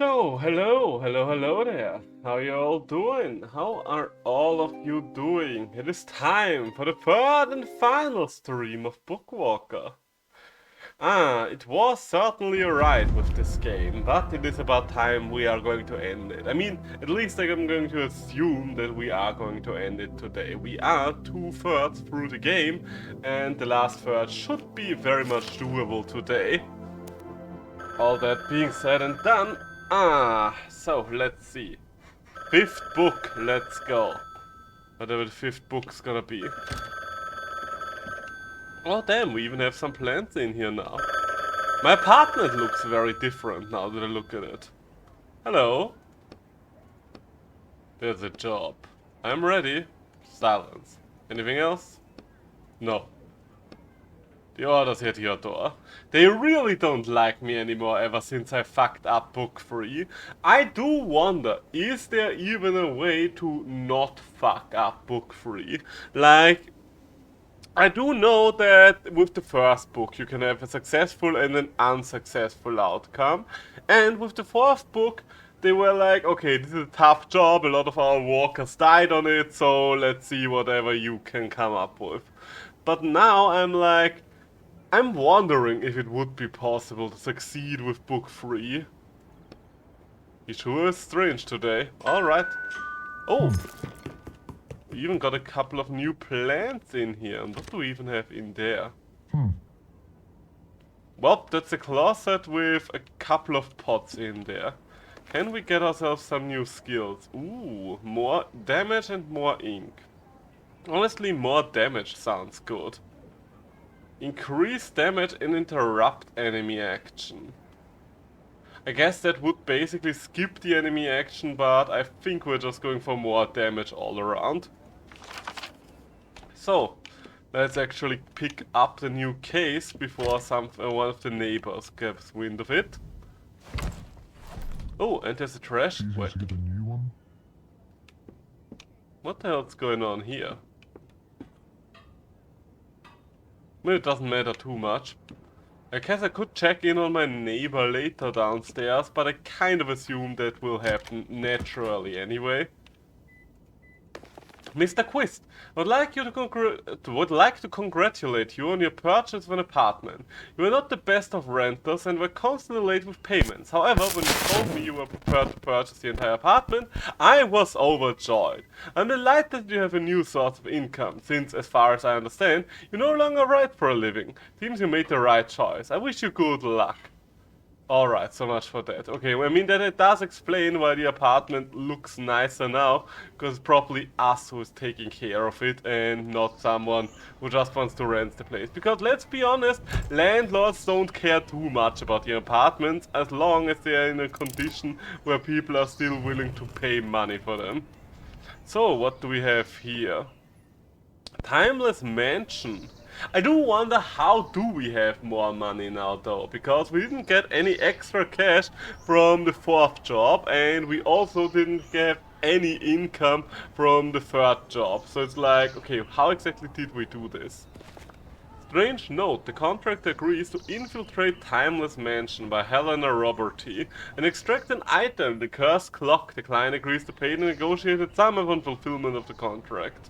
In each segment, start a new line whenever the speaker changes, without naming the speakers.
So, hello there. How you all doing? How are all of you doing? It is time for the third and final stream of Bookwalker. It was certainly a ride with this game, but it is about time we are going to end it. I mean, at least I'm going to assume that we are going to end it today. We are 2/3 through the game, and the last third should be very much doable today. All that being said and done, so let's see. Fifth book, let's go. Whatever the fifth book's gonna be. Oh damn, we even have some plants in here now. My apartment looks very different now that I look at it. Hello. There's a job. I'm ready. Silence. Anything else? No. The order's at your door. They really don't like me anymore ever since I fucked up book 3. I do wonder, is there even a way to not fuck up book 3? Like, I do know that with the first book you can have a successful and an unsuccessful outcome. And with the fourth book, they were like, okay, this is a tough job, a lot of our walkers died on it, so let's see whatever you can come up with. But now I'm wondering if it would be possible to succeed with book 3. He sure is strange today. Alright. Oh! We even got a couple of new plants in here. And what do we even have in there? Well, that's a closet with a couple of pots in there. Can we get ourselves some new skills? Ooh, more damage and more ink. Honestly, more damage sounds good. Increase damage and interrupt enemy action. I guess that would basically skip the enemy action, but I think we're just going for more damage all around. So, let's actually pick up the new case before one of the neighbors gets wind of it. Oh, and there's a trash. Wait.
Get a new one?
What the hell's going on here? Well, it doesn't matter too much. I guess I could check in on my neighbor later downstairs, but I kind of assume that will happen naturally anyway. Mr. Quist, would like to congratulate you on your purchase of an apartment. You are not the best of renters and were constantly late with payments. However, when you told me you were prepared to purchase the entire apartment, I was overjoyed. I'm delighted that you have a new source of income, since, as far as I understand, you no longer write for a living. Seems you made the right choice. I wish you good luck. Alright, so much for that. Okay, well, I mean that it does explain why the apartment looks nicer now, because it's probably us who is taking care of it and not someone who just wants to rent the place. Because let's be honest, landlords don't care too much about the apartments as long as they are in a condition where people are still willing to pay money for them. So, what do we have here? Timeless Mansion. I do wonder how do we have more money now though, because we didn't get any extra cash from the fourth job and we also didn't get any income from the third job. So it's like, okay, how exactly did we do this? Strange note, the contract agrees to infiltrate Timeless Mansion by Helena Roberty and extract an item, the cursed clock. The client agrees to pay the negotiated sum upon fulfillment of the contract.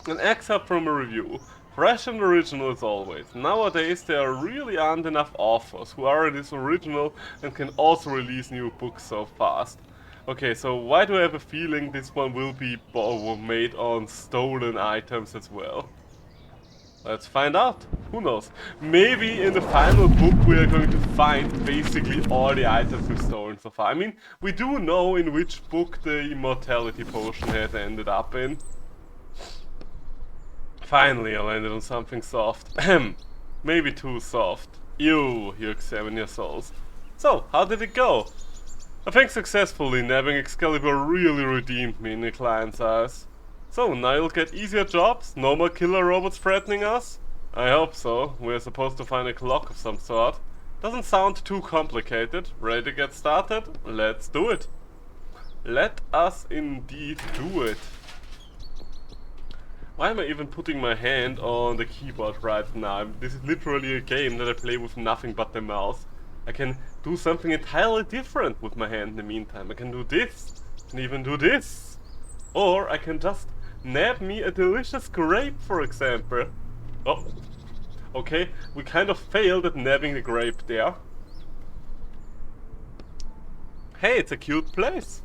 An excerpt from a review. Fresh and original as always. Nowadays there really aren't enough authors who are this original and can also release new books so fast. Okay, so why do I have a feeling this one will be made on stolen items as well? Let's find out. Who knows? Maybe in the final book we are going to find basically all the items we've stolen so far. I mean, we do know in which book the immortality potion has ended up in. Finally, I landed on something soft. Maybe too soft. You examine your souls. So, how did it go? I think successfully, nabbing Excalibur really redeemed me in the client's eyes. So, now you'll get easier jobs? No more killer robots threatening us? I hope so. We're supposed to find a clock of some sort. Doesn't sound too complicated. Ready to get started? Let's do it. Let us indeed do it. Why am I even putting my hand on the keyboard right now? This is literally a game that I play with nothing but the mouse. I can do something entirely different with my hand in the meantime. I can do this, and even do this. Or I can just nab me a delicious grape, for example. Oh, okay, we kind of failed at nabbing the grape there. Hey, it's a cute place.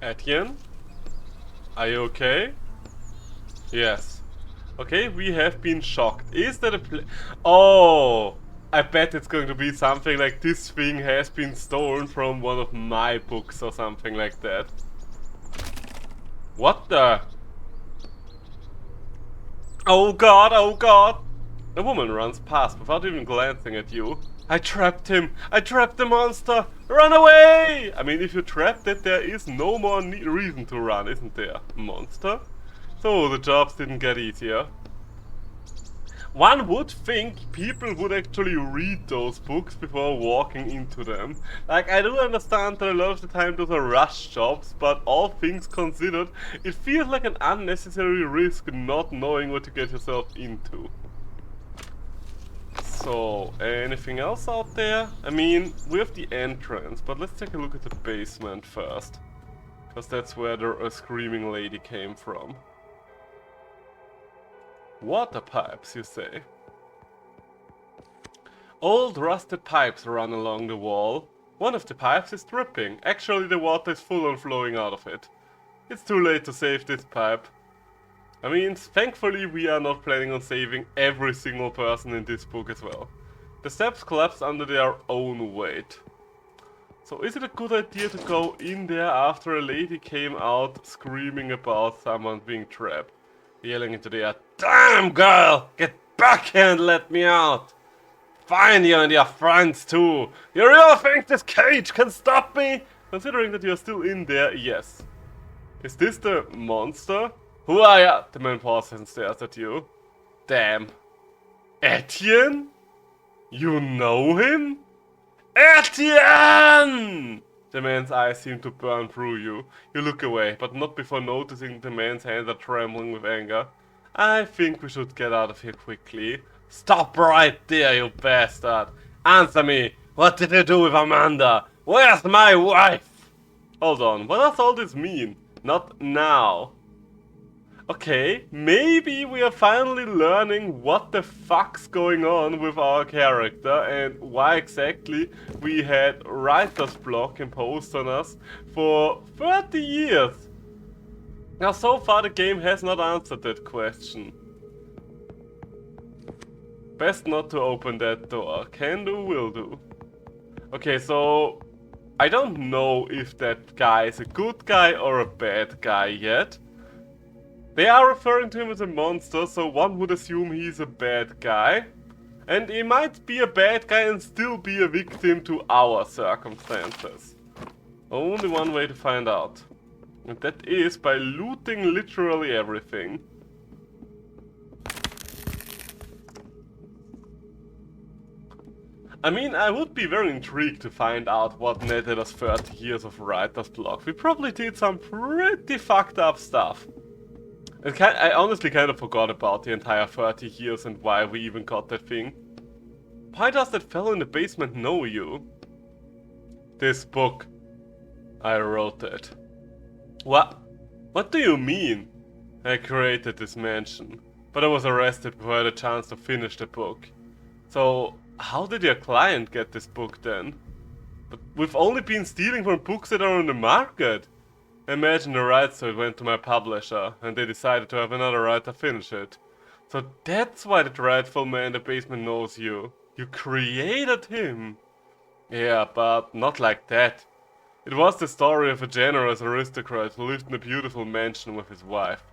Etienne? Are you okay? Yes. Okay, we have been shocked. Is that a Oh! I bet it's going to be something like this thing has been stolen from one of my books or something like that. What the? Oh god, oh god! A woman runs past without even glancing at you. I trapped him! I trapped the monster! Run away! I mean, if you trapped it, there is no more reason to run, isn't there? Monster? So, the jobs didn't get easier. One would think people would actually read those books before walking into them. Like, I do understand that a lot of the time those are rush jobs, but all things considered, it feels like an unnecessary risk not knowing what to get yourself into. So, anything else out there? I mean, we have the entrance, but let's take a look at the basement first. Because that's where the screaming lady came from. Water pipes, you say? Old rusted pipes run along the wall. One of the pipes is dripping. Actually, the water is full on flowing out of it. It's too late to save this pipe. I mean, thankfully we are not planning on saving every single person in this book as well. The steps collapse under their own weight. So is it a good idea to go in there after a lady came out screaming about someone being trapped? Yelling into the air, "Damn girl! Get back here and let me out! Find you and your friends too! You really think this cage can stop me?" Considering that you're still in there, yes. Is this the monster? Who are ya? The man pauses and stares at you. Damn. Etienne? You know him? Etienne! The man's eyes seem to burn through you. You look away, but not before noticing the man's hands are trembling with anger. I think we should get out of here quickly. Stop right there, you bastard! Answer me! What did you do with Amanda? Where's my wife? Hold on, what does all this mean? Not now. Okay, maybe we are finally learning what the fuck's going on with our character and why exactly we had writer's block imposed on us for 30 years. Now, so far the game has not answered that question. Best not to open that door. Can do, will do. Okay, so I don't know if that guy is a good guy or a bad guy yet. They are referring to him as a monster, so one would assume he's a bad guy. And he might be a bad guy and still be a victim to our circumstances. Only one way to find out. And that is by looting literally everything. I mean, I would be very intrigued to find out what netted us 30 years of writer's block. We probably did some pretty fucked up stuff. I honestly kind of forgot about the entire 30 years and why we even got that thing. Why does that fellow in the basement know you? This book. I wrote it. What? What do you mean? I created this mansion, but I was arrested before I had a chance to finish the book. So, how did your client get this book then? But we've only been stealing from books that are on the market. Imagine the rights to it went to my publisher, and they decided to have another writer finish it. So that's why the rightful man in the basement knows you. You created him. Yeah, but not like that. It was the story of a generous aristocrat who lived in a beautiful mansion with his wife.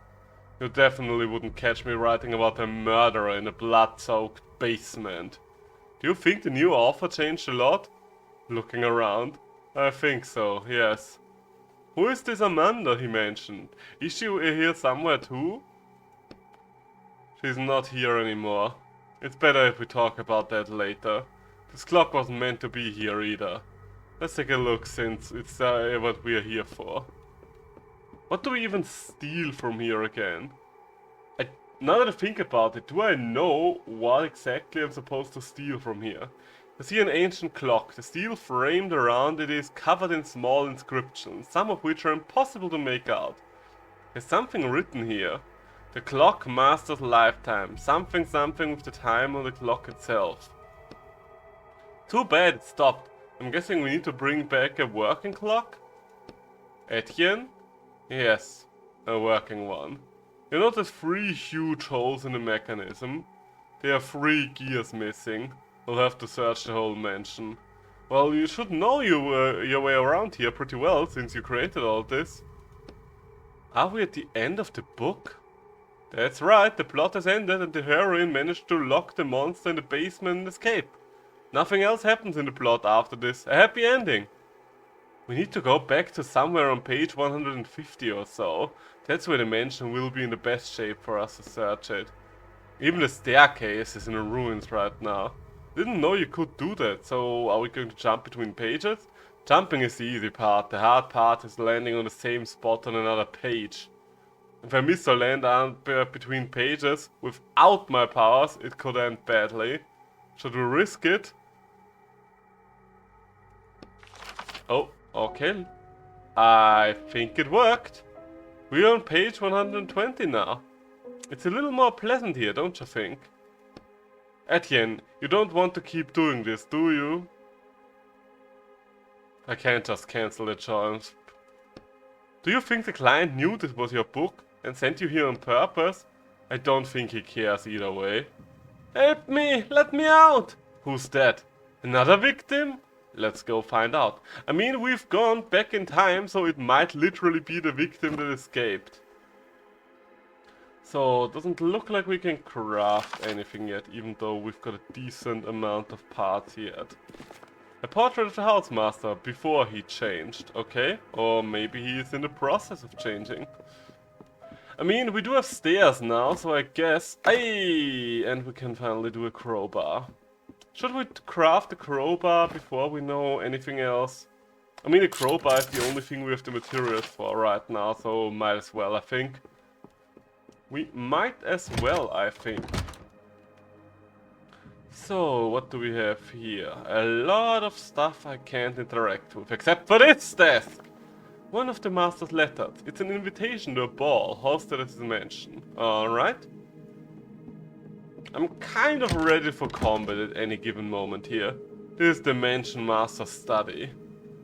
You definitely wouldn't catch me writing about a murderer in a blood-soaked basement. Do you think the new author changed a lot? Looking around. I think so, yes. Who is this Amanda he mentioned? Is she here somewhere too? She's not here anymore. It's better if we talk about that later. This clock wasn't meant to be here either. Let's take a look since it's what we are here for. What do we even steal from here again? Now that I think about it, do I know what exactly I'm supposed to steal from here? I see an ancient clock. The steel framed around it is covered in small inscriptions, some of which are impossible to make out. There's something written here. The clock master's lifetime. Something something with the time on the clock itself. Too bad it stopped. I'm guessing we need to bring back a working clock? Etienne? Yes, a working one. You notice 3 huge holes in the mechanism. There are 3 gears missing. We'll have to search the whole mansion. Well, you should know your way around here pretty well, since you created all this. Are we at the end of the book? That's right, the plot has ended and the heroine managed to lock the monster in the basement and escape. Nothing else happens in the plot after this. A happy ending. We need to go back to somewhere on page 150 or so. That's where the mansion will be in the best shape for us to search it. Even the staircase is in the ruins right now. Didn't know you could do that, so are we going to jump between pages? Jumping is the easy part, the hard part is landing on the same spot on another page. If I miss or land between pages without my powers, it could end badly. Should we risk it? Oh, okay. I think it worked. We're on page 120 now. It's a little more pleasant here, don't you think? Etienne, you don't want to keep doing this, do you? I can't just cancel the challenge. Do you think the client knew this was your book and sent you here on purpose? I don't think he cares either way. Help me! Let me out! Who's that? Another victim? Let's go find out. I mean, we've gone back in time, so it might literally be the victim that escaped. So, it doesn't look like we can craft anything yet, even though we've got a decent amount of parts yet. A portrait of the housemaster before he changed, okay? Or maybe he is in the process of changing. I mean, we do have stairs now, so I guess... Hey! And we can finally do a crowbar. Should we craft the crowbar before we know anything else? I mean, the crowbar is the only thing we have the materials for right now, so might as well, I think. We might as well, I think. So, what do we have here? A lot of stuff I can't interact with, except for this desk! One of the master's letters. It's an invitation to a ball, hosted at his mansion. Alright. I'm kind of ready for combat at any given moment here. This is the mansion master's study.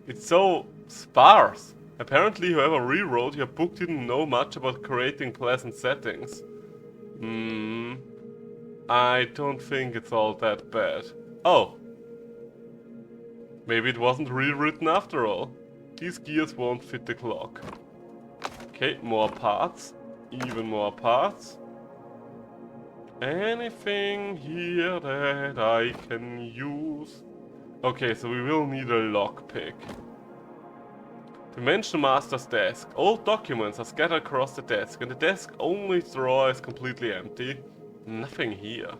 It's so sparse. Apparently whoever rewrote your book didn't know much about creating pleasant settings. I don't think it's all that bad. Oh. Maybe it wasn't rewritten after all. These gears won't fit the clock. Okay, more parts. Even more parts. Anything here that I can use? Okay, so we will need a lockpick. The Mansion Master's desk. Old documents are scattered across the desk, and the desk only drawer is completely empty. Nothing here.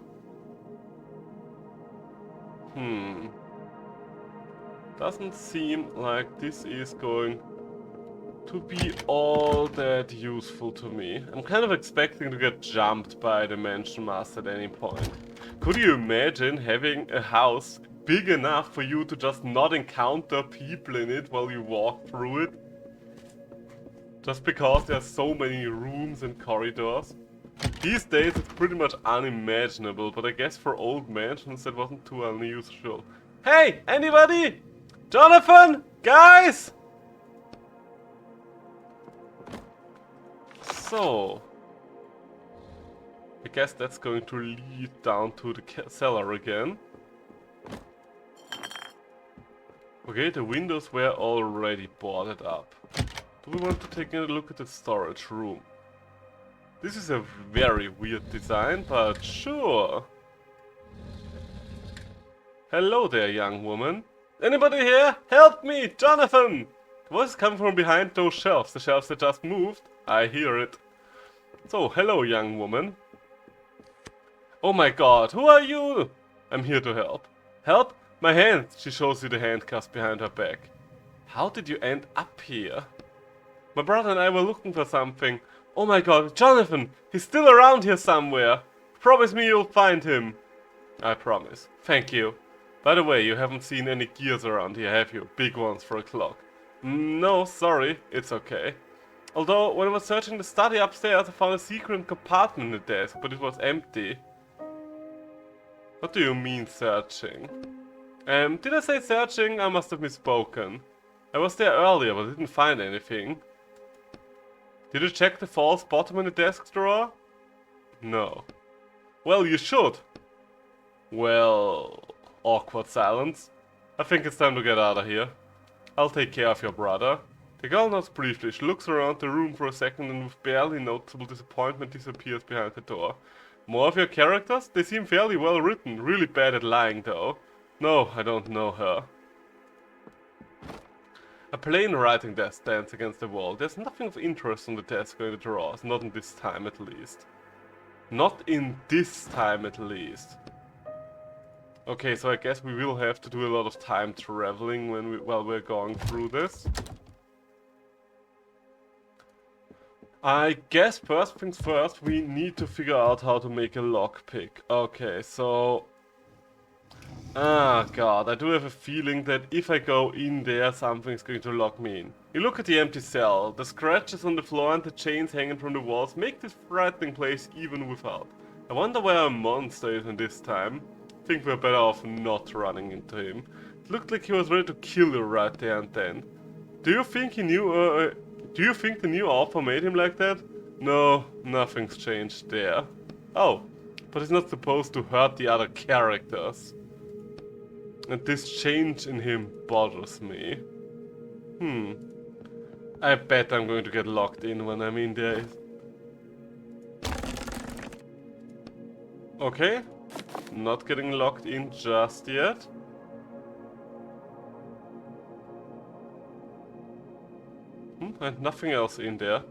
Doesn't seem like this is going to be all that useful to me. I'm kind of expecting to get jumped by the Mansion Master at any point. Could you imagine having a house big enough for you to just not encounter people in it while you walk through it? Just because there's so many rooms and corridors. These days it's pretty much unimaginable, but I guess for old mansions that wasn't too unusual. Hey, anybody? Jonathan? Guys? So, I guess that's going to lead down to the cellar again. Okay, the windows were already boarded up. Do we want to take a look at the storage room? This is a very weird design, but sure. Hello there, young woman. Anybody here? Help me, Jonathan! The voice is coming from behind those shelves, the shelves that just moved. I hear it. So, hello, young woman. Oh my god, who are you? I'm here to help. Help? My hand! She shows you the handcuffs behind her back. How did you end up here? My brother and I were looking for something. Oh my god, Jonathan! He's still around here somewhere! Promise me you'll find him! I promise. Thank you. By the way, you haven't seen any gears around here, have you? Big ones for a clock. No, sorry, it's okay. Although, when I was searching the study upstairs, I found a secret compartment in the desk, but it was empty. What do you mean, searching? Did I say searching? I must have misspoken. I was there earlier, but I didn't find anything. Did you check the false bottom in the desk drawer? No. Well, you should. Well... Awkward silence. I think it's time to get out of here. I'll take care of your brother. The girl nods briefly. She looks around the room for a second and with barely noticeable disappointment disappears behind the door. More of your characters? They seem fairly well written. Really bad at lying though. No, I don't know her. A plain writing desk stands against the wall. There's nothing of interest on the desk or in the drawers. Not in this time at least. Not in this time at least. Okay, so I guess we will have to do a lot of time traveling while we're going through this. I guess first things first, we need to figure out how to make a lockpick. Okay, so... Ah, god, I do have a feeling that if I go in there, something's going to lock me in. You look at the empty cell. The scratches on the floor and the chains hanging from the walls make this frightening place even without. I wonder where a monster is in this time. I think we're better off not running into him. It looked like he was ready to kill you right there and then. Do you think he knew, do you think the new alpha made him like that? No, nothing's changed there. Oh, but he's not supposed to hurt the other characters. And this change in him bothers me. I bet I'm going to get locked in when I'm in there. Okay. Not getting locked in just yet. And nothing else in there.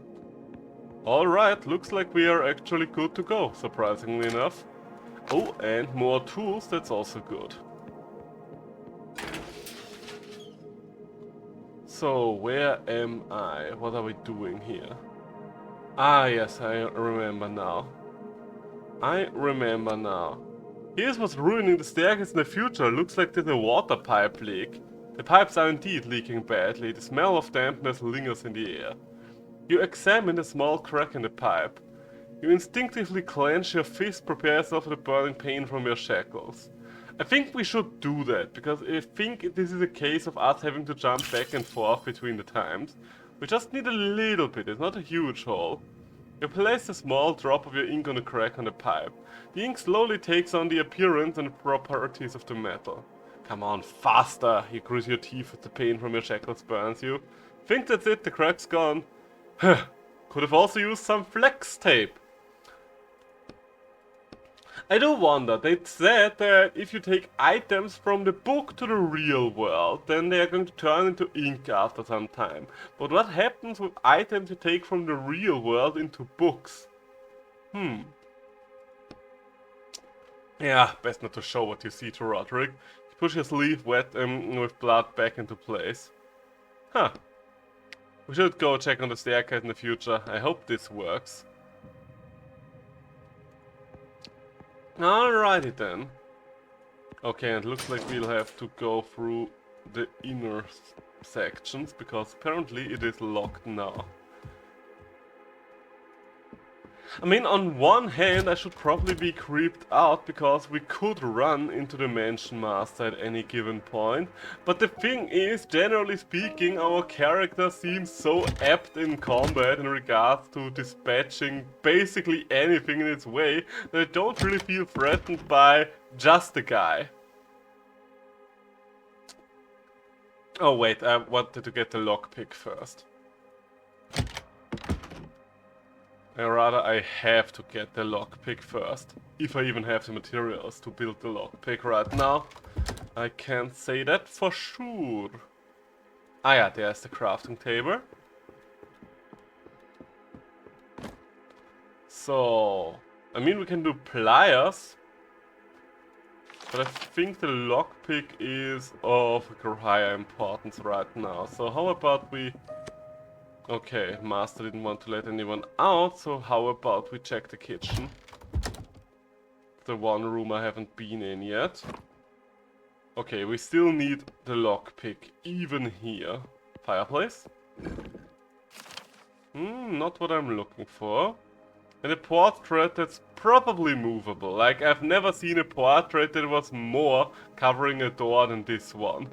Alright, looks like we are actually good to go, surprisingly enough. Oh, and more tools, that's also good. So, where am I? What are we doing here? Ah, yes, I remember now. Here's what's ruining the staircase in the future. Looks like there's a water pipe leak. The pipes are indeed leaking badly. The smell of dampness lingers in the air. You examine a small crack in the pipe. You instinctively clench your fist, prepare yourself for the burning pain from your shackles. I think we should do that, because I think this is a case of us having to jump back and forth between the times. We just need a little bit, it's not a huge hole. You place a small drop of your ink on the crack on the pipe. The ink slowly takes on the appearance and properties of the metal. Come on, faster! You grit your teeth as the pain from your shackles burns you. Think that's it, the crack's gone. Could have also used some flex tape. I do wonder, they said that if you take items from the book to the real world, then they are going to turn into ink after some time. But what happens with items you take from the real world into books? Yeah, best not to show what you see to Roderick. You push your sleeve wet with blood back into place. Huh. We should go check on the staircase in the future. I hope this works. Alrighty then. Okay, and it looks like we'll have to go through the inner sections, because apparently it is locked now. I mean, on one hand, I should probably be creeped out, because we could run into the Mansion Master at any given point. But the thing is, generally speaking, our character seems so apt in combat in regards to dispatching basically anything in its way, that I don't really feel threatened by just a guy. Oh wait, I wanted to get the lockpick first. Or rather, I have to get the lockpick first. If I even have the materials to build the lockpick right now. I can't say that for sure. Ah yeah, there's the crafting table. So, I mean we can do pliers. But I think the lockpick is of higher importance right now. So how about we... Okay, Master didn't want to let anyone out, so how about we check the kitchen? The one room I haven't been in yet. Okay, we still need the lockpick, even here. Fireplace? Not what I'm looking for. And a portrait that's probably movable. Like, I've never seen a portrait that was more covering a door than this one.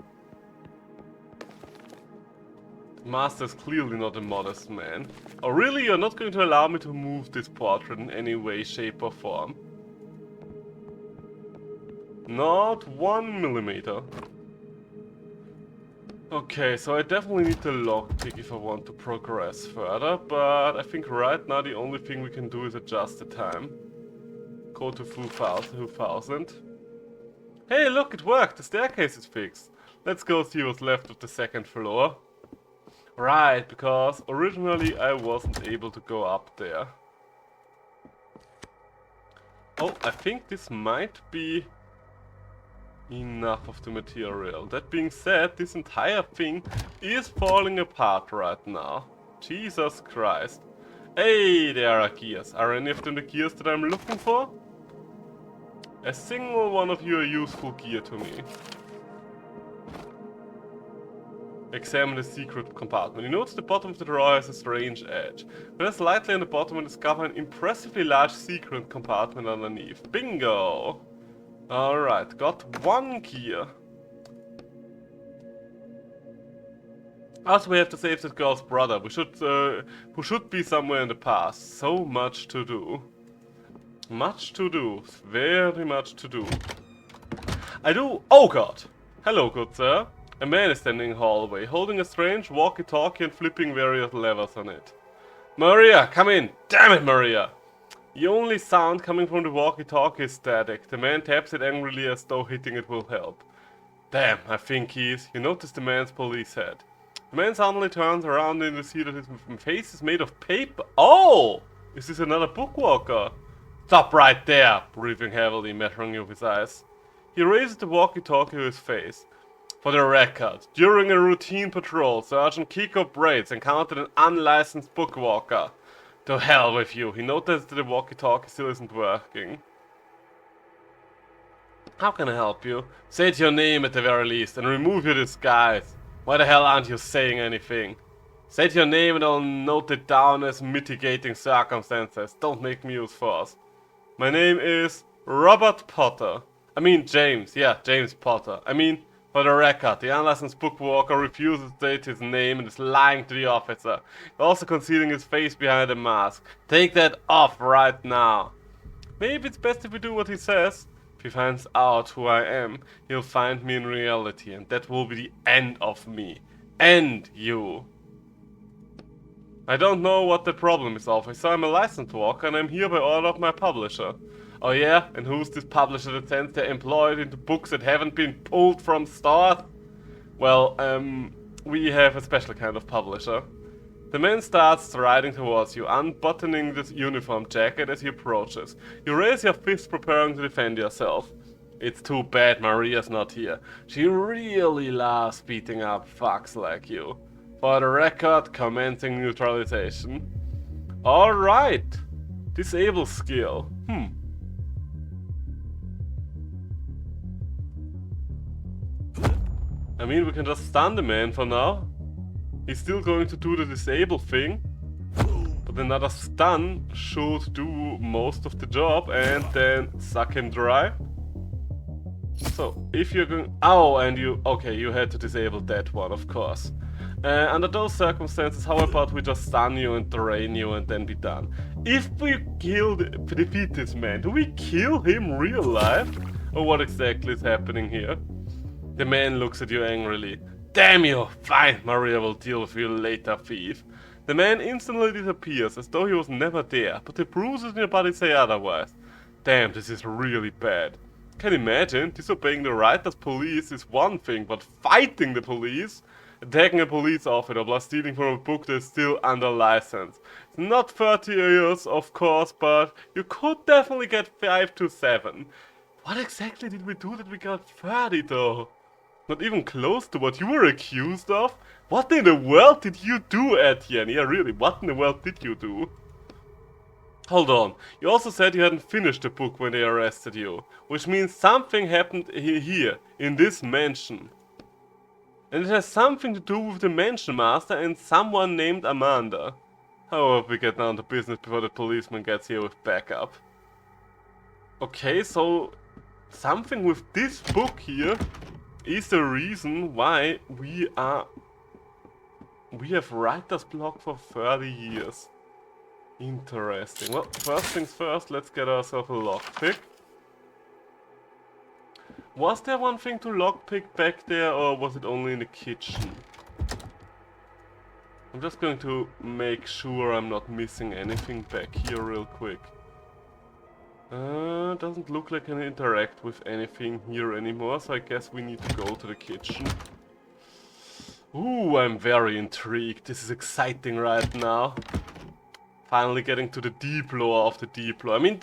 The master's clearly not a modest man. Oh really? You're not going to allow me to move this portrait in any way, shape or form? Not 1 millimeter. Okay, so I definitely need the lockpick if I want to progress further, but I think right now the only thing we can do is adjust the time. Go to 2000. Hey, look, it worked! The staircase is fixed. Let's go see what's left of the second floor. Right, because originally I wasn't able to go up there. Oh, I think this might be enough of the material. That being said, this entire thing is falling apart right now. Jesus Christ. Hey, there are gears. Are any of them the gears that I'm looking for? A single one of you a useful gear to me. Examine the secret compartment. You notice the bottom of the drawer has a strange edge. Press lightly on the bottom and discover an impressively large secret compartment underneath. Bingo! Alright, got 1 gear. Also, we have to save that girl's brother, who should be somewhere in the past. So much to do. Much to do. Very much to do. Oh god! Hello, good sir. A man is standing in the hallway, holding a strange walkie-talkie and flipping various levers on it. Maria, come in! Damn it, Maria! The only sound coming from the walkie-talkie is static. The man taps it angrily as though hitting it will help. Damn, I think he is. You notice the man's police hat. The man suddenly turns around and you see that his face is made of paper. Oh! Is this another Bookwalker? Stop right there! Breathing heavily, measuring you with his eyes. He raises the walkie-talkie to his face. For the record, during a routine patrol, Sergeant Kiko Braids encountered an unlicensed Bookwalker. To hell with you, he noticed that the walkie-talkie still isn't working. How can I help you? Say your name at the very least, and remove your disguise. Why the hell aren't you saying anything? Say your name and I'll note it down as mitigating circumstances. Don't make me use force. My name is Robert Potter. I mean James, yeah, James Potter. For the record, the unlicensed Bookwalker refuses to state his name and is lying to the officer, also concealing his face behind a mask. Take that off right now. Maybe it's best if we do what he says. If he finds out who I am, he'll find me in reality, and that will be the end of me. And you. I don't know what the problem is, officer. I'm a licensed walker and I'm here by order of my publisher. Oh yeah? And who's this publisher that sends their employees into books that haven't been pulled from stores? Well, we have a special kind of publisher. The man starts striding towards you, unbuttoning this uniform jacket as he approaches. You raise your fist, preparing to defend yourself. It's too bad Maria's not here. She really loves beating up fucks like you. For the record, commencing neutralization. Alright. Disable skill. I mean, we can just stun the man for now. He's still going to do the disable thing. But another stun should do most of the job and then suck him dry. So, if you're going... Oh, and you... Okay, you had to disable that one, of course. Under those circumstances, how about we just stun you and drain you and then be done? If we defeat this man, do we kill him real life? Or what exactly is happening here? The man looks at you angrily. Damn you! Fine, Maria will deal with you later, thief. The man instantly disappears, as though he was never there, but the bruises in your body say otherwise. Damn, this is really bad. Can imagine, disobeying the Writer's police is one thing, but fighting the police? Attacking a police officer plus stealing from a book that is still under license. It's not 30 years, of course, but you could definitely get 5 to 7. What exactly did we do that we got 30 though? Not even close to what you were accused of? What in the world did you do, Etienne? Yeah, really, what in the world did you do? Hold on, you also said you hadn't finished the book when they arrested you, which means something happened here, in this mansion. And it has something to do with the mansion master and someone named Amanda. I hope we get down to business before the policeman gets here with backup. Okay, so something with this book here is the reason why we have writer's block for 30 years. Interesting. Well, first things first, let's get ourselves a lockpick. Was there one thing to lockpick back there, or was it only in the kitchen? I'm just going to make sure I'm not missing anything back here real quick. Doesn't look like I can interact with anything here anymore, so I guess we need to go to the kitchen. Ooh, I'm very intrigued. This is exciting right now. Finally getting to the deep lore of the deep lore. I mean,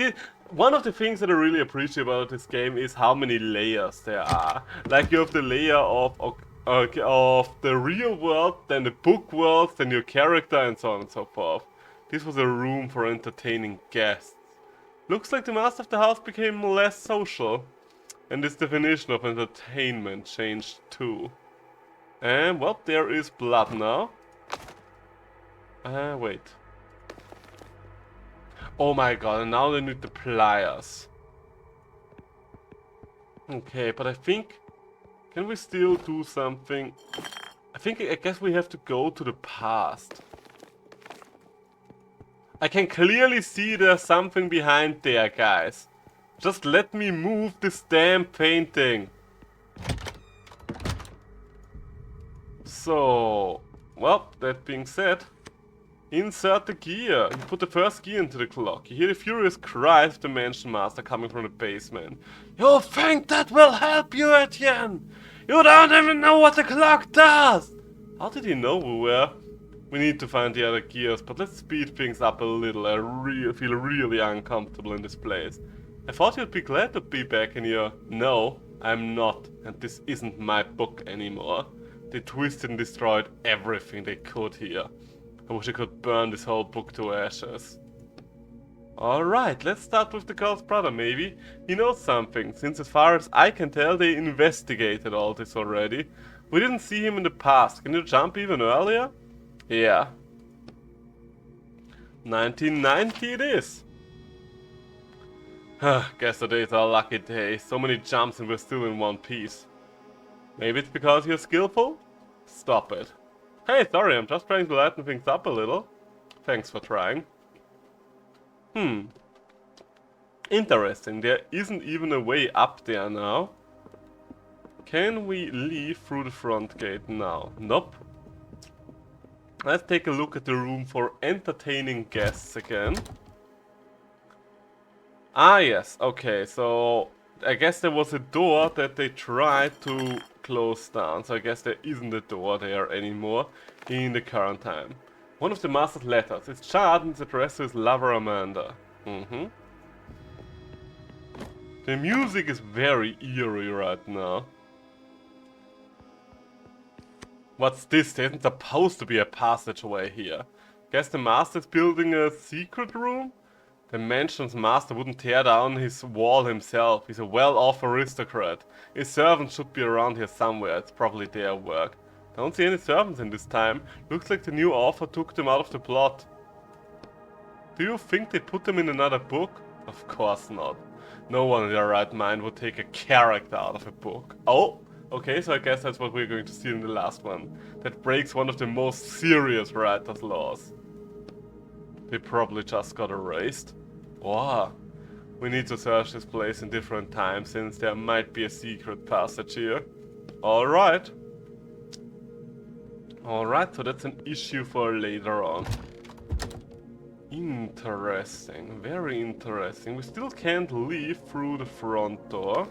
one of the things that I really appreciate about this game is how many layers there are. Like you have the layer of the real world, then the book world, then your character, and so on and so forth. This was a room for entertaining guests. Looks like the master of the house became less social. And this definition of entertainment changed too. And well, there is blood now. Wait. Oh my god, and now they need the pliers. Okay, but I think... Can we still do something? I guess we have to go to the past. I can clearly see there's something behind there, guys. Just let me move this damn painting. So... Well, that being said... Insert the gear. You put the first gear into the clock. You hear the furious cries of the mansion master coming from the basement. You think that will help you, Etienne? You don't even know what the clock does! How did he know we were? We need to find the other gears, but let's speed things up a little. I feel really uncomfortable in this place. I thought you'd be glad to be back in here. No, I'm not. And this isn't my book anymore. They twisted and destroyed everything they could here. I wish I could burn this whole book to ashes. Alright, let's start with the girl's brother, maybe. He knows something, since as far as I can tell, they investigated all this already. We didn't see him in the past. Can you jump even earlier? Yeah. 1990 it is. Guess today's our lucky day. So many jumps and we're still in one piece. Maybe it's because you're skillful? Stop it. Hey, sorry, I'm just trying to lighten things up a little. Thanks for trying. Interesting, there isn't even a way up there now. Can we leave through the front gate now? Nope. Let's take a look at the room for entertaining guests again. Ah, yes, okay, so I guess there was a door that they tried to close down, so I guess there isn't a door there anymore in the current time. One of the master's letters. It's charred and it's addressed to his lover Amanda. The music is very eerie right now. What's this? There isn't supposed to be a passageway here. Guess the master's building a secret room? The mansion's master wouldn't tear down his wall himself. He's a well-off aristocrat. His servants should be around here somewhere. It's probably their work. Don't see any servants in this time. Looks like the new author took them out of the plot. Do you think they put them in another book? Of course not. No one in their right mind would take a character out of a book. Oh, okay, so I guess that's what we're going to see in the last one. That breaks one of the most serious writer's laws. They probably just got erased. Wow. We need to search this place in different times since there might be a secret passage here. Alright. Alright, so that's an issue for later on. Interesting, very interesting. We still can't leave through the front door.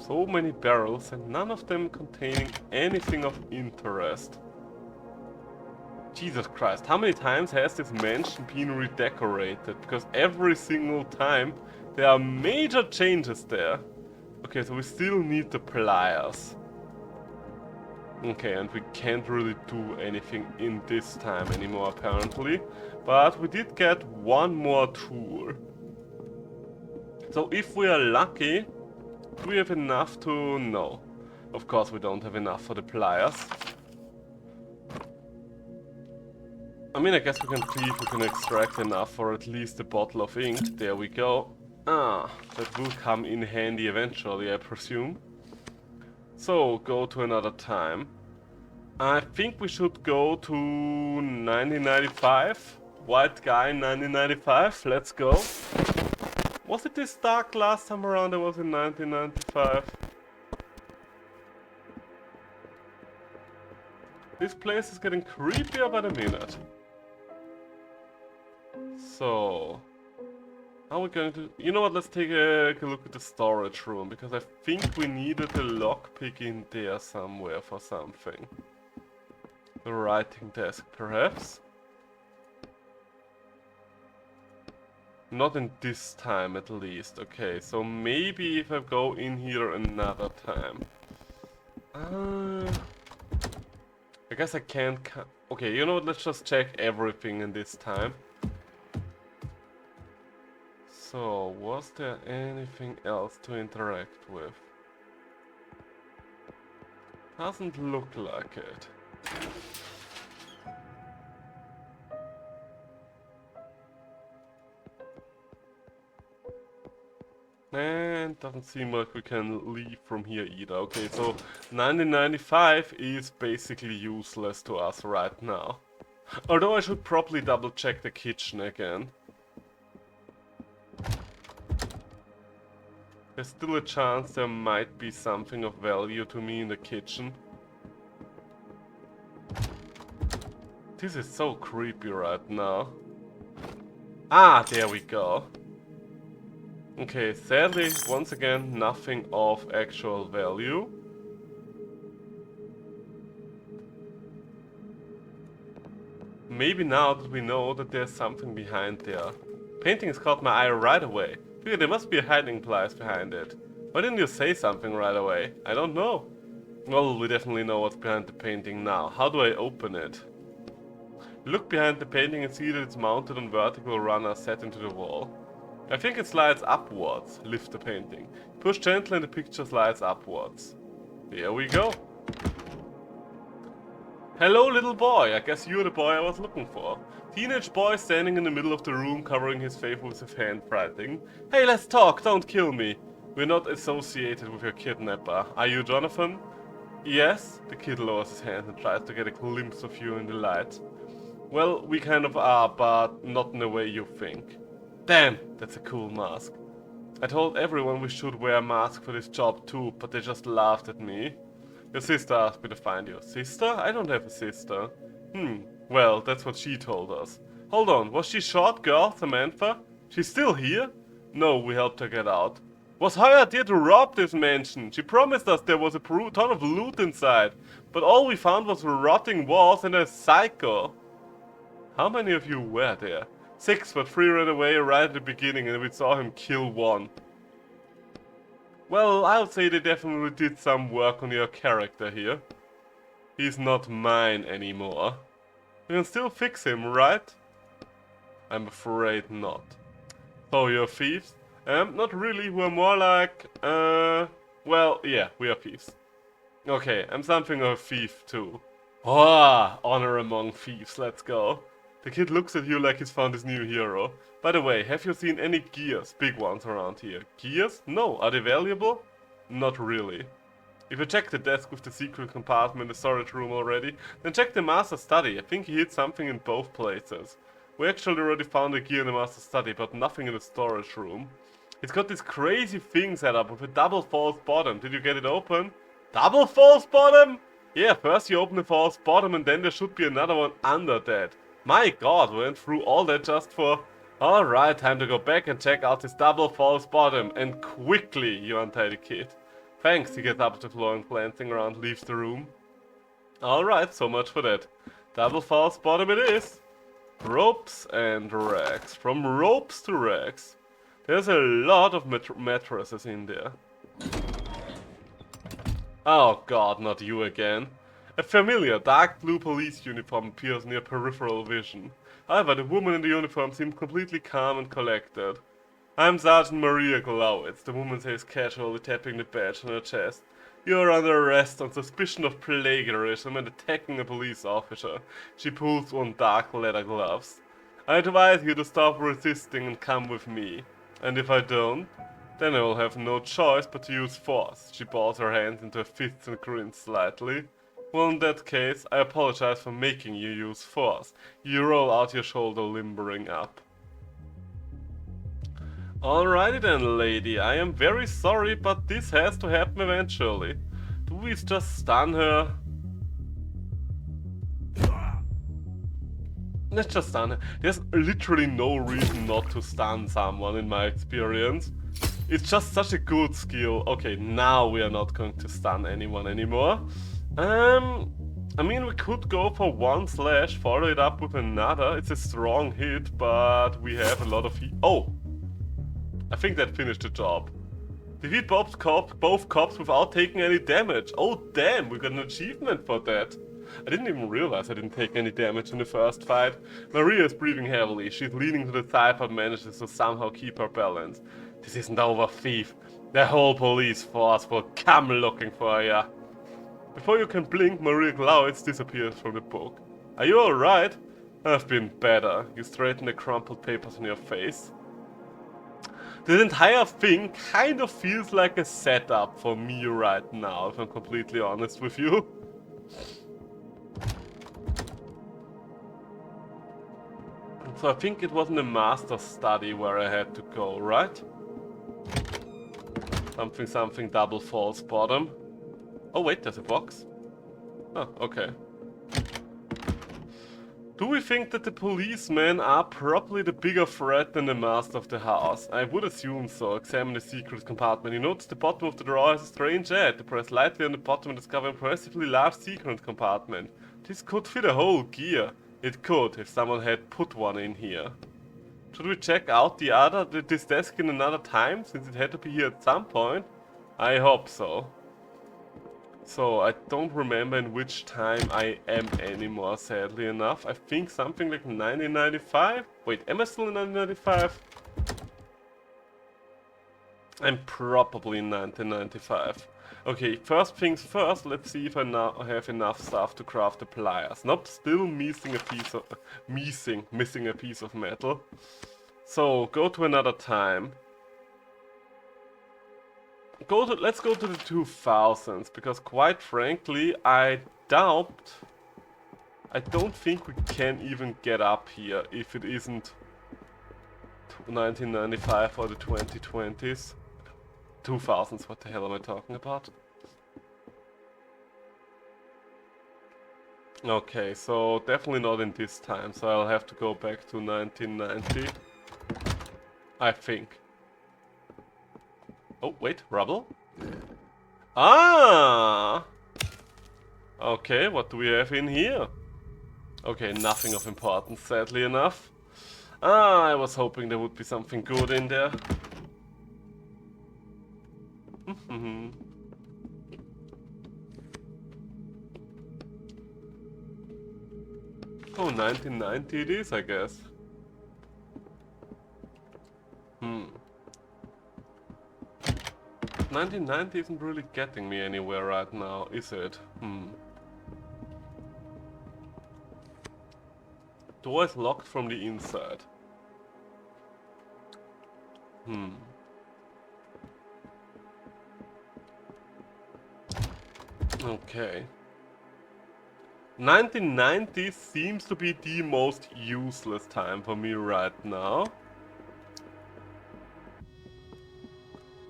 So many barrels and none of them containing anything of interest. Jesus Christ, how many times has this mansion been redecorated? Because every single time there are major changes there. Okay, so we still need the pliers. Okay, and we can't really do anything in this time anymore, apparently. But we did get one more tool. So if we are lucky, do we have enough to... No. Of course we don't have enough for the pliers. I mean, I guess we can see if we can extract enough for at least a bottle of ink. There we go. Ah, that will come in handy eventually, I presume. So, go to another time. I think we should go to 1995. White guy 1995, let's go. Was it this dark last time around? It was in 1995. This place is getting creepier by the minute. So... how are we going to... You know what, let's take a look at the storage room, because I think we needed a lockpick in there somewhere for something. The writing desk, perhaps? Not in this time, at least. Okay, so maybe if I go in here another time. I guess I can't... Okay, you know what, let's just check everything in this time. So, was there anything else to interact with? Doesn't look like it. And doesn't seem like we can leave from here either. Okay, so 1995 is basically useless to us right now. Although I should probably double check the kitchen again. There's still a chance there might be something of value to me in the kitchen. This is so creepy right now. Ah, there we go. Okay, sadly, once again, nothing of actual value. Maybe now that we know that there's something behind there. Paintings caught my eye right away. Figured there must be a hiding place behind it. Why didn't you say something right away? I don't know. Well, we definitely know what's behind the painting now. How do I open it? Look behind the painting and see that it's mounted on vertical runners set into the wall. I think it slides upwards. Lift the painting. Push gently and the picture slides upwards. There we go. Hello, little boy. I guess you're the boy I was looking for. Teenage boy standing in the middle of the room, covering his face with his hand, writing. Hey, let's talk. Don't kill me. We're not associated with your kidnapper. Are you Jonathan? Yes. The kid lowers his hand and tries to get a glimpse of you in the light. Well, we kind of are, but not in the way you think. Damn, that's a cool mask. I told everyone we should wear a mask for this job too, but they just laughed at me. Your sister asked me to find you. Sister? I don't have a sister. Well, that's what she told us. Hold on, was she short girl, Samantha? She's still here? No, we helped her get out. Was hired here to rob this mansion. She promised us there was a ton of loot inside, but all we found was rotting walls and a psycho. How many of you were there? 6, but 3 ran away right at the beginning and we saw him kill 1. Well, I'll say they definitely did some work on your character here. He's not mine anymore. We can still fix him, right? I'm afraid not. So you're thieves? Not really, we're more like, well, yeah, we are thieves. Okay, I'm something of a thief too. Ah, honor among thieves, let's go. The kid looks at you like he's found his new hero. By the way, have you seen any gears, big ones around here? Gears? No, are they valuable? Not really. If you check the desk with the secret compartment in the storage room already, then check the master's study. I think he hid something in both places. We actually already found a gear in the master's study, but nothing in the storage room. It's got this crazy thing set up with a double false bottom. Did you get it open? Double false bottom? Yeah, first you open the false bottom and then there should be another one under that. My god, we went through all that just for... Alright, time to go back and check out this double false bottom. And quickly, you untie the kid. Thanks, he gets up to the floor and glancing around leaves the room. Alright, so much for that. Double false bottom it is. Ropes and rags. From ropes to rags. There's a lot of mattresses in there. Oh god, not you again. A familiar, dark blue police uniform appears near peripheral vision. However, the woman in the uniform seems completely calm and collected. "I'm Sergeant Maria Glowitz," the woman says casually, tapping the badge on her chest. "You are under arrest on suspicion of plagiarism and attacking a police officer." She pulls on dark leather gloves. "I advise you to stop resisting and come with me. And if I don't, then I will have no choice but to use force." She balls her hands into her fists and grins slightly. "Well, in that case, I apologize for making you use force." You roll out your shoulder, limbering up. "Alrighty then, lady. I am very sorry, but this has to happen eventually. Do we just stun her? Let's just stun her. There's literally no reason not to stun someone in my experience. It's just such a good skill. Okay, now we are not going to stun anyone anymore. I mean, we could go for one slash, follow it up with another. It's a strong hit, but we have a lot of heat. Oh! I think that finished the job. Defeat both cops without taking any damage. Oh damn, we got an achievement for that. I didn't even realize I didn't take any damage in the first fight. Maria is breathing heavily. She's leaning to the side but manages to somehow keep her balance. "This isn't over, thief. The whole police force will come looking for ya." Before you can blink, Maria Glowitz disappears from the book. "Are you alright?" "I've been better." You straighten the crumpled papers on your face. This entire thing kind of feels like a setup for me right now, if I'm completely honest with you. So I think it wasn't a master's study where I had to go, right? Something double false bottom. Oh wait, there's a box. Oh, okay. Do we think that the policemen are probably the bigger threat than the master of the house? I would assume so. Examine the secret compartment. You notice the bottom of the drawer has a strange edge. Press lightly on the bottom and discover an impressively large secret compartment. This could fit a whole gear. It could, if someone had put one in here. Should we check out this desk in another time, since it had to be here at some point? I hope so. So, I don't remember in which time I am anymore, sadly enough. I think something like 1995? Wait, am I still in 1995? I'm probably in 1995. Okay, first things first, let's see if I now have enough stuff to craft the pliers. Nope, still missing a piece of... missing a piece of metal. So, go to another time. Let's go to the 2000s, because quite frankly, I don't think we can even get up here if it isn't 1995 or the 2020s. 2000s, what the hell am I talking about? Okay, so definitely not in this time, so I'll have to go back to 1990. I think. Oh, wait, rubble? Ah! Okay, what do we have in here? Okay, nothing of importance, sadly enough. Ah, I was hoping there would be something good in there. Oh, 1990 it is, I guess. 1990 isn't really getting me anywhere right now, is it? Door is locked from the inside. Okay. 1990 seems to be the most useless time for me right now.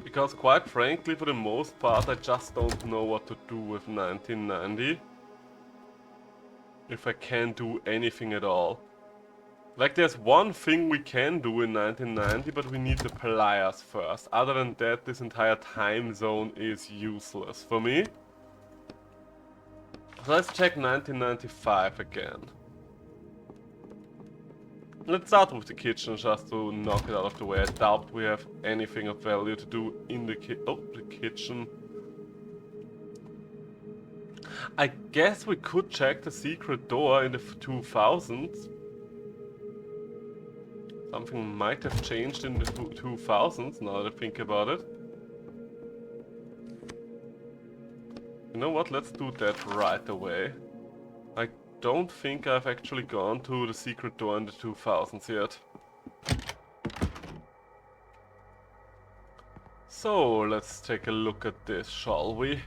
Because quite frankly, for the most part, I just don't know what to do with 1990. If I can do anything at all. Like, there's one thing we can do in 1990, but we need the pliers first. Other than that, this entire time zone is useless for me. So let's check 1995 again. Let's start with the kitchen just to knock it out of the way. I doubt we have anything of value to do in the kitchen. I guess we could check the secret door in the 2000s. Something might have changed in the 2000s, now that I think about it. You know what, let's do that right away. I don't think I've actually gone to the secret door in the 2000s yet. So, let's take a look at this, shall we?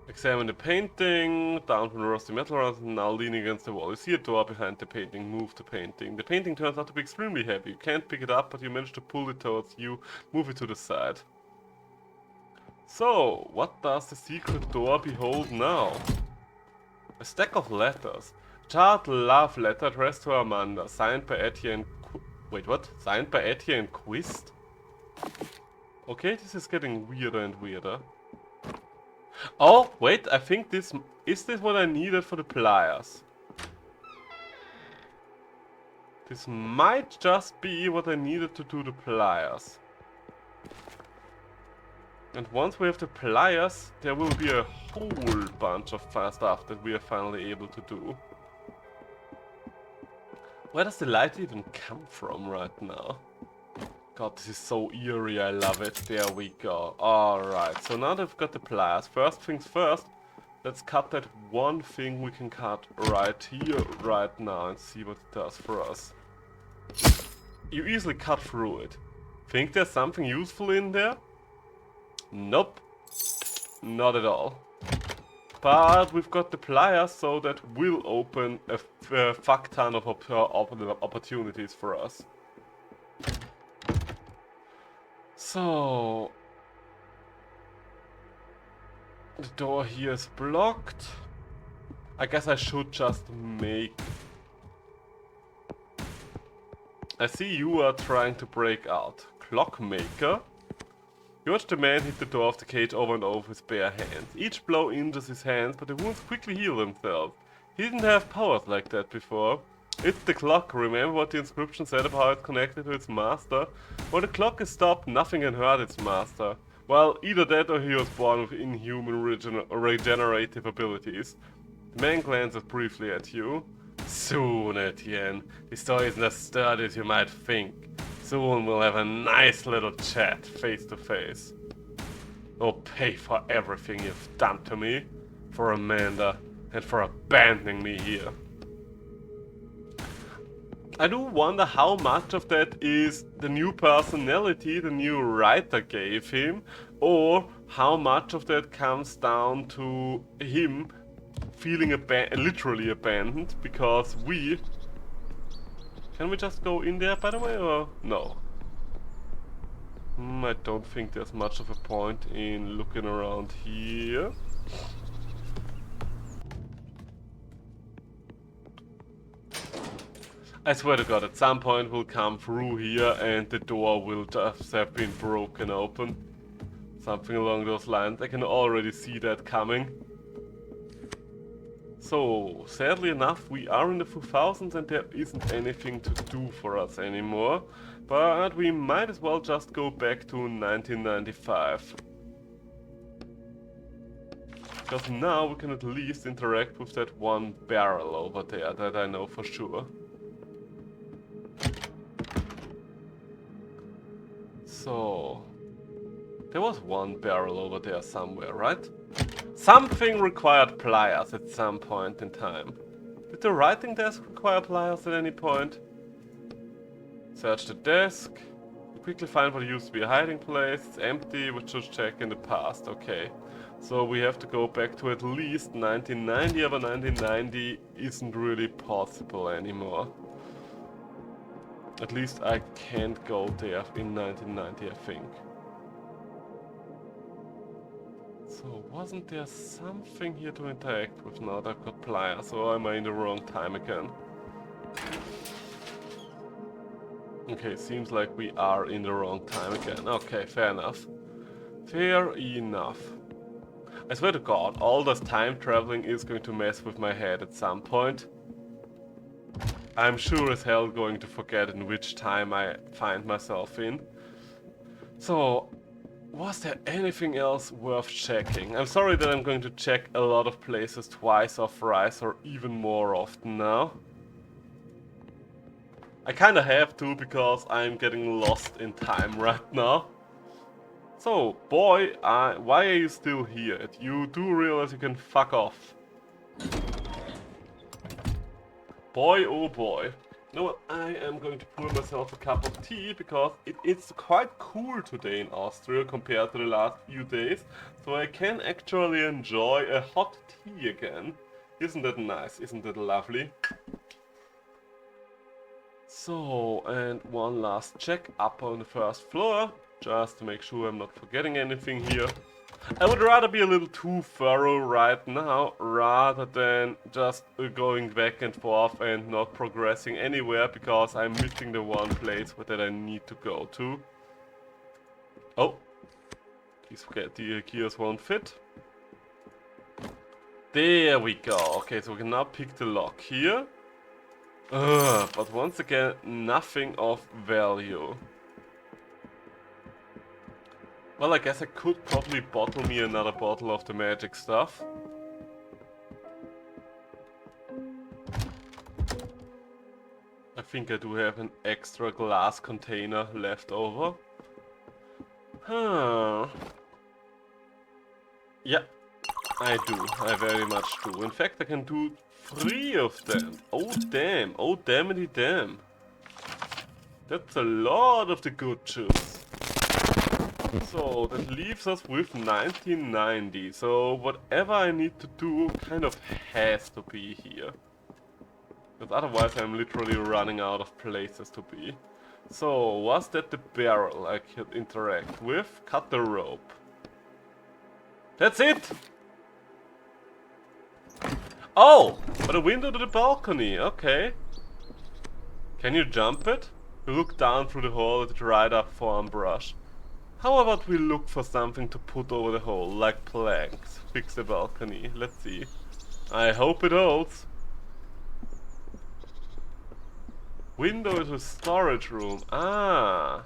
Examine the painting, down from the rusty metal rods, now leaning against the wall. You see a door behind the painting, move the painting. The painting turns out to be extremely heavy. You can't pick it up, but you manage to pull it towards you, move it to the side. So, what does the secret door behold now? A stack of letters. A child love letter addressed to Amanda, signed by Etienne wait, what? Signed by Etienne Quist? Okay, this is getting weirder and weirder. Oh, wait, I think this... Is this what I needed for the pliers? This might just be what I needed to do the pliers. And once we have the pliers, there will be a whole bunch of stuff that we are finally able to do. Where does the light even come from right now? God, this is so eerie, I love it. There we go. Alright, so now that we've got the pliers, first things first, let's cut that one thing we can cut right here, right now, and see what it does for us. You easily cut through it. Think there's something useful in there? Nope. Not at all. But we've got the pliers, so that will open a fuck ton of opportunities for us. So... the door here is blocked. I guess I should just make... I see you are trying to break out. Clockmaker? You watch the man hit the door of the cage over and over with bare hands. Each blow injures his hands, but the wounds quickly heal themselves. He didn't have powers like that before. It's the clock. Remember what the inscription said about how it's connected to its master? When the clock is stopped, nothing can hurt its master. Well, either that or he was born with inhuman regenerative abilities. The man glances briefly at you. Soon, Etienne. This door isn't as sturdy as you might think. Soon we'll have a nice little chat, face to face. I'll pay for everything you've done to me, for Amanda, and for abandoning me here. I do wonder how much of that is the new personality the new writer gave him, or how much of that comes down to him feeling literally abandoned, because we... Can we just go in there, by the way, or no? I don't think there's much of a point in looking around here. I swear to God, at some point we'll come through here and the door will just have been broken open. Something along those lines. I can already see that coming. So, sadly enough, we are in the 2000s and there isn't anything to do for us anymore. But we might as well just go back to 1995. Because now we can at least interact with that one barrel over there, that I know for sure. So... there was one barrel over there somewhere, right? Something required pliers at some point in time. Did the writing desk require pliers at any point? Search the desk. Quickly find what used to be a hiding place. It's empty, we should check in the past. Okay. So we have to go back to at least 1990, but 1990 isn't really possible anymore. At least I can't go there in 1990, I think. So, wasn't there something here to interact with now that I've got pliers, or am I in the wrong time again? Okay, seems like we are in the wrong time again. Okay, fair enough. Fair enough. I swear to God, all this time traveling is going to mess with my head at some point. I'm sure as hell going to forget in which time I find myself in. So... Was there anything else worth checking? I'm sorry that I'm going to check a lot of places twice or thrice or even more often now. I kinda have to because I'm getting lost in time right now. So, boy, why are you still here? You do realize you can fuck off. Boy, oh boy. You know what, I am going to pour myself a cup of tea because it's quite cool today in Austria compared to the last few days. So I can actually enjoy a hot tea again. Isn't that nice? Isn't that lovely? So, and one last check up on the first floor, just to make sure I'm not forgetting anything here. I would rather be a little too thorough right now, rather than just going back and forth and not progressing anywhere, because I'm missing the one place that I need to go to. Oh, please forget the gears won't fit. There we go. Okay, so we can now pick the lock here. But once again, nothing of value. Well, I guess I could probably bottle me another bottle of the magic stuff. I think I do have an extra glass container left over. Huh. Yeah, I do. I very much do. In fact, I can do 3 of them. Oh damn. Oh dammity damn. That's a lot of the good juice. So that leaves us with 1990. So whatever I need to do kind of has to be here. Because otherwise I'm literally running out of places to be. So was that the barrel I could interact with? Cut the rope. That's it! Oh! But a window to the balcony, okay. Can you jump it? You look down through the hole at the dried up farm brush. How about we look for something to put over the hole, like planks? Fix the balcony, let's see. I hope it holds. Window to storage room, ah.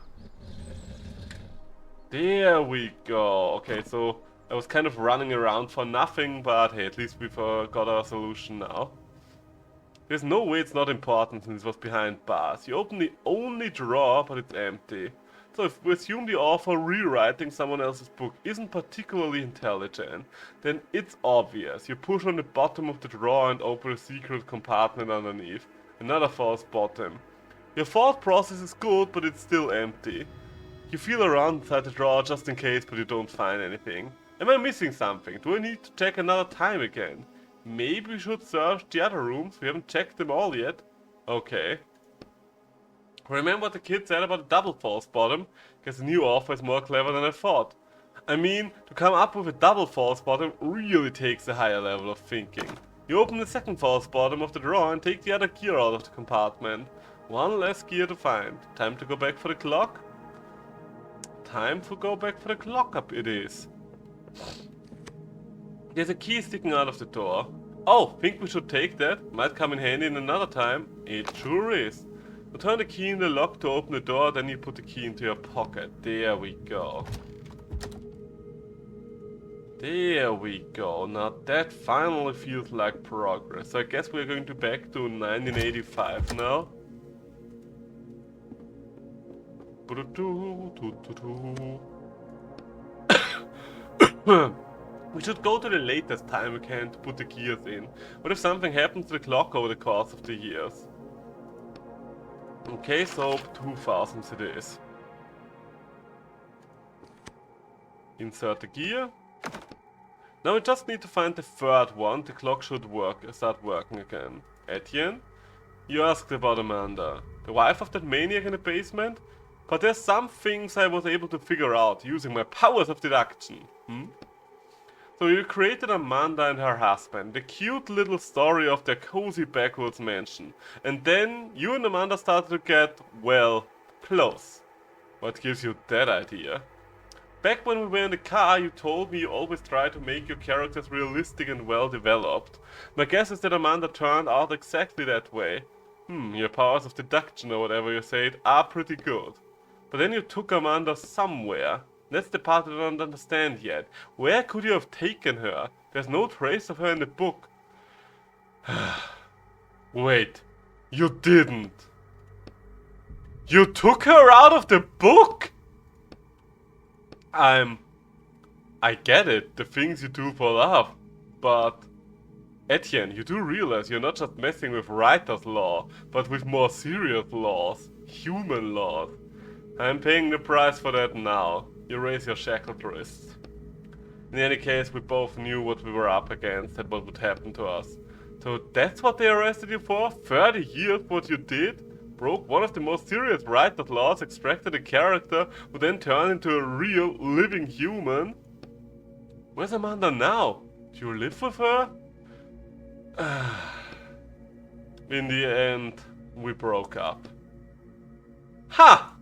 There we go. Okay, so I was kind of running around for nothing, but hey, at least we've got our solution now. There's no way it's not important since it was behind bars. You open the only drawer, but it's empty. So if we assume the author rewriting someone else's book isn't particularly intelligent, then it's obvious. You push on the bottom of the drawer and open a secret compartment underneath. Another false bottom. Your thought process is good, but it's still empty. You feel around inside the drawer just in case, but you don't find anything. Am I missing something? Do I need to check another time again? Maybe we should search the other rooms? We haven't checked them all yet. Okay. Remember what the kid said about a double false bottom? Guess the new author is more clever than I thought. I mean, to come up with a double false bottom really takes a higher level of thinking. You open the second false bottom of the drawer and take the other gear out of the compartment. One less gear to find. Time to go back for the clock? Time to go back for the clock up it is. There's a key sticking out of the door. Oh, think we should take that? Might come in handy in another time. It sure is. You turn the key in the lock to open the door, then you put the key into your pocket. There we go. There we go. Now that finally feels like progress. So I guess we're going to back to 1985 now. We should go to the latest time we can to put the gears in. What if something happens to the clock over the course of the years? Okay, so 2000s it is. Insert the gear. Now we just need to find the third one. The clock should start working again. Etienne? You asked about Amanda. The wife of that maniac in the basement? But there's some things I was able to figure out using my powers of deduction. So you created Amanda and her husband, the cute little story of their cozy backwoods mansion. And then you and Amanda started to get, well, close. What gives you that idea? Back when we were in the car, you told me you always try to make your characters realistic and well developed. My guess is that Amanda turned out exactly that way. Your powers of deduction or whatever you said are pretty good. But then you took Amanda somewhere. That's the part I don't understand yet. Where could you have taken her? There's no trace of her in the book. Wait, you didn't. You took her out of the book? I get it, the things you do for love, but Etienne, you do realize you're not just messing with writer's law, but with more serious laws, human laws. I'm paying the price for that now. You raise your shackled wrists. In any case, we both knew what we were up against and what would happen to us. So that's what they arrested you for? 30 years what you did? Broke one of the most serious writer's laws, extracted a character who then turned into a real, living human? Where's Amanda now? Do you live with her? In the end, we broke up. Ha!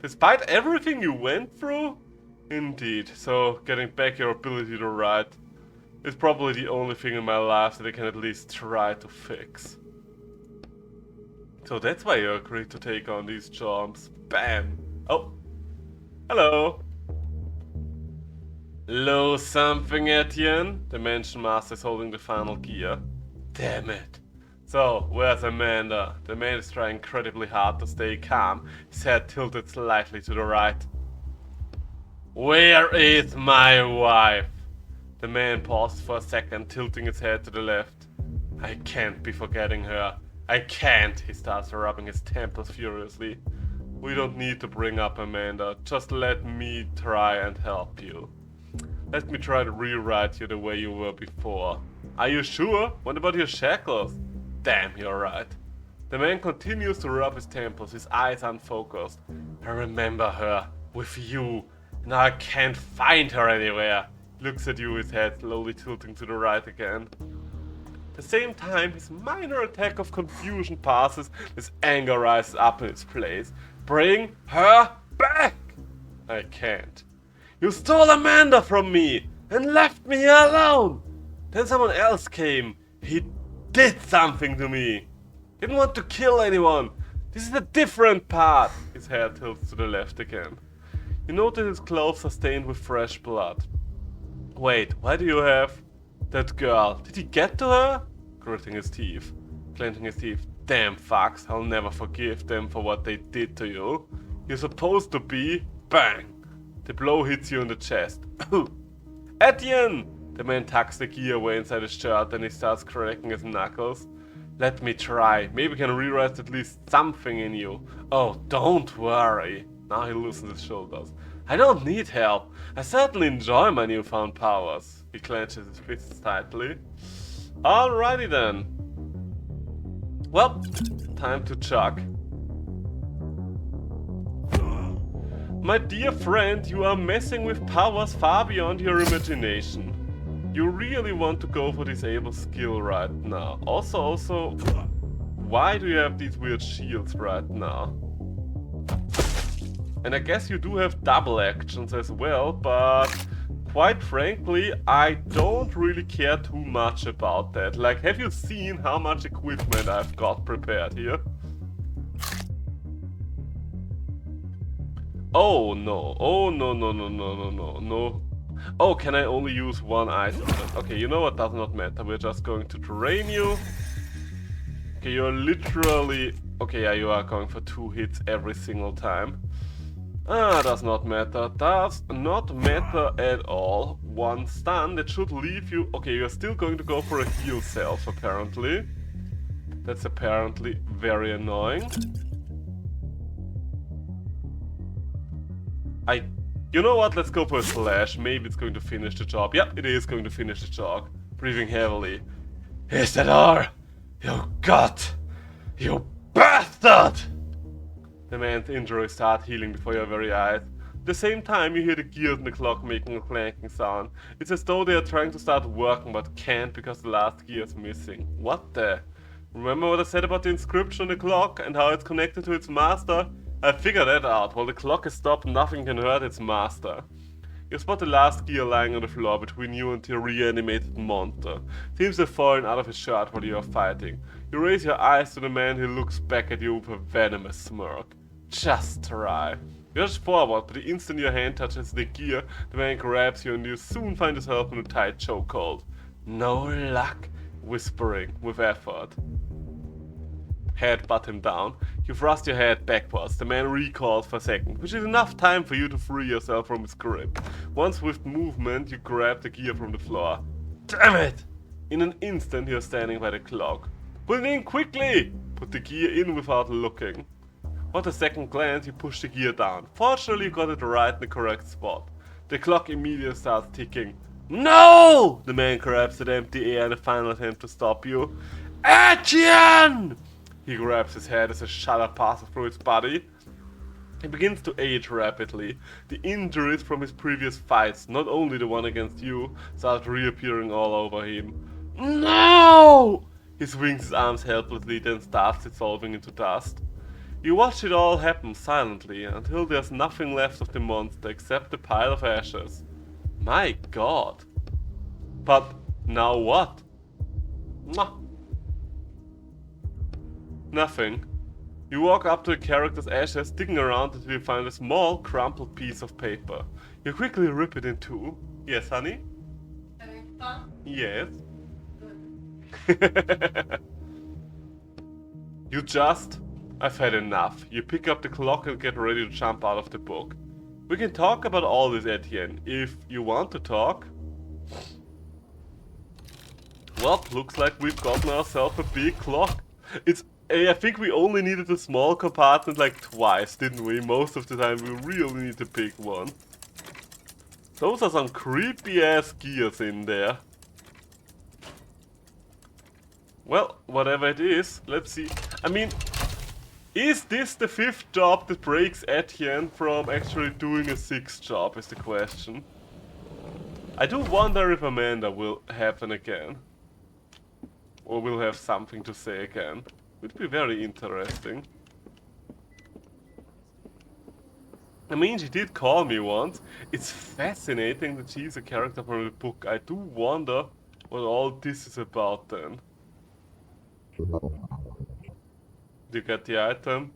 Despite everything you went through? Indeed, so getting back your ability to write is probably the only thing in my life that I can at least try to fix. So that's why you agreed to take on these jobs. Bam! Oh! Hello! Lose something, Etienne? The Mansion Master is holding the final gear. Damn it! So, where's Amanda? The man is trying incredibly hard to stay calm, his head tilted slightly to the right. Where is my wife? The man pauses for a second, tilting his head to the left. I can't be forgetting her. I can't, he starts rubbing his temples furiously. We don't need to bring up Amanda, just let me try and help you. Let me try to rewrite you the way you were before. Are you sure? What about your shackles? Damn, you're right. The man continues to rub his temples, his eyes unfocused. I remember her, with you. Now I can't find her anywhere. He looks at you, his head slowly tilting to the right again. At the same time, his minor attack of confusion passes, his anger rises up in its place. Bring her back! I can't. You stole Amanda from me and left me alone! Then someone else came. He did something to me. Didn't want to kill anyone. This is a different part. His head tilts to the left again. You notice his clothes are stained with fresh blood. Wait, why do you have that girl? Did he get to her? Gritting his teeth. Clenching his teeth. Damn fucks, I'll never forgive them for what they did to you. You're supposed to be... Bang! The blow hits you in the chest. Etienne! The man tucks the key away inside his shirt and he starts cracking his knuckles. Let me try. Maybe I can rewrite at least something in you. Oh, don't worry. Now he loosens his shoulders. I don't need help. I certainly enjoy my newfound powers. He clenches his fists tightly. Alrighty then. Well, time to chug. My dear friend, you are messing with powers far beyond your imagination. You really want to go for this able skill right now. Also, why do you have these weird shields right now? And I guess you do have double actions as well, but quite frankly, I don't really care too much about that. Like, have you seen how much equipment I've got prepared here? Oh no, oh no. Oh, can I only use one item then? Okay, you know what, does not matter, we're just going to drain you. Okay, you're literally... Okay, yeah, you are going for 2 hits every single time. Does not matter. Does not matter at all. 1 stun, that should leave you... Okay, you're still going to go for a heal self, apparently. That's apparently very annoying. You know what, let's go for a slash. Maybe it's going to finish the job. Yep, it is going to finish the job. Breathing heavily. Is that all? You got... You bastard! The man's injuries start healing before your very eyes. At the same time, you hear the gears in the clock making a clanking sound. It's as though they are trying to start working but can't because the last gear is missing. What the? Remember what I said about the inscription on the clock and how it's connected to its master? I figured that out. While the clock is stopped, nothing can hurt its master. You spot the last gear lying on the floor between you and the reanimated monster. Seems to have fallen out of his shirt while you are fighting. You raise your eyes to the man who looks back at you with a venomous smirk. Just try. You rush forward, but the instant your hand touches the gear, the man grabs you and you soon find yourself in a tight chokehold. No luck, whispering with effort. Headbutt him down. You thrust your head backwards. The man recoils for a second, which is enough time for you to free yourself from his grip. One swift movement, you grab the gear from the floor. Damn it! In an instant, you're standing by the clock. Put it in quickly! Put the gear in without looking. With a second glance, you push the gear down. Fortunately, you got it right in the correct spot. The clock immediately starts ticking. No! The man grabs at empty air in a final attempt to stop you. Etienne! He grabs his head as a shudder passes through his body. He begins to age rapidly. The injuries from his previous fights, not only the one against you, start reappearing all over him. No! He swings his arms helplessly, then starts dissolving into dust. You watch it all happen silently until there's nothing left of the monster except a pile of ashes. My god. But now what? Mwah. Nothing. You walk up to the character's ashes, digging around until you find a small, crumpled piece of paper. You quickly rip it in two. Yes, honey?
Having fun?
Yes.
Good.
You just... I've had enough. You pick up the clock and get ready to jump out of the book. We can talk about all this, Etienne, if you want to talk. Well, looks like we've gotten ourselves a big clock. I think we only needed a small compartment like twice, didn't we? Most of the time we really need to pick one. Those are some creepy ass gears in there. Well, whatever it is, let's see. I mean, is this the 5th job that breaks Etienne from actually doing a 6th job is the question. I do wonder if Amanda will happen again. Or will have something to say again. Would be very interesting. I mean, she did call me once. It's fascinating that she's a character from the book. I do wonder what all this is about then. You get the item?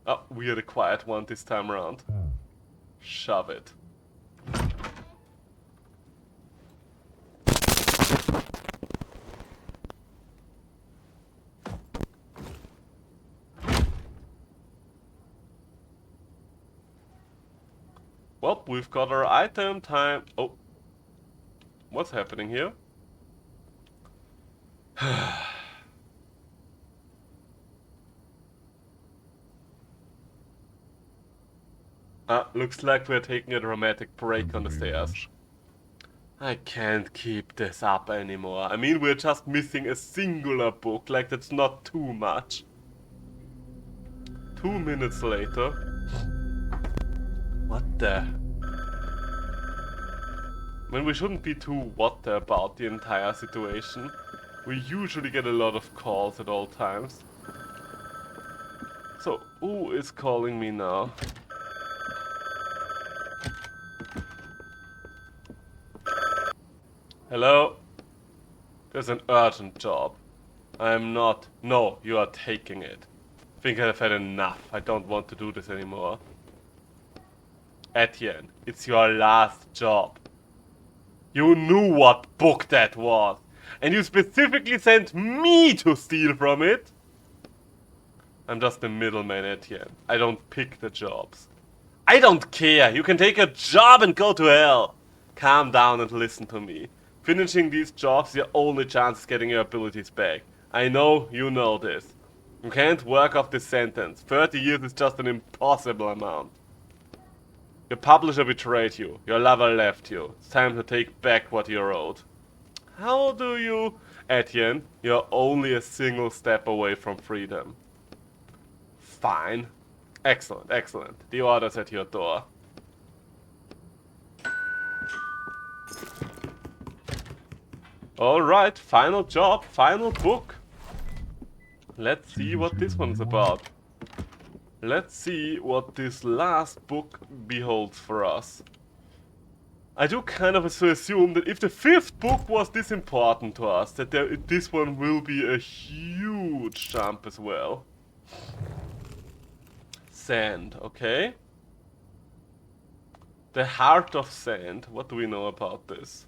Oh, we are the quiet one this time around. Shove it. Well, we've got our item time. Oh. What's happening here? Looks like we're taking a dramatic break on the stairs. I can't keep this up anymore. I mean, we're just missing a singular book, like that's not too much. 2 minutes later. What the? I mean, we shouldn't be too what the about the entire situation. We usually get a lot of calls at all times. So, who is calling me now? Hello? There's an urgent job. I'm not... No, you are taking it. I think I've had enough. I don't want to do this anymore. Etienne, it's your last job. You knew what book that was. And you specifically sent me to steal from it. I'm just the middleman, Etienne. I don't pick the jobs. I don't care. You can take a job and go to hell. Calm down and listen to me. Finishing these jobs is your only chance of getting your abilities back. I know you know this. You can't work off this sentence. 30 years is just an impossible amount. Your publisher betrayed you. Your lover left you. It's time to take back what you owed. How do you... Etienne, you're only a single step away from freedom. Fine. Excellent, excellent. The order's at your door. Alright, final job, final book. Let's see what this one's about. Let's see what this last book beholds for us. I do kind of assume that if the 5th book was this important to us, that this one will be a huge jump as well. Sand, okay. The Heart of Sand. What do we know about this?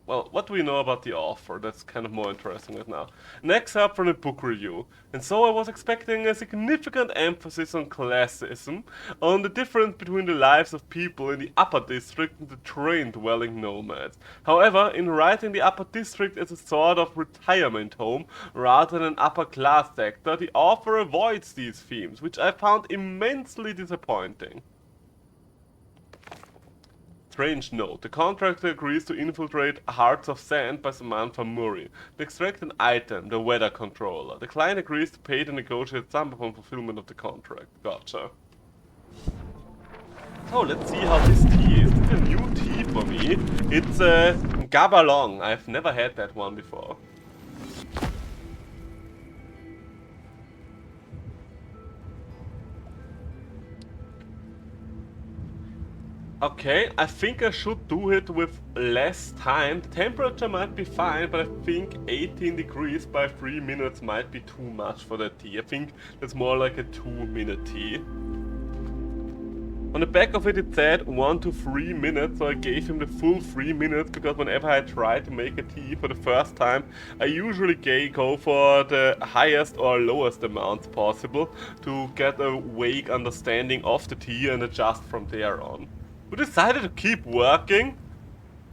Well, what do we know about the author? That's kind of more interesting right now. Next up from the book review. And so I was expecting a significant emphasis on classism, on the difference between the lives of people in the upper district and the terrain-dwelling nomads. However, in writing the upper district as a sort of retirement home rather than an upper-class sector, the author avoids these themes, which I found immensely disappointing. Strange note, the contractor agrees to infiltrate Hearts of Sand by Samantha Murray to extract an item, the weather controller. The client agrees to pay the negotiated sum upon fulfillment of the contract. Gotcha. So let's see how this tea is. This is a new tea for me. It's Gabalong. I've never had that one before. Okay, I think I should do it with less time. The temperature might be fine, but I think 18 degrees by 3 minutes might be too much for that tea. I think that's more like a 2-minute tea. On the back of it said 1 to 3 minutes, so I gave him the full 3 minutes because whenever I try to make a tea for the first time, I usually go for the highest or lowest amounts possible to get a vague understanding of the tea and adjust from there on. We decided to keep working?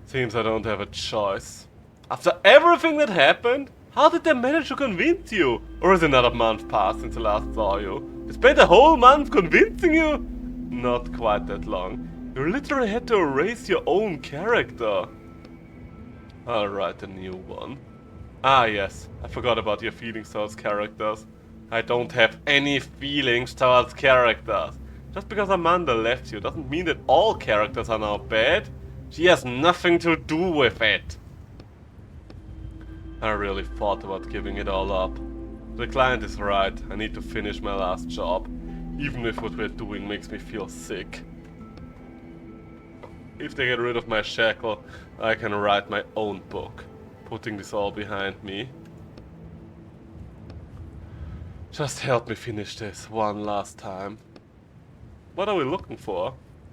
Seems I don't have a choice. After everything that happened, how did they manage to convince you? Or has another month passed since I last saw you? They spent a whole month convincing you? Not quite that long. You literally had to erase your own character. I'll write a new one. Ah yes, I forgot about your feelings towards characters. I don't have any feelings towards characters. Just because Amanda left you doesn't mean that all characters are now bad. She has nothing to do with it. I really thought about giving it all up. The client is right, I need to finish my last job. Even if what we're doing makes me feel sick. If they get rid of my shackle, I can write my own book. Putting this all behind me. Just help me finish this one last time. What are we looking for?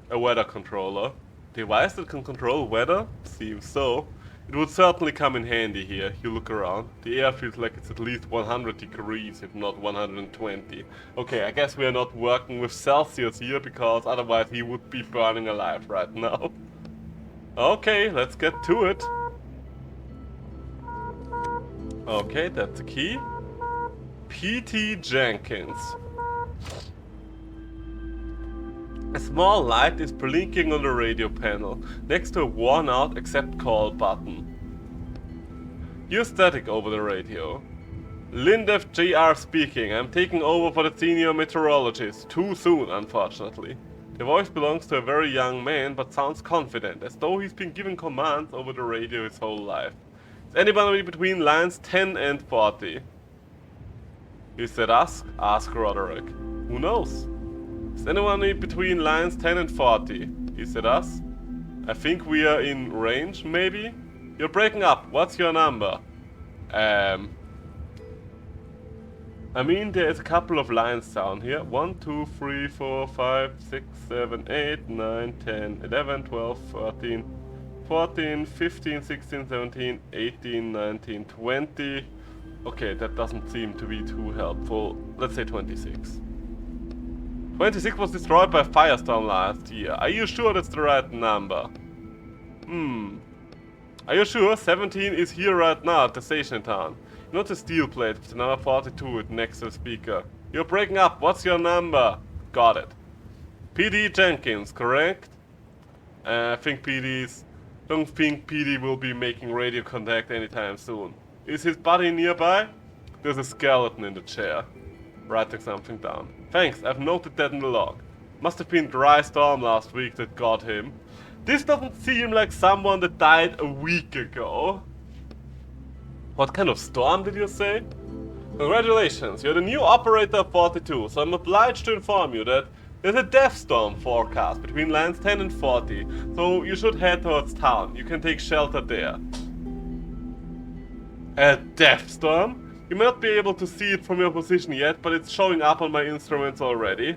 A weather controller. Device that can control weather? Seems so. It would certainly come in handy here. You look around. The air feels like it's at least 100 degrees, if not 120. Okay, I guess we are not working with Celsius here, because otherwise he would be burning alive right now. Okay, let's get to it. Okay, that's the key. P.T. Jenkins. A small light is blinking on the radio panel, next to a worn-out accept call button. You're static over the radio. Lindev Jr. speaking. I'm taking over for the senior meteorologist. Too soon, unfortunately. The voice belongs to a very young man, but sounds confident, as though he's been given commands over the radio his whole life. Is anybody between lines 10 and 40? Is that us? Ask Roderick. Who knows? Is anyone between lines 10 and 40? Is it us? I think we are in range, maybe? You're breaking up. What's your number? I mean, there's a couple of lines down here. 1, 2, 3, 4, 5, 6, 7, 8, 9, 10, 11, 12, 13, 14, 15, 16, 17, 18, 19, 20. Okay, that doesn't seem to be too helpful. Let's say 26. 26 was destroyed by a firestorm last year. Are you sure that's the right number? Are you sure? 17 is here right now at the station in town. Not a steel plate with the number 42 next to the speaker. You're breaking up. What's your number? Got it. PD Jenkins, correct? I think PD's... Don't think PD will be making radio contact anytime soon. Is his buddy nearby? There's a skeleton in the chair. Writing something down. Thanks, I've noted that in the log. Must have been dry storm last week that got him. This doesn't seem like someone that died a week ago. What kind of storm did you say? Congratulations, you're the new operator of 42, so I'm obliged to inform you that there's a death storm forecast between lines 10 and 40, so you should head towards town. You can take shelter there. A death storm? You may not be able to see it from your position yet, but it's showing up on my instruments already.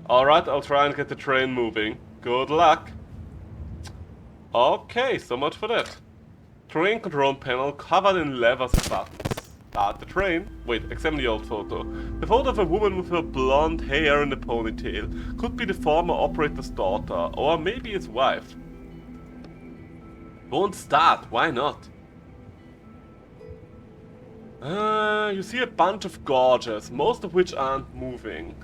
Alright, I'll try and get the train moving. Good luck. Okay, so much for that. Train control panel covered in levers and buttons. Start the train. Wait, examine the old photo. The photo of a woman with her blonde hair and a ponytail. Could be the former operator's daughter, or maybe his wife. Won't start, why not? You see a bunch of gauges, most of which aren't moving.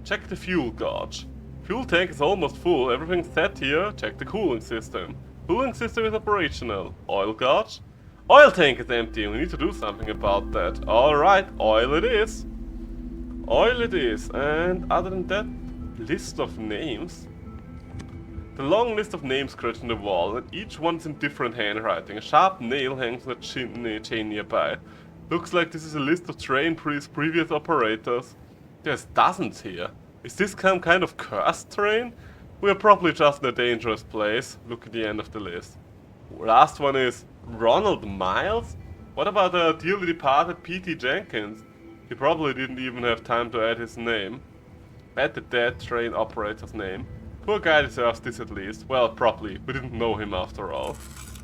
Check the fuel gauge. Fuel tank is almost full, everything's set here. Check the cooling system. Cooling system is operational. Oil gauge? Oil tank is empty, we need to do something about that. Alright, oil it is. Oil it is, and other than that, list of names. The long list of names scratched in the wall, and each one's in different handwriting. A sharp nail hangs on a chain nearby. Looks like this is a list of train previous operators. There's dozens here. Is this some kind of cursed train? We're probably just in a dangerous place. Look at the end of the list. Last one is Ronald Miles? What about the dearly departed P.T. Jenkins? He probably didn't even have time to add his name. Add the dead train operator's name. Poor guy deserves this at least. Well, probably. We didn't know him after all.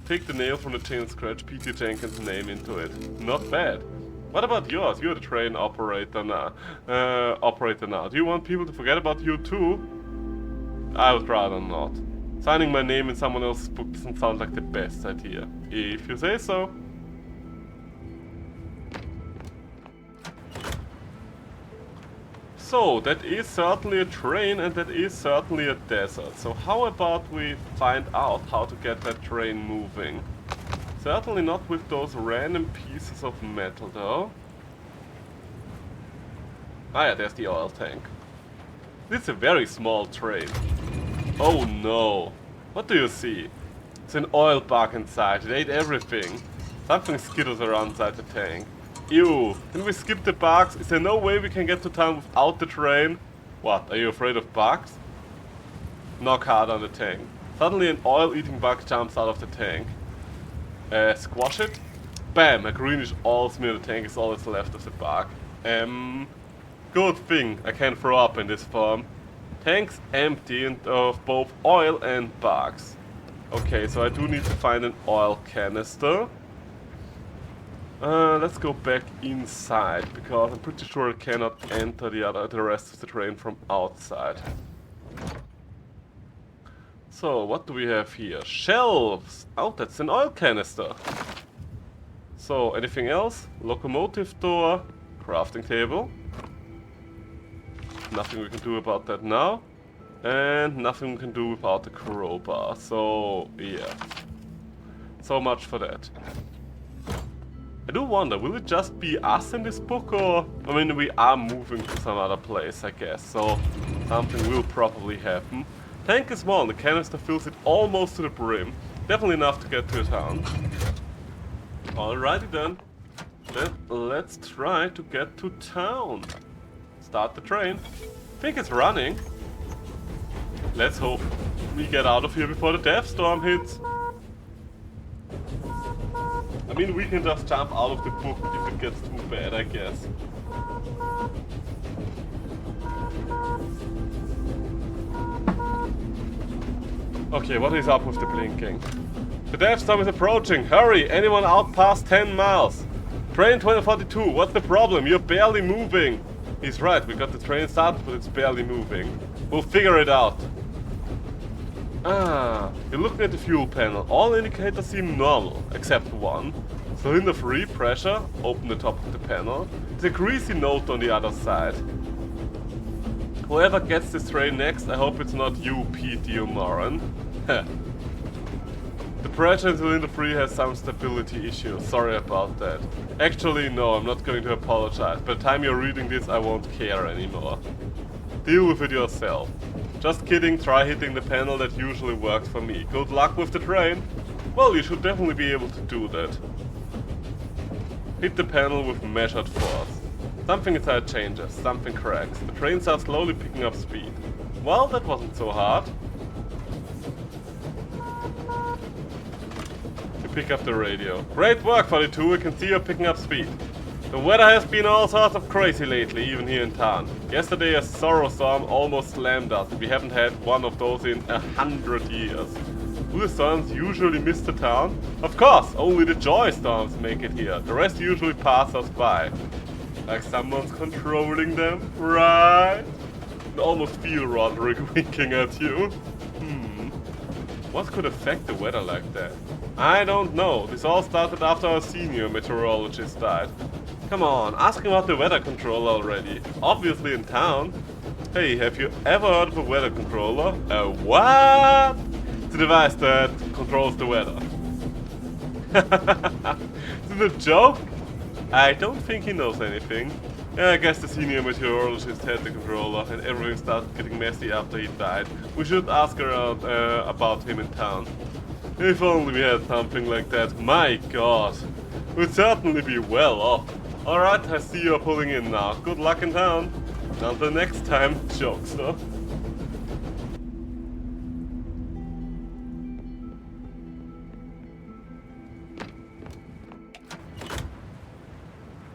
Take the nail from the chain and scratch P.T. Jenkins' name into it. Not bad. What about yours? You're the train operator now. Do you want people to forget about you too? I would rather not. Signing my name in someone else's book doesn't sound like the best idea. If you say so. So, that is certainly a train and that is certainly a desert. So how about we find out how to get that train moving? Certainly not with those random pieces of metal though. Ah yeah, there's the oil tank. This is a very small train. Oh no. What do you see? It's an oil bug inside. It ate everything. Something skitters around inside the tank. Ew. Can we skip the bugs? Is there no way we can get to town without the train? What? Are you afraid of bugs? Knock hard on the tank. Suddenly an oil-eating bug jumps out of the tank. Squash it. Bam! A greenish oil smear on the tank is all that's left of the bug. Good thing I can throw up in this form. Tank's empty and of both oil and bugs. Okay, so I do need to find an oil canister. Let's go back inside, because I'm pretty sure I cannot enter the rest of the train from outside. So, what do we have here? Shelves! Oh, that's an oil canister. So, anything else? Locomotive door, crafting table. Nothing we can do about that now. And nothing we can do without the crowbar. So, yeah. So much for that. I do wonder, will it just be us in this book, or... I mean, we are moving to some other place, I guess, so something will probably happen. Tank is small, and the canister fills it almost to the brim. Definitely enough to get to town. Alrighty then. Let's try to get to town. Start the train. Think it's running. Let's hope we get out of here before the death storm hits. I mean, we can just jump out of the book if it gets too bad, I guess. Okay, what is up with the blinking? The death storm is approaching. Hurry! Anyone out past 10 miles? Train 2042, what's the problem? You're barely moving. He's right, we got the train started, but it's barely moving. We'll figure it out. Ah, you're looking at the fuel panel. All indicators seem normal, except one. Cylinder free, pressure, open the top of the panel. There's a greasy note on the other side. Whoever gets this train next, I hope it's not you, Pete, you moron. The pressure in cylinder free has some stability issues, sorry about that. Actually, no, I'm not going to apologize. By the time you're reading this, I won't care anymore. Deal with it yourself. Just kidding, try hitting the panel, that usually works for me. Good luck with the train. Well, you should definitely be able to do that. Hit the panel with measured force. Something inside changes, something cracks. The train starts slowly picking up speed. Well, that wasn't so hard. You pick up the radio. Great work, 42, I can see you're picking up speed. The weather has been all sorts of crazy lately, even here in town. Yesterday a sorrow storm almost slammed us. We haven't had one of those in 100 years. Do the storms usually miss the town? Of course, only the joy storms make it here. The rest usually pass us by. Like someone's controlling them, right? I almost feel Roderick winking at you. What could affect the weather like that? I don't know. This all started after our senior meteorologist died. Come on, ask him about the weather controller already. Obviously in town. Hey, have you ever heard of a weather controller? A what? It's a device that controls the weather. Is it a joke? I don't think he knows anything. Yeah, I guess the senior meteorologist had the controller and everything started getting messy after he died. We should ask around about him in town. If only we had something like that, my god. We'd certainly be well off. Alright, I see you're pulling in now. Good luck in town. Until next time, jokester.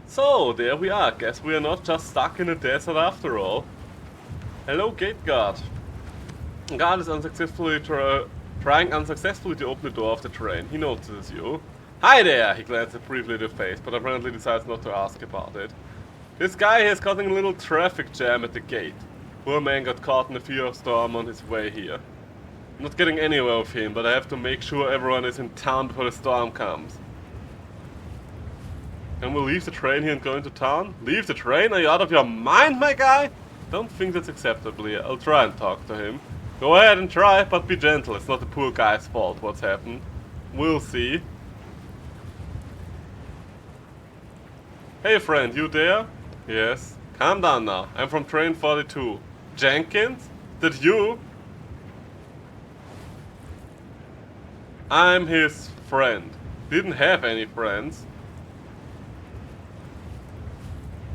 So, there we are. Guess we are not just stuck in a desert after all. Hello, gate guard. Guard is unsuccessfully trying unsuccessfully to open the door of the train. He notices you. Hi there! He glances briefly at your face, but apparently decides not to ask about it. This guy is causing a little traffic jam at the gate. Poor man got caught in a fear storm on his way here. I'm not getting anywhere with him, but I have to make sure everyone is in town before the storm comes. Can we leave the train here and go into town? Leave the train? Are you out of your mind, my guy? Don't think that's acceptable here. I'll try and talk to him. Go ahead and try, but be gentle. It's not the poor guy's fault what's happened. We'll see. Hey friend, you there? Yes. Calm down now. I'm from train 42. Jenkins? That you? I'm his friend. Didn't have any friends.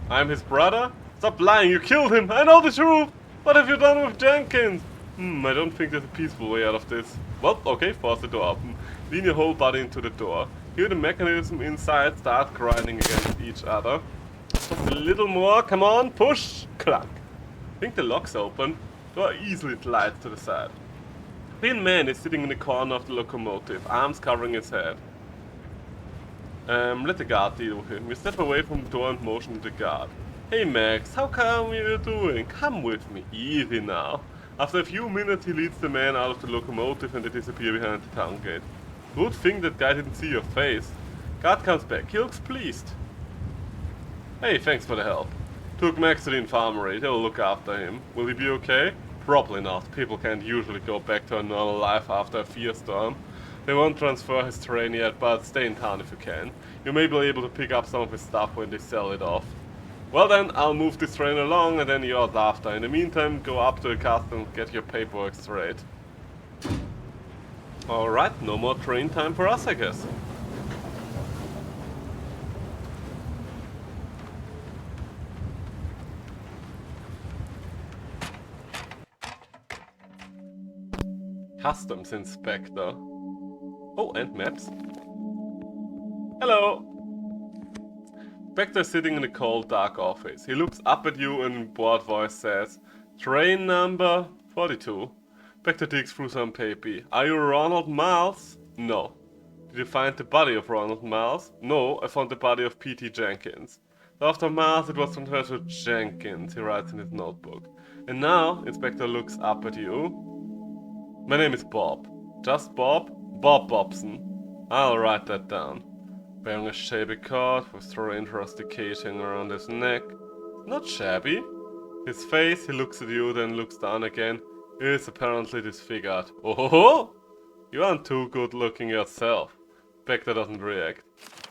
I'm his brother? Stop lying, you killed him! I know the truth! What have you done with Jenkins? I don't think there's a peaceful way out of this. Well, okay, force the door open. Lean your whole body into the door. Hear the mechanism inside start grinding against each other. Just a little more, come on, push! Clack. I think the lock's open. Door easily slides to the side. A thin man is sitting in the corner of the locomotive, arms covering his head. Let the guard deal with him. You step away from the door and motion to the guard. Hey Max, how come are you doing? Come with me. Easy now. After a few minutes he leads the man out of the locomotive and they disappear behind the town gate. Good thing that guy didn't see your face. Guard comes back. He looks pleased. Hey, thanks for the help. Took Max to the infirmary. They'll look after him. Will he be okay? Probably not. People can't usually go back to a normal life after a fear storm. They won't transfer his train yet, but stay in town if you can. You may be able to pick up some of his stuff when they sell it off. Well then, I'll move this train along and then yours after. In the meantime, go up to the castle and get your paperwork straight. Alright, no more train time for us, I guess. Customs Inspector. Oh, and maps. Hello! Inspector is sitting in a cold, dark office. He looks up at you and in a bored voice says, Train number 42. Inspector digs through some paper. Are you Ronald Miles? No. Did you find the body of Ronald Miles? No, I found the body of P.T. Jenkins. After Miles, it was transferred to Jenkins, he writes in his notebook. And now, Inspector looks up at you. My name is Bob. Just Bob? Bob Bobson. I'll write that down. Wearing a shabby coat with strange rustication around his neck. Not shabby. His face, he looks at you, then looks down again, is apparently disfigured. Oh ho ho! You aren't too good looking yourself. Spectre doesn't react.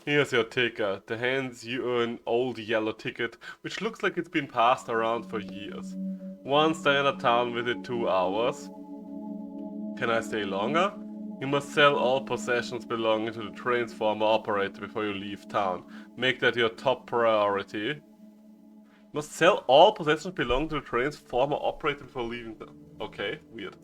Here's your ticket. He hands you an old yellow ticket, which looks like it's been passed around for years. One standard town visit 2 hours. Can I stay longer? You must sell all possessions belonging to the train's former operator before you leave town. Make that your top priority. You must sell all possessions belonging to the train's former operator before leaving town. Okay, weird.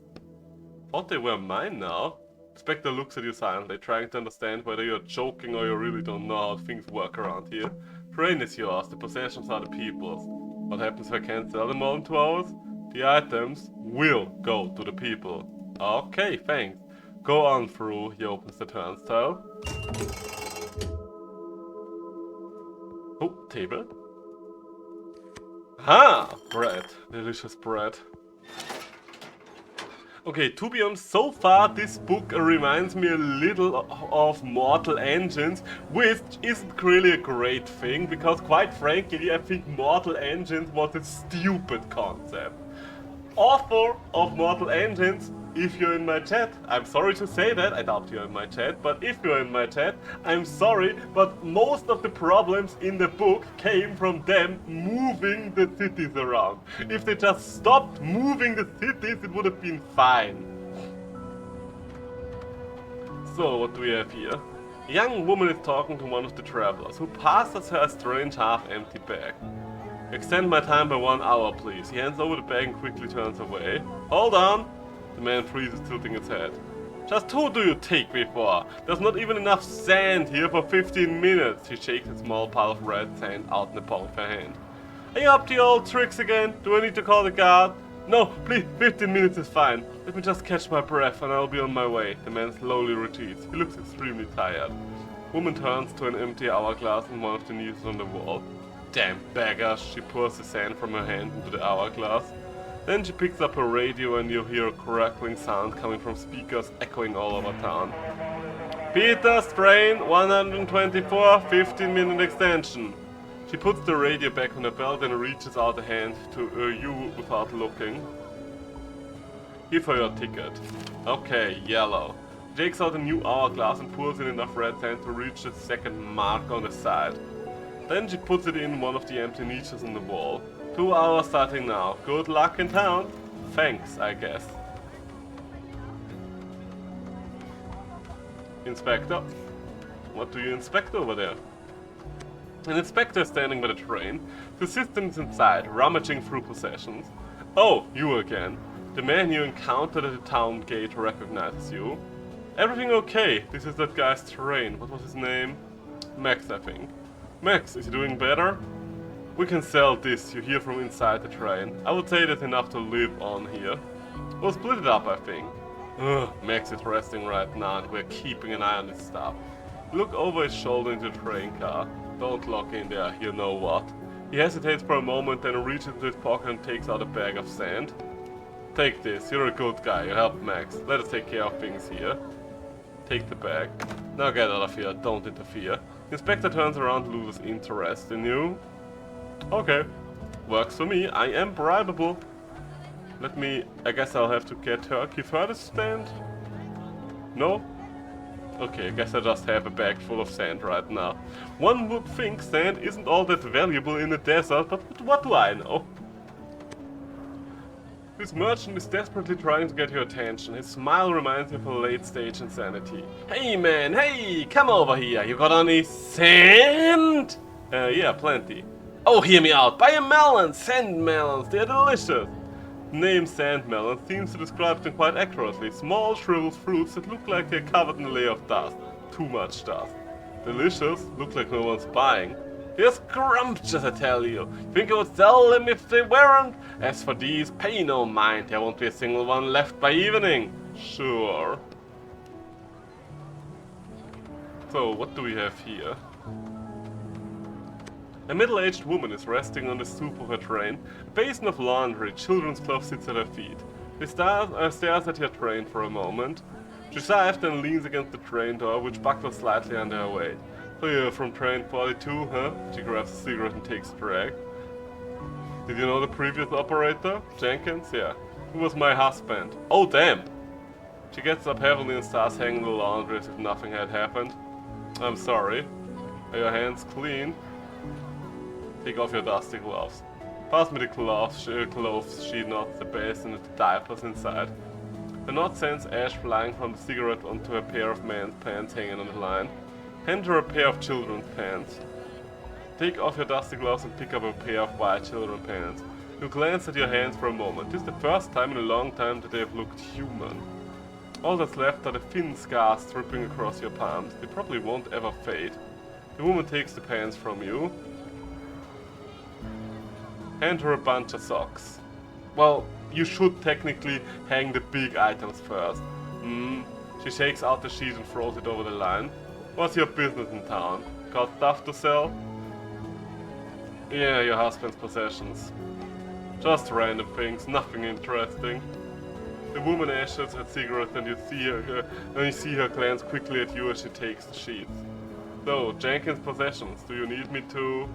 Thought they were mine now. Spectre looks at you silently, trying to understand whether you're joking or you really don't know how things work around here. Train is yours, the possessions are the people's. What happens if I can't sell them all in 2 hours? The items will go to the people. Okay, thanks. Go on through. He opens the turnstile. Oh, table. Ah, bread. Delicious bread. Okay, to be honest, so far this book reminds me a little of Mortal Engines, which isn't really a great thing, because quite frankly I think Mortal Engines was a stupid concept. Author of Mortal Engines, if you're in my chat, I'm sorry to say that, I doubt you're in my chat, but if you're in my chat, I'm sorry, but most of the problems in the book came from them moving the cities around. If they just stopped moving the cities, it would have been fine. So, what do we have here? A young woman is talking to one of the travelers, who passes her a strange half-empty bag. Extend my time by 1 hour, please. He hands over the bag and quickly turns away. Hold on! The man freezes, tilting his head. Just who do you take me for? There's not even enough sand here for 15 minutes. She shakes a small pile of red sand out in the palm of her hand. Are you up to your old tricks again? Do I need to call the guard? No, please, 15 minutes is fine. Let me just catch my breath and I'll be on my way. The man slowly retreats. He looks extremely tired. Woman turns to an empty hourglass in one of the niches on the wall. Damn beggar, she pours the sand from her hand into the hourglass. Then she picks up her radio and you hear a crackling sound coming from speakers echoing all over town. Peter's train 124, 15-minute extension. She puts the radio back on her belt and reaches out a hand to you without looking. Give her your ticket. Okay, yellow. She takes out a new hourglass and pours in enough red sand to reach the second mark on the side. Then she puts it in one of the empty niches in the wall. 2 hours starting now. Good luck in town. Thanks, I guess. Inspector? What do you inspect over there? An inspector is standing by the train. The assistant is inside, rummaging through possessions. Oh, you again. The man you encountered at the town gate recognizes you. Everything okay? This is that guy's train. What was his name? Max, I think. Max, is he doing better? We can sell this, you hear from inside the train. I would say that's enough to live on here. We'll split it up, I think. Ugh, Max is resting right now and we're keeping an eye on his stuff. Look over his shoulder into the train car. Don't lock in there, you know what. He hesitates for a moment, then reaches into his pocket and takes out a bag of sand. Take this, you're a good guy, you helped Max. Let us take care of things here. Take the bag. Now get out of here, don't interfere. Inspector turns around and loses interest in you. Okay, works for me, I am bribable. I guess I'll have to get her. Give her the stand? No? Okay, I guess I just have a bag full of sand right now. One would think sand isn't all that valuable in the desert, but what do I know? This merchant is desperately trying to get your attention. His smile reminds you of a late-stage insanity. Hey man, hey, come over here. You got any sand? Yeah, plenty. Oh, hear me out. Buy a melon. Sand melons. They're delicious. The name sand melon seems to describe them quite accurately. Small, shriveled fruits that look like they're covered in a layer of dust. Too much dust. Delicious. Look like no one's buying. They're scrumptious, I tell you. Think I would sell them if they weren't? As for these, pay no mind. There won't be a single one left by evening. Sure. So, what do we have here? A middle-aged woman is resting on the stoop of her train. A basin of laundry, children's clothes sits at her feet. She stares at her train for a moment. She sighs and leans against the train door, which buckles slightly under her weight. So you're from train 42, huh? She grabs a cigarette and takes a drag. Did you know the previous operator? Jenkins? Yeah. He was my husband. Oh damn! She gets up heavily and starts hanging the laundry as if nothing had happened. I'm sorry. Are your hands clean? Take off your dusty gloves. Pass me the clothes, she nods the basin with the diapers inside. The knot sends ash flying from the cigarette onto a pair of men's pants hanging on the line. Hand her a pair of children's pants. Take off your dusty gloves and pick up a pair of white children's pants. You glance at your hands for a moment. This is the first time in a long time that they have looked human. All that's left are the thin scars stripping across your palms. They probably won't ever fade. The woman takes the pants from you. Hand her a bunch of socks. Well, you should technically hang the big items first. She shakes out the sheet and throws it over the line. What's your business in town? Got stuff to sell? Yeah, your husband's possessions. Just random things, nothing interesting. The woman ashes her cigarette and you see her glance quickly at you as she takes the sheets. So, Jenkins' possessions, do you need me to...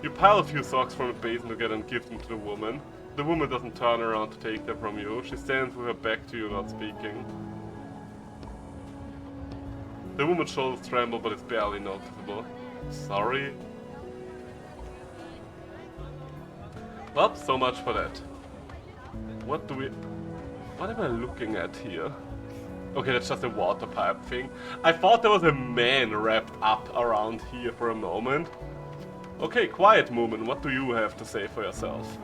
You pile a few socks from a basin together and give them to the woman. The woman doesn't turn around to take them from you. She stands with her back to you, not speaking. The woman's shoulders tremble, but it's barely noticeable. Sorry? Well, so much for that. What am I looking at here? Okay, that's just a water pipe thing. I thought there was a man wrapped up around here for a moment. Okay, quiet woman, what do you have to say for yourself?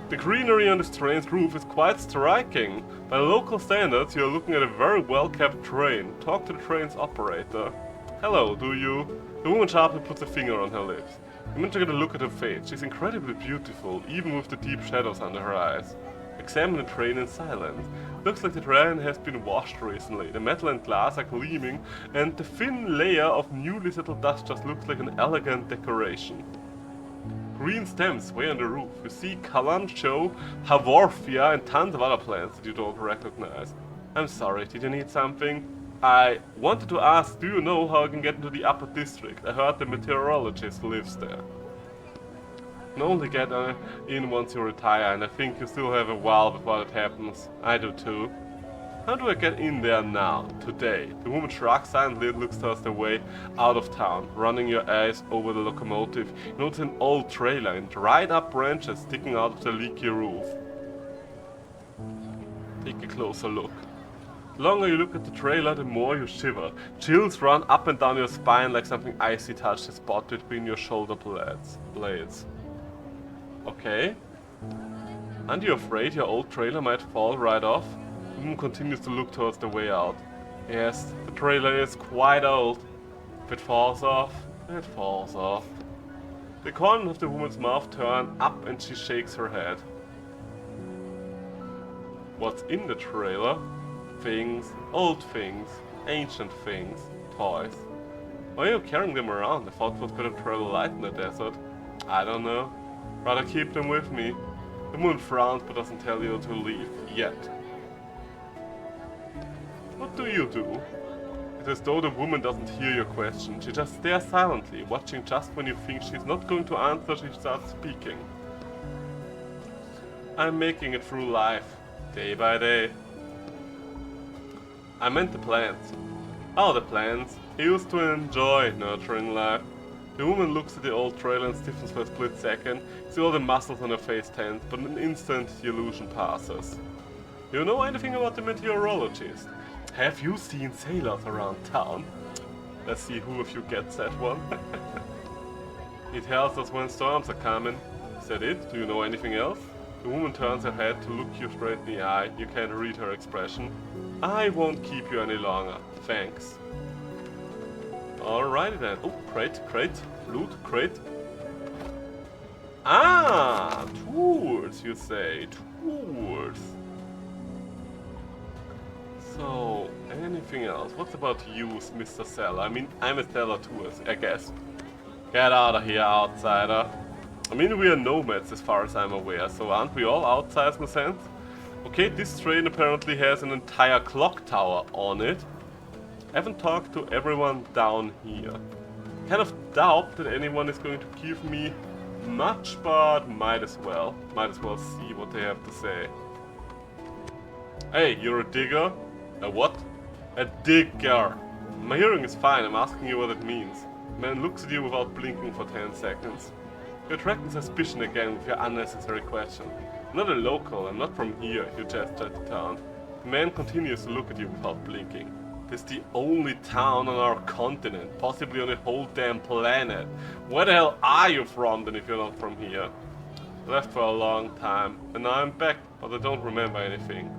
The greenery on this train's roof is quite striking. By local standards, you are looking at a very well-kept train. Talk to the train's operator. Hello, do you? The woman sharply puts a finger on her lips. You manage to get a look at her face. She's incredibly beautiful, even with the deep shadows under her eyes. Examine the train in silence. Looks like the train has been washed recently. The metal and glass are gleaming, and the thin layer of newly settled dust just looks like an elegant decoration. Green stems way on the roof. You see Kalancho, Haworthia, and tons of other plants that you don't recognize. I'm sorry, did you need something? I wanted to ask, do you know how I can get into the upper district? I heard the meteorologist lives there. You can only get in once you retire, and I think you still have a while before that happens. I do too. How do I get in there now, today? The woman shrugs silently and looks towards the way out of town, running your eyes over the locomotive. You notice an old trailer and dried up branches sticking out of the leaky roof. Take a closer look. The longer you look at the trailer, the more you shiver. Chills run up and down your spine like something icy touched the spot between your shoulder blades. Okay. Aren't you afraid your old trailer might fall right off? The woman continues to look towards the way out. Yes, the trailer is quite old. If it falls off, it falls off. The corners of the woman's mouth turn up and she shakes her head. What's in the trailer? Things, old things, ancient things, toys. Why are you carrying them around? I thought it was better to travel light in the desert. I don't know. Rather keep them with me. The woman frowns but doesn't tell you to leave yet. What do you do? It's as though the woman doesn't hear your question. She just stares silently, watching just when you think she's not going to answer, she starts speaking. I'm making it through life, day by day. I meant the plants. Oh, the plants. He used to enjoy nurturing life. The woman looks at the old trailer and stiffens for a split second. You see all the muscles on her face tense, but in an instant the illusion passes. Do you know anything about the meteorologist? Have you seen sailors around town? Let's see who of you gets that one. He tells us when storms are coming. Is that it? Do you know anything else? The woman turns her head to look you straight in the eye. You can't read her expression. I won't keep you any longer. Thanks. Alrighty then. Oh, crate, loot, crate. Ah, tools, you say. Tools. So, anything else? What about you, Mr. Seller? I mean, I'm a seller too, I guess. Get out of here, outsider. I mean, we are nomads as far as I'm aware, so aren't we all outsiders in a sense? Okay, this train apparently has an entire clock tower on it. I haven't talked to everyone down here. Kind of doubt that anyone is going to give me much, but might as well see what they have to say. Hey, you're a digger? A what? A digger. My hearing is fine, I'm asking you what it means. The man looks at you without blinking for 10 seconds. You're attracting suspicion again with your unnecessary question. I'm not a local, I'm not from here, you gesture at the town. The man continues to look at you without blinking. It's the only town on our continent, possibly on the whole damn planet. Where the hell are you from then if you're not from here? I left for a long time, and now I'm back, but I don't remember anything.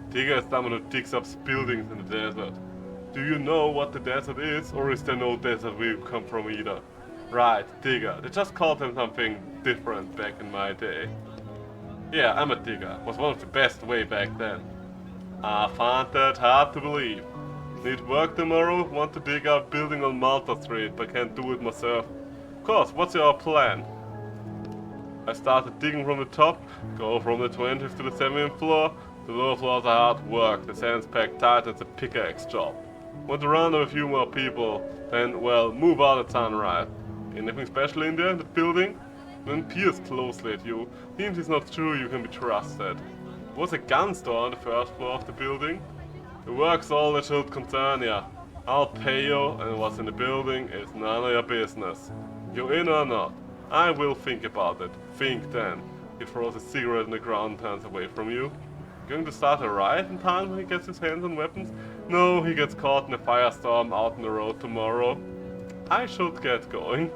Digger is someone who digs up buildings in the desert. Do you know what the desert is, or is there no desert where you come from either? Right, digger. They just called him something different back in my day. Yeah, I'm a digger. Was one of the best way back then. I find that hard to believe. Need work tomorrow? Want to dig out building on Malta Street, but can't do it myself. Of course, what's your plan? I started digging from the top, go from the 20th to the 7th floor. The lower floors are hard work, the sand's packed tight, it's a pickaxe job. Want to run with a few more people, then, well, move out at sunrise. Anything special in there, in the building? Then peers closely at you. Seems he's not sure you can be trusted. There was a gun store on the first floor of the building. The work's all that should concern ya. I'll pay you, and what's in the building is none of your business. You in or not? I will think about it. Think then. He throws a cigarette in the ground and turns away from you. Going to start a riot in town when he gets his hands on weapons? No, he gets caught in a firestorm out on the road tomorrow. I should get going.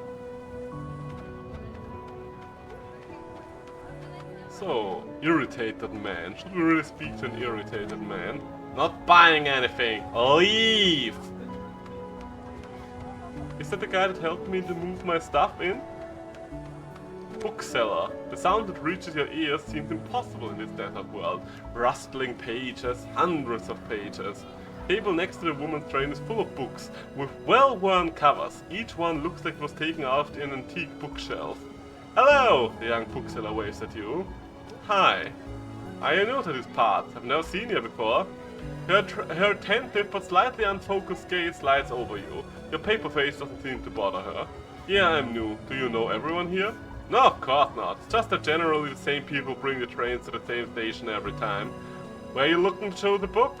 So, irritated man. Should we really speak to an irritated man? Not buying anything. Leave! Is that the guy that helped me to move my stuff in? Bookseller. The sound that reaches your ears seems impossible in this desert world. Rustling pages, hundreds of pages. Table next to the woman's train is full of books, with well-worn covers. Each one looks like it was taken out of an antique bookshelf. Hello! The young bookseller waves at you. Hi. I am new to these parts. I've never seen you before. Her attentive but slightly unfocused gaze slides over you. Your paper face doesn't seem to bother her. Yeah, I'm new. Do you know everyone here? No, of course not. It's just that generally the same people bring the trains to the same station every time. Were you looking to show the book?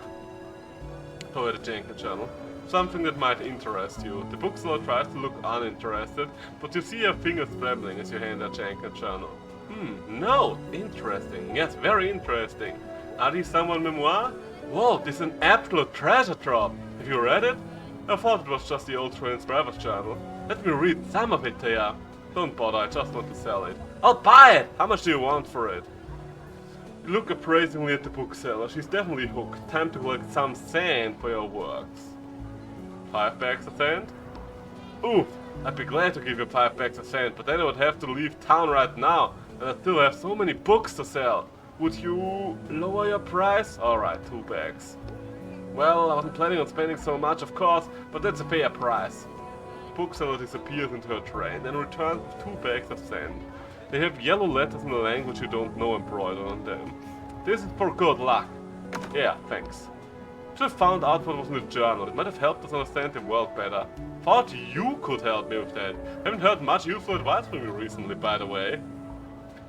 Toward the Jenkins journal. Something that might interest you. The bookseller tries to look uninterested, but you see her fingers trembling as you hand her Jenkins journal. No, interesting. Yes, very interesting. Are these someone memoir? Whoa, this is an absolute treasure trove. Have you read it? I thought it was just the old train's driver's journal. Let me read some of it to ya. Don't bother, I just want to sell it. I'll buy it! How much do you want for it? You look appraisingly at the bookseller. She's definitely hooked. Time to collect some sand for your works. 5 bags of sand? Oof, I'd be glad to give you 5 bags of sand, but then I would have to leave town right now, and I still have so many books to sell. Would you lower your price? Alright, 2 bags. Well, I wasn't planning on spending so much, of course, but that's a fair price. Bookseller disappears into her train and returns with 2 bags of sand. They have yellow letters in a language you don't know embroidered on them. This is for good luck. Yeah, thanks. Should have found out what was in the journal. It might have helped us understand the world better. Thought you could help me with that. Haven't heard much useful advice from you recently, by the way.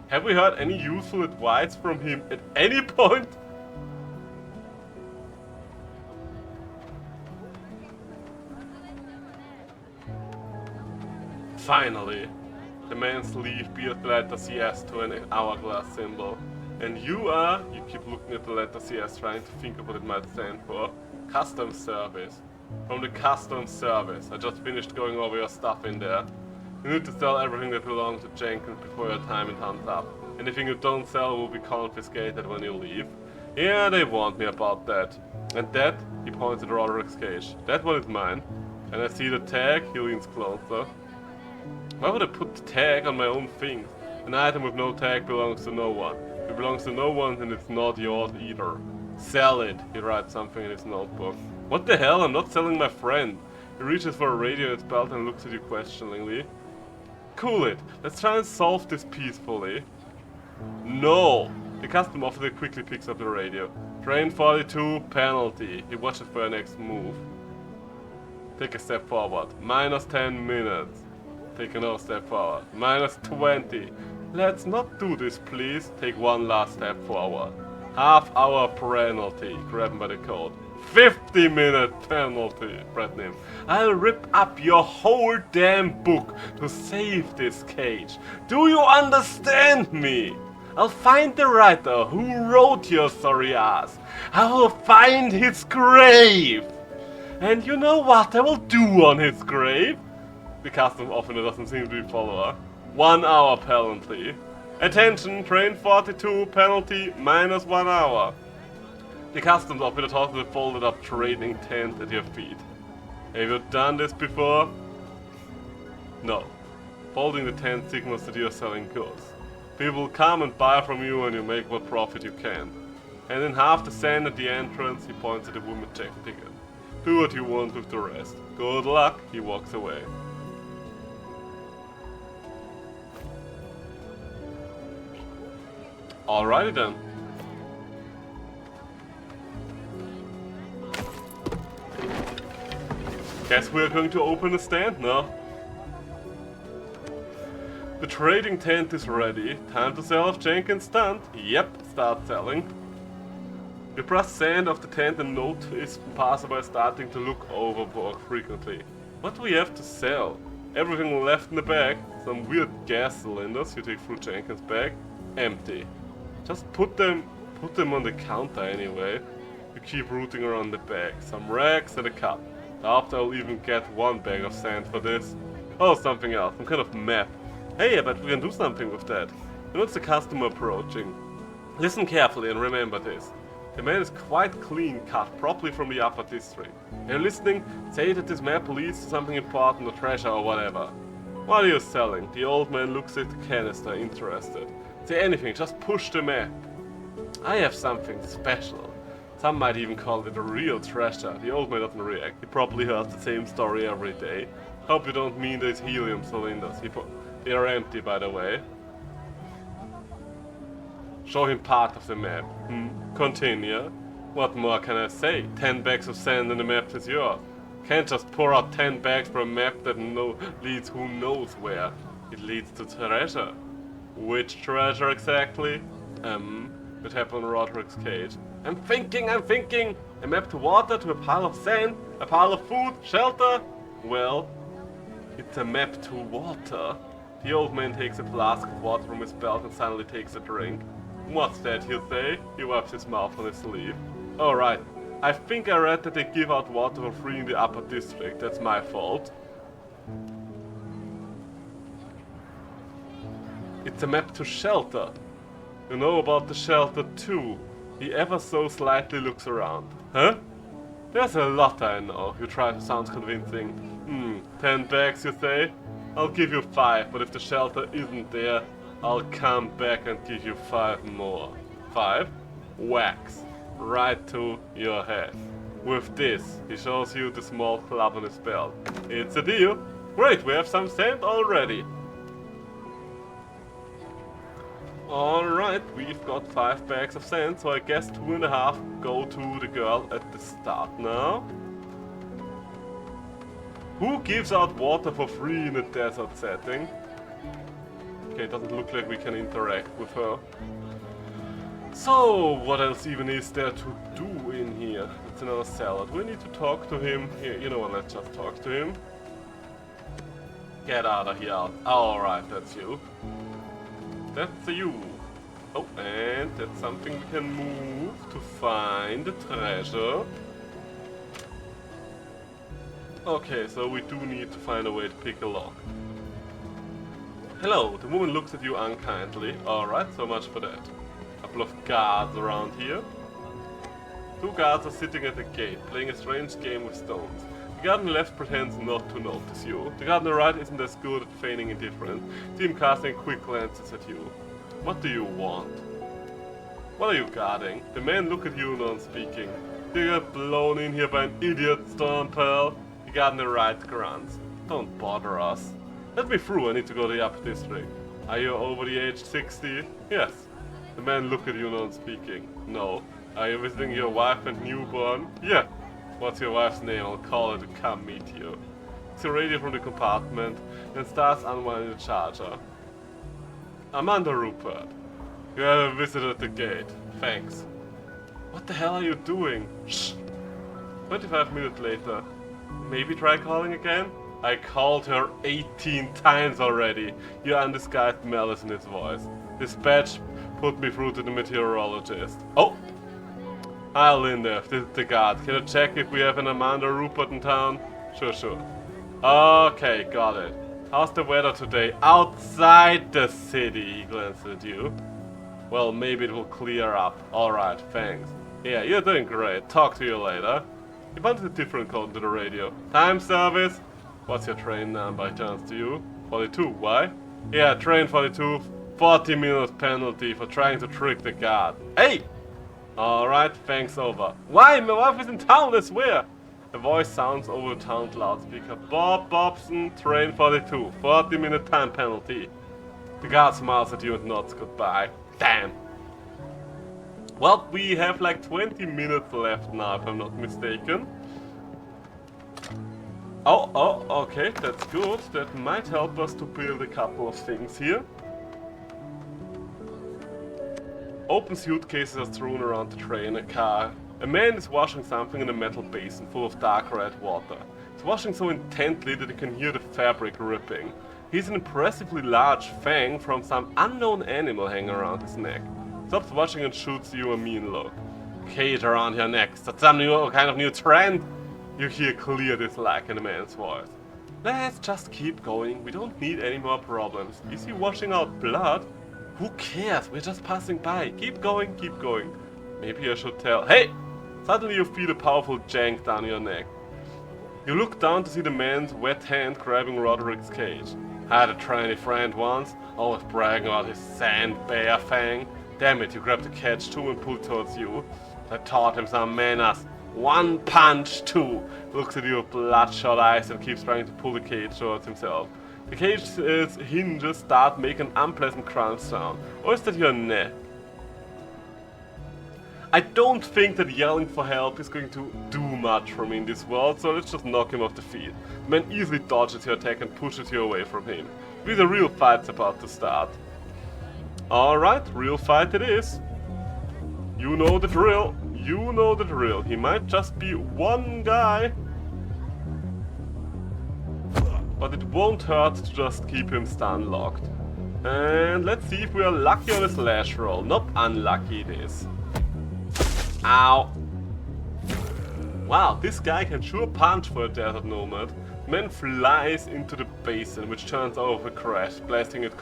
Have we heard any useful advice from him at any point? Finally. The man's sleeve bears the letter CS to an hourglass symbol. And you are, you keep looking at the letter CS trying to think of what it might stand for. Customs service. From the customs service. I just finished going over your stuff in there. You need to sell everything that belongs to Jenkins before your time in time's up. Anything you don't sell will be confiscated when you leave. Yeah, they warned me about that. And that, he points at Roderick's cage. That one is mine. And I see the tag, he leans closer. Why would I put the tag on my own things? An item with no tag belongs to no one. If it belongs to no one, then it's not yours either. Sell it, he writes something in his notebook. What the hell, I'm not selling my friend. He reaches for a radio in his belt and looks at you questioningly. Cool it, let's try and solve this peacefully. No! The custom officer quickly picks up the radio. Train 42, penalty. He watches for your next move. Take a step forward. Minus 10 minutes. Take another step forward. Minus 20. Let's not do this, please. Take one last step forward. Half-hour penalty. Grab him by the coat. 50-minute penalty. Threaten him. I'll rip up your whole damn book to save this cage. Do you understand me? I'll find the writer who wrote your sorry ass. I will find his grave. And you know what I will do on his grave? The customs officer doesn't seem to be a follower. 1 hour penalty. Attention, train 42, penalty minus 1 hour. The customs officer tosses a folded up trading tent at your feet. Have you done this before? No. Holding the tent signals that you are selling goods. People will come and buy from you and you make what profit you can. And in half the sand at the entrance, he points at the woman check ticket. Do what you want with the rest. Good luck, he walks away. Alrighty then. Guess we're going to open a stand now. The trading tent is ready. Time to sell off Jenkins' stand. Yep, start selling. You press sand off the tent and notice passerby starting to look overboard frequently. What do we have to sell? Everything left in the bag. Some weird gas cylinders you take through Jenkins' bag. Empty. Just put them on the counter anyway. You keep rooting around the bag. Some rags and a cup. After I'll even get one bag of sand for this. Oh, something else. Some kind of map. Hey, I bet we can do something with that. You notice the customer approaching. Listen carefully and remember this. The man is quite clean cut, probably from the upper district. Are you listening? Say that this map leads to something important or treasure or whatever. What are you selling? The old man looks at the canister, interested. Say anything, just push the map. I have something special. Some might even call it a real treasure. The old man doesn't react. He probably hears the same story every day. Hope you don't mean those helium cylinders. They are empty, by the way. Show him part of the map. Continue. What more can I say? 10 bags of sand and the map is yours. Can't just pour out 10 bags for a map that leads who knows where. It leads to treasure. Which treasure exactly? It happened on Roderick's cage. I'm thinking! A map to water, to a pile of sand, a pile of food, shelter? Well, it's a map to water. The old man takes a flask of water from his belt and suddenly takes a drink. What's that, he'll say? He wipes his mouth on his sleeve. Alright, I think I read that they give out water for free in the upper district. That's my fault. It's a map to shelter. You know about the shelter too. He ever so slightly looks around. Huh? There's a lot I know. You try to sound convincing. 10 bags you say? I'll give you 5, but if the shelter isn't there, I'll come back and give you 5 more. 5? Wax. Right to your head. With this, he shows you the small club on his belt. It's a deal. Great, we have some sand already. Alright, we've got 5 bags of sand, so I guess 2.5 go to the girl at the start now. Who gives out water for free in a desert setting? Okay, it doesn't look like we can interact with her. So, what else even is there to do in here? It's another salad. We need to talk to him. Here, you know what, let's just talk to him. Get out of here. Alright, that's you. That's you. Oh, and that's something we can move to find the treasure. Okay, so we do need to find a way to pick a lock. Hello, the woman looks at you unkindly. Alright, so much for that. Couple of guards around here. 2 guards are sitting at the gate, playing a strange game with stones. The guard on the left pretends not to notice you. The guard on the right isn't as good at feigning indifference. See him casting quick glances at you. What do you want? What are you guarding? The men look at you, non-speaking. You get blown in here by an idiot storm pal. The guard on the right grunts. Don't bother us. Let me through, I need to go to the upper district. Are you over the age 60? Yes. The men look at you, non-speaking. No. Are you visiting your wife and newborn? Yeah. What's your wife's name? I'll call her to come meet you. It's a radio from the compartment and starts unwinding the charger. Amanda Rupert. You have a visitor at the gate. Thanks. What the hell are you doing? Shh. 25 minutes later. Maybe try calling again? I called her 18 times already. You undisguised malice in his voice. Dispatch put me through to the meteorologist. Oh! Hi Linda, this is the guard. Can you check if we have an Amanda Rupert in town? Sure. Okay, got it. How's the weather today? Outside the city, he glanced at you. Well, maybe it will clear up. Alright, thanks. Yeah, you're doing great. Talk to you later. He punted a different code into the radio. Time service? What's your train number? He turns to you. 42, why? Yeah, train 42, 40 minutes penalty for trying to trick the guard. Hey! Alright, thanks over. Why? My wife is in town, I swear! A voice sounds over the town loudspeaker. Bob Bobson, train 42, 40-minute time penalty. The guard smiles at you and nods goodbye. Damn! Well, we have like 20 minutes left now, if I'm not mistaken. Oh, okay, that's good. That might help us to build a couple of things here. Open suitcases are strewn around the train, a car. A man is washing something in a metal basin full of dark red water. He's washing so intently that you can hear the fabric ripping. He's an impressively large fang from some unknown animal hanging around his neck. Stops washing and shoots you a mean look. Cage around your neck, is that some kind of new trend? You hear clear dislike in the man's voice. Let's just keep going, we don't need any more problems. Is he washing out blood? Who cares, we're just passing by. Keep going, keep going. Maybe I should tell. Hey! Suddenly you feel a powerful jank down your neck. You look down to see the man's wet hand grabbing Roderick's cage. I had a trainee friend once, always bragging about his sand bear fang. Damn it, you grabbed the catch too and pulled towards you. I taught him some manners. One punch, two. Looks at you with bloodshot eyes and keeps trying to pull the cage towards himself. The cage's hinges start making an unpleasant crunch sound. Or is that your neck? I don't think that yelling for help is going to do much for me in this world, so let's just knock him off the feet. The man easily dodges your attack and pushes you away from him. The real fight's about to start. Alright, real fight it is. You know the drill. You know the drill. He might just be one guy. But it won't hurt to just keep him stun locked. And let's see if we are lucky on a slash roll. Nope, unlucky it is. Ow. Wow, this guy can sure punch for a desert nomad. The man flies into the basin, which turns over a crash, blasting its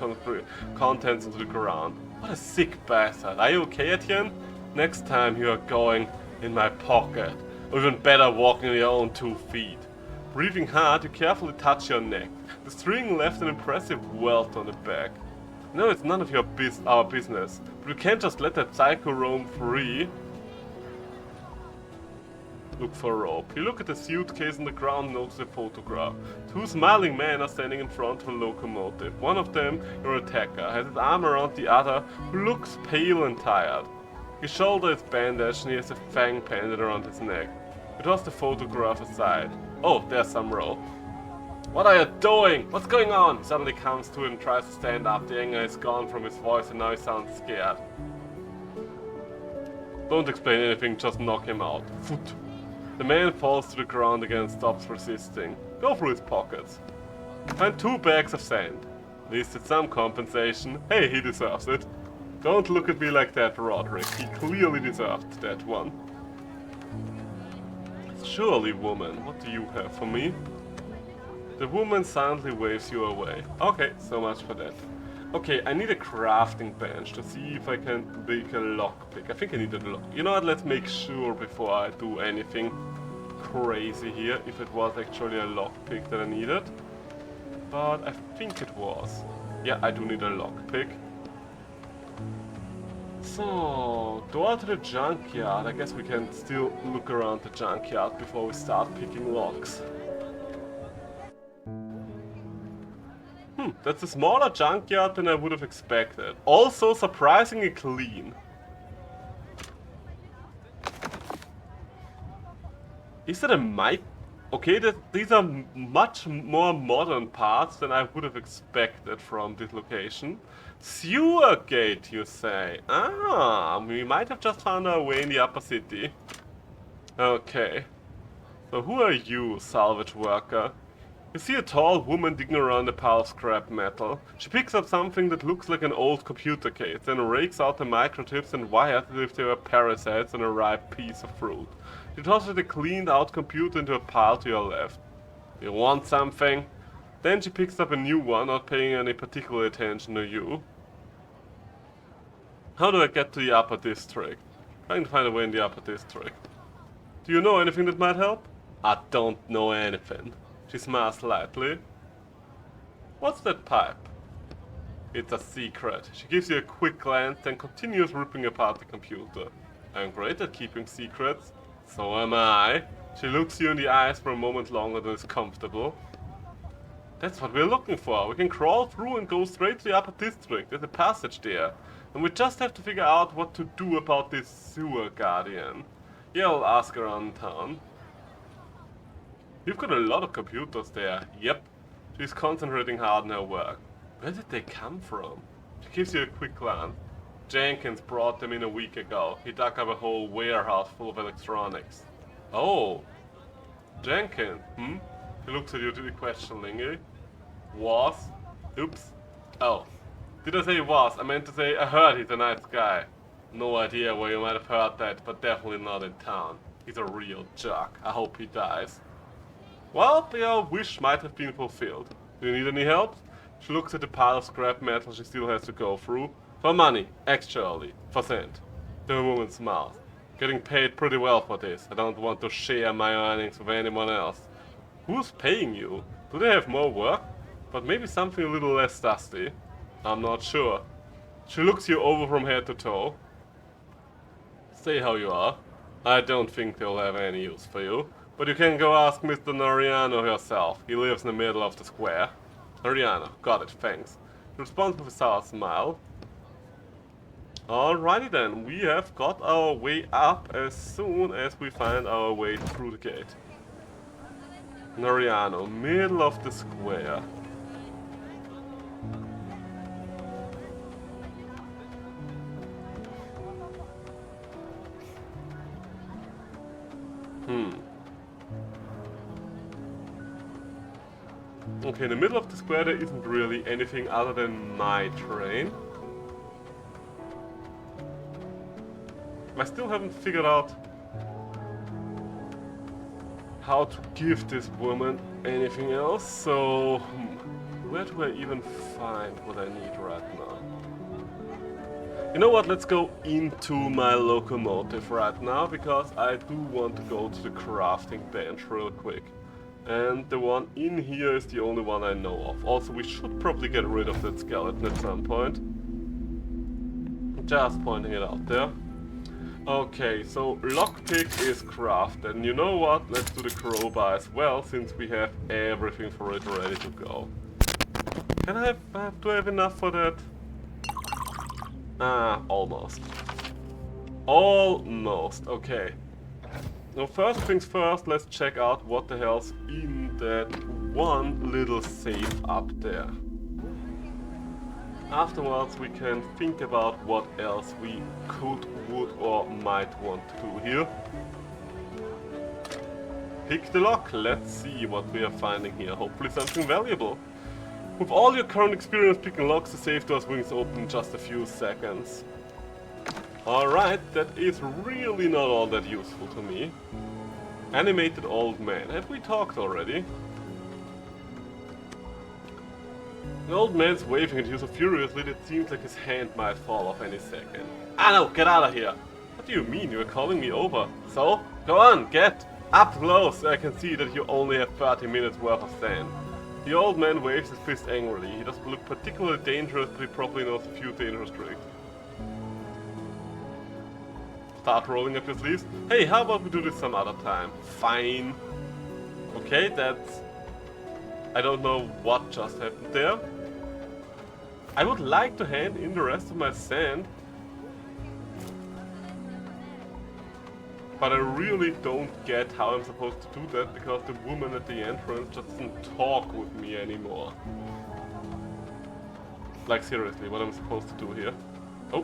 contents into the ground. What a sick bastard. Are you okay, Etienne? Next time you are going in my pocket. Or even better, walking on your own 2 feet. Breathing hard, you carefully touch your neck. The string left an impressive welt on the back. No, it's none of our business. But we can't just let that psycho roam free. Look for a rope. You look at the suitcase on the ground and notice a photograph. 2 smiling men are standing in front of a locomotive. One of them, your attacker, has his arm around the other, who looks pale and tired. His shoulder is bandaged and he has a fang pendant around his neck. You toss the photograph aside. Oh, there's some rope. What are you doing? What's going on? He suddenly comes to and tries to stand up. The anger is gone from his voice and now he sounds scared. Don't explain anything, just knock him out. Foot. The man falls to the ground again and stops resisting. Go through his pockets. Find 2 bags of sand. At least it's some compensation. Hey, he deserves it. Don't look at me like that, Roderick. He clearly deserved that one. Surely, woman, what do you have for me? The woman silently waves you away. Okay, so much for that. Okay, I need a crafting bench to see if I can make a lockpick. I think I need a lock. You know what, let's make sure before I do anything crazy here if it was actually a lockpick that I needed. But I think it was. Yeah, I do need a lockpick. So, door to the junkyard. I guess we can still look around the junkyard before we start picking locks. That's a smaller junkyard than I would have expected. Also surprisingly clean. Is that a mic? Okay, these are much more modern parts than I would have expected from this location. Sewer gate, you say? Ah, we might have just found our way in the upper city. Okay. So who are you, salvage worker? You see a tall woman digging around a pile of scrap metal. She picks up something that looks like an old computer case, then rakes out the microchips and wires as if they were parasites on a ripe piece of fruit. She tosses the cleaned out computer into a pile to your left. You want something? Then she picks up a new one, not paying any particular attention to you. How do I get to the upper district? Trying to find a way in the upper district. Do you know anything that might help? I don't know anything. She smiles slightly. What's that pipe? It's a secret. She gives you a quick glance, then continues ripping apart the computer. I'm great at keeping secrets. So am I. She looks you in the eyes for a moment longer than is comfortable. That's what we're looking for. We can crawl through and go straight to the upper district. There's a passage there. And we just have to figure out what to do about this sewer guardian. Yeah, I'll ask around town. You've got a lot of computers there. Yep. She's concentrating hard on her work. Where did they come from? She gives you a quick glance. Jenkins brought them in a week ago. He dug up a whole warehouse full of electronics. Oh. Jenkins, He looks at you questioningly. Was? Oops. Oh. Did I say was? I meant to say I heard he's a nice guy. No idea where you might have heard that, but definitely not in town. He's a real jerk. I hope he dies. Well, your wish might have been fulfilled. Do you need any help? She looks at the pile of scrap metal she still has to go through. For money, actually. For cent. The woman smiles. Getting paid pretty well for this. I don't want to share my earnings with anyone else. Who's paying you? Do they have more work? But maybe something a little less dusty. I'm not sure. She looks you over from head to toe. Stay how you are. I don't think they'll have any use for you. But you can go ask Mr. Noriano yourself. He lives in the middle of the square. Noriano, got it, thanks. He responds with a sour smile. Alrighty then, we have got our way up as soon as we find our way through the gate. Noriano, middle of the square. Okay, in the middle of the square there isn't really anything other than my train. I still haven't figured out how to give this woman anything else, so where do I even find what I need right now? You know what, let's go into my locomotive right now, because I do want to go to the crafting bench real quick. And the one in here is the only one I know of. Also, we should probably get rid of that skeleton at some point. Just pointing it out there. Okay, so lockpick is crafted. And you know what? Let's do the crowbar as well, since we have everything for it ready to go. Can I have, do I have enough for that? Ah, almost. Almost, okay. Now first things first, let's check out what the hell's in that one little safe up there. Afterwards we can think about what else we could, would or might want to do here. Pick the lock, let's see what we are finding here, hopefully something valuable. With all your current experience picking locks, the safe door swings open in just a few seconds. Alright, that is really not all that useful to me. Animated old man. Have we talked already? The old man's waving at you so furiously that it seems like his hand might fall off any second. Ah no, get out of here! What do you mean? You were calling me over? So? Go on, get! Up close! I can see that you only have 30 minutes worth of sand. The old man waves his fist angrily. He doesn't look particularly dangerous, but he probably knows a few dangerous tricks. Start rolling up your sleeves. Hey, how about we do this some other time? Fine. Okay, that's... I don't know what just happened there. I would like to hand in the rest of my sand. But I really don't get how I'm supposed to do that, because the woman at the entrance just doesn't talk with me anymore. Like seriously, what am I supposed to do here? Oh.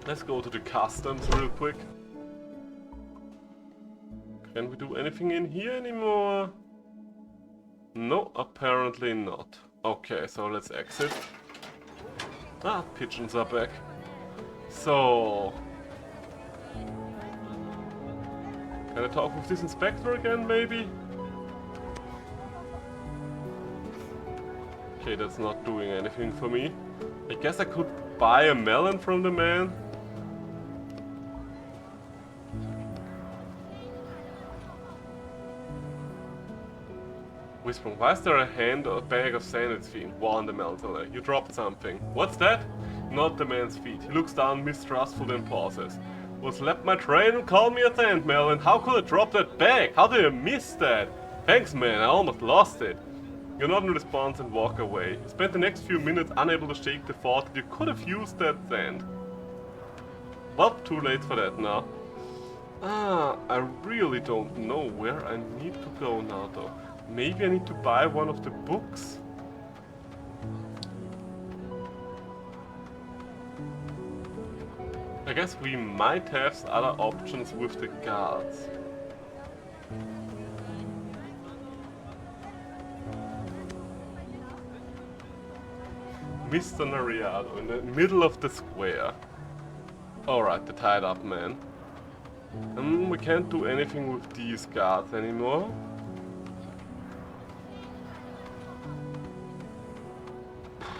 Let's go to the customs real quick. Can we do anything in here anymore? No, apparently not. Okay, so let's exit. Ah, pigeons are back. So... can I talk with this inspector again, maybe? Okay, that's not doing anything for me. I guess I could buy a melon from the man. Whispering, why is there a hand or a bag of sand at his feet? Warn the elderly. You dropped something. What's that? Not the man's feet. He looks down mistrustful then pauses. Well, slept my train and called me a sandmelon. How could I drop that bag? How did I miss that? Thanks, man. I almost lost it. You nod in response and walk away. You spent the next few minutes unable to shake the thought that you could have used that sand. Well, too late for that now. I really don't know where I need to go now though. Maybe I need to buy one of the books? I guess we might have other options with the guards. Mr. Nariado in the middle of the square. Alright, the tied up man. We can't do anything with these guards anymore.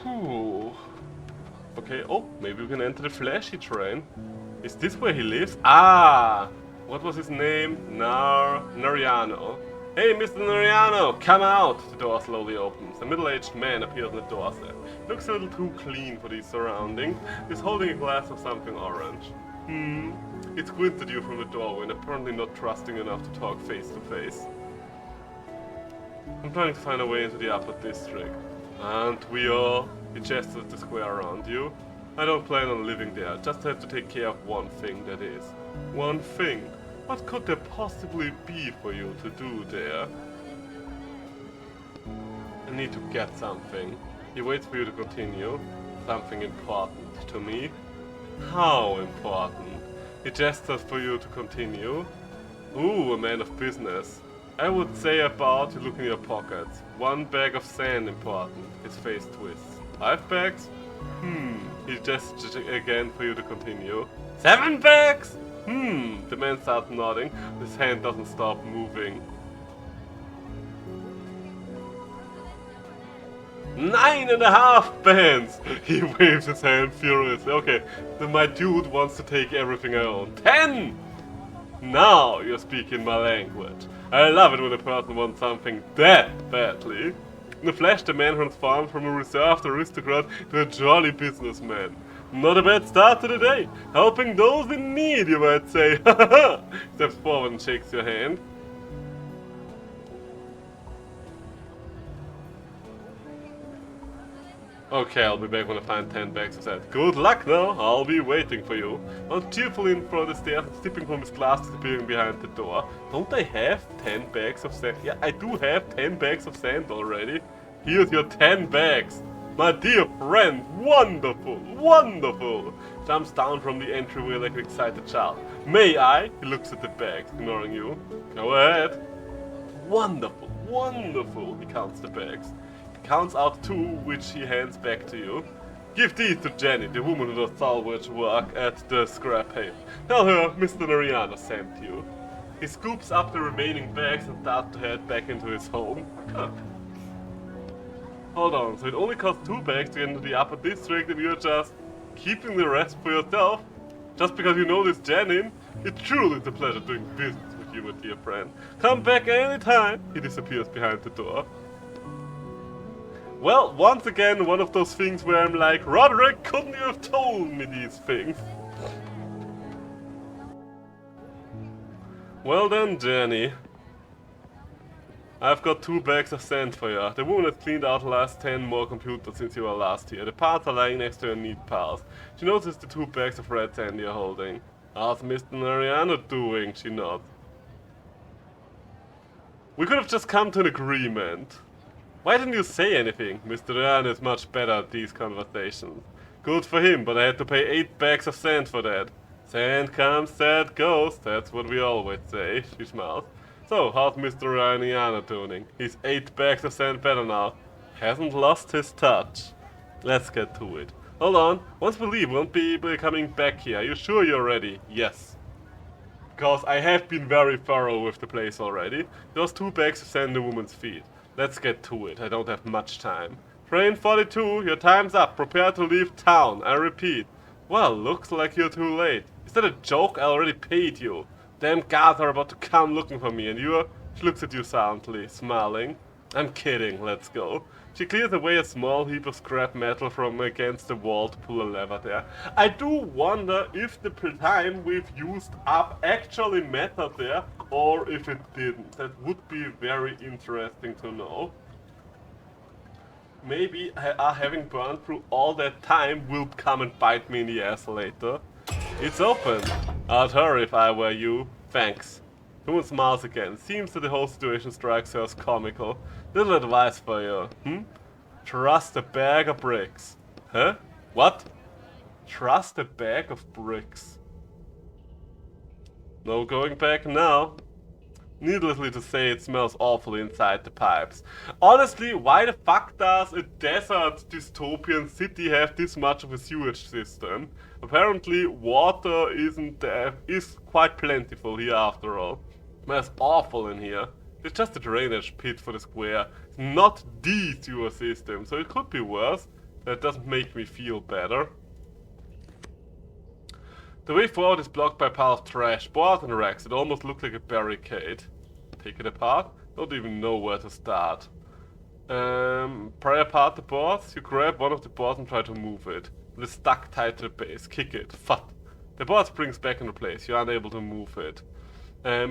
Phew. Okay, oh, maybe we can enter the flashy train. Is this where he lives? Ah! What was his name? Nariano. Hey, Mr. Nariano, come out! The door slowly opens. A middle-aged man appears on the doorstep. Looks a little too clean for these surroundings. He's holding a glass of something orange. He squints at you from the doorway and apparently not trusting enough to talk face to face. I'm trying to find a way into the upper district. Aren't we all? He gestures at the square around you. I don't plan on living there, just have to take care of one thing, that is. One thing? What could there possibly be for you to do there? I need to get something. He waits for you to continue. Something important to me. How important? He gestures for you to continue. Ooh, a man of business. I would say about, you look in your pockets. 1 bag of sand important. His face twists. 5 bags? He gestures again for you to continue. 7 bags? The man starts nodding. His hand doesn't stop moving. 9.5 bands! He waves his hand furiously. Okay, then my dude wants to take everything I own. 10! Now you're speaking my language. I love it when a person wants something that badly. In a flash, the man transforms from a reserved aristocrat to a jolly businessman. Not a bad start to the day. Helping those in need, you might say. Steps forward and shakes your hand. Okay, I'll be back when I find 10 bags of sand. Good luck now, I'll be waiting for you. I'll cheerfully in front of the stairs, stepping from his glass, disappearing behind the door. Don't I have 10 bags of sand? Yeah, I do have 10 bags of sand already. Here's your 10 bags. My dear friend, wonderful, wonderful. Jumps down from the entryway like an excited child. May I? He looks at the bags, ignoring you. Go ahead. Wonderful, wonderful. He counts the bags. Counts out 2, which he hands back to you. Give these to Jenny, the woman who does salvage work at the scrap heap. Tell her Mr. Nariano sent you. He scoops up the remaining bags and starts to head back into his home. Hold on, so it only costs 2 bags to get into the upper district and you're just keeping the rest for yourself? Just because you know this Jenny? It truly is a pleasure doing business with you, my dear friend. Come back anytime. He disappears behind the door. Well, once again, one of those things where I'm like, Roderick, couldn't you have told me these things? Well then, Jenny. I've got 2 bags of sand for you. The woman has cleaned out the last 10 more computers since you were last here. The parts are lying next to her neat piles. She notices the 2 bags of red sand you're holding. How's Mr. Nariano doing? She nods. We could have just come to an agreement. Why didn't you say anything? Mr. Ryan is much better at these conversations. Good for him, but I had to pay 8 bags of sand for that. Sand comes, sand goes, that's what we always say, she smiles. So, how's Mr. Ryan doing? He's 8 bags of sand better now. Hasn't lost his touch. Let's get to it. Hold on, once we leave, won't be coming back here. Are you sure you're ready? Yes. Because I have been very thorough with the place already. There's 2 bags of sand at the woman's feet. Let's get to it, I don't have much time. Train 42, your time's up, prepare to leave town, I repeat. Well, looks like you're too late. Is that a joke? I already paid you. Damn guards are about to come looking for me and you're... She looks at you silently, smiling. I'm kidding, let's go. She clears away a small heap of scrap metal from against the wall to pull a lever there. I do wonder if the time we've used up actually mattered there, or if it didn't. That would be very interesting to know. Maybe having burned through all that time will come and bite me in the ass later. It's open. I'd hurry if I were you. Thanks. Human smiles again. Seems that the whole situation strikes her as comical. Little advice for you, Trust a bag of bricks. Huh? What? Trust a bag of bricks. No going back now. Needlessly to say, it smells awfully inside the pipes. Honestly, why the fuck does a desert dystopian city have this much of a sewage system? Apparently, water is quite plentiful here after all. It smells awful in here. It's just a drainage pit for the square. It's not the sewer system, so it could be worse. That doesn't make me feel better. The way forward is blocked by a pile of trash, boards and racks. It almost looks like a barricade. Take it apart? Don't even know where to start. Pry apart the boards. You grab one of the boards and try to move it. It is stuck tight to the base. Kick it. Fut. The board springs back into place. You aren't able to move it.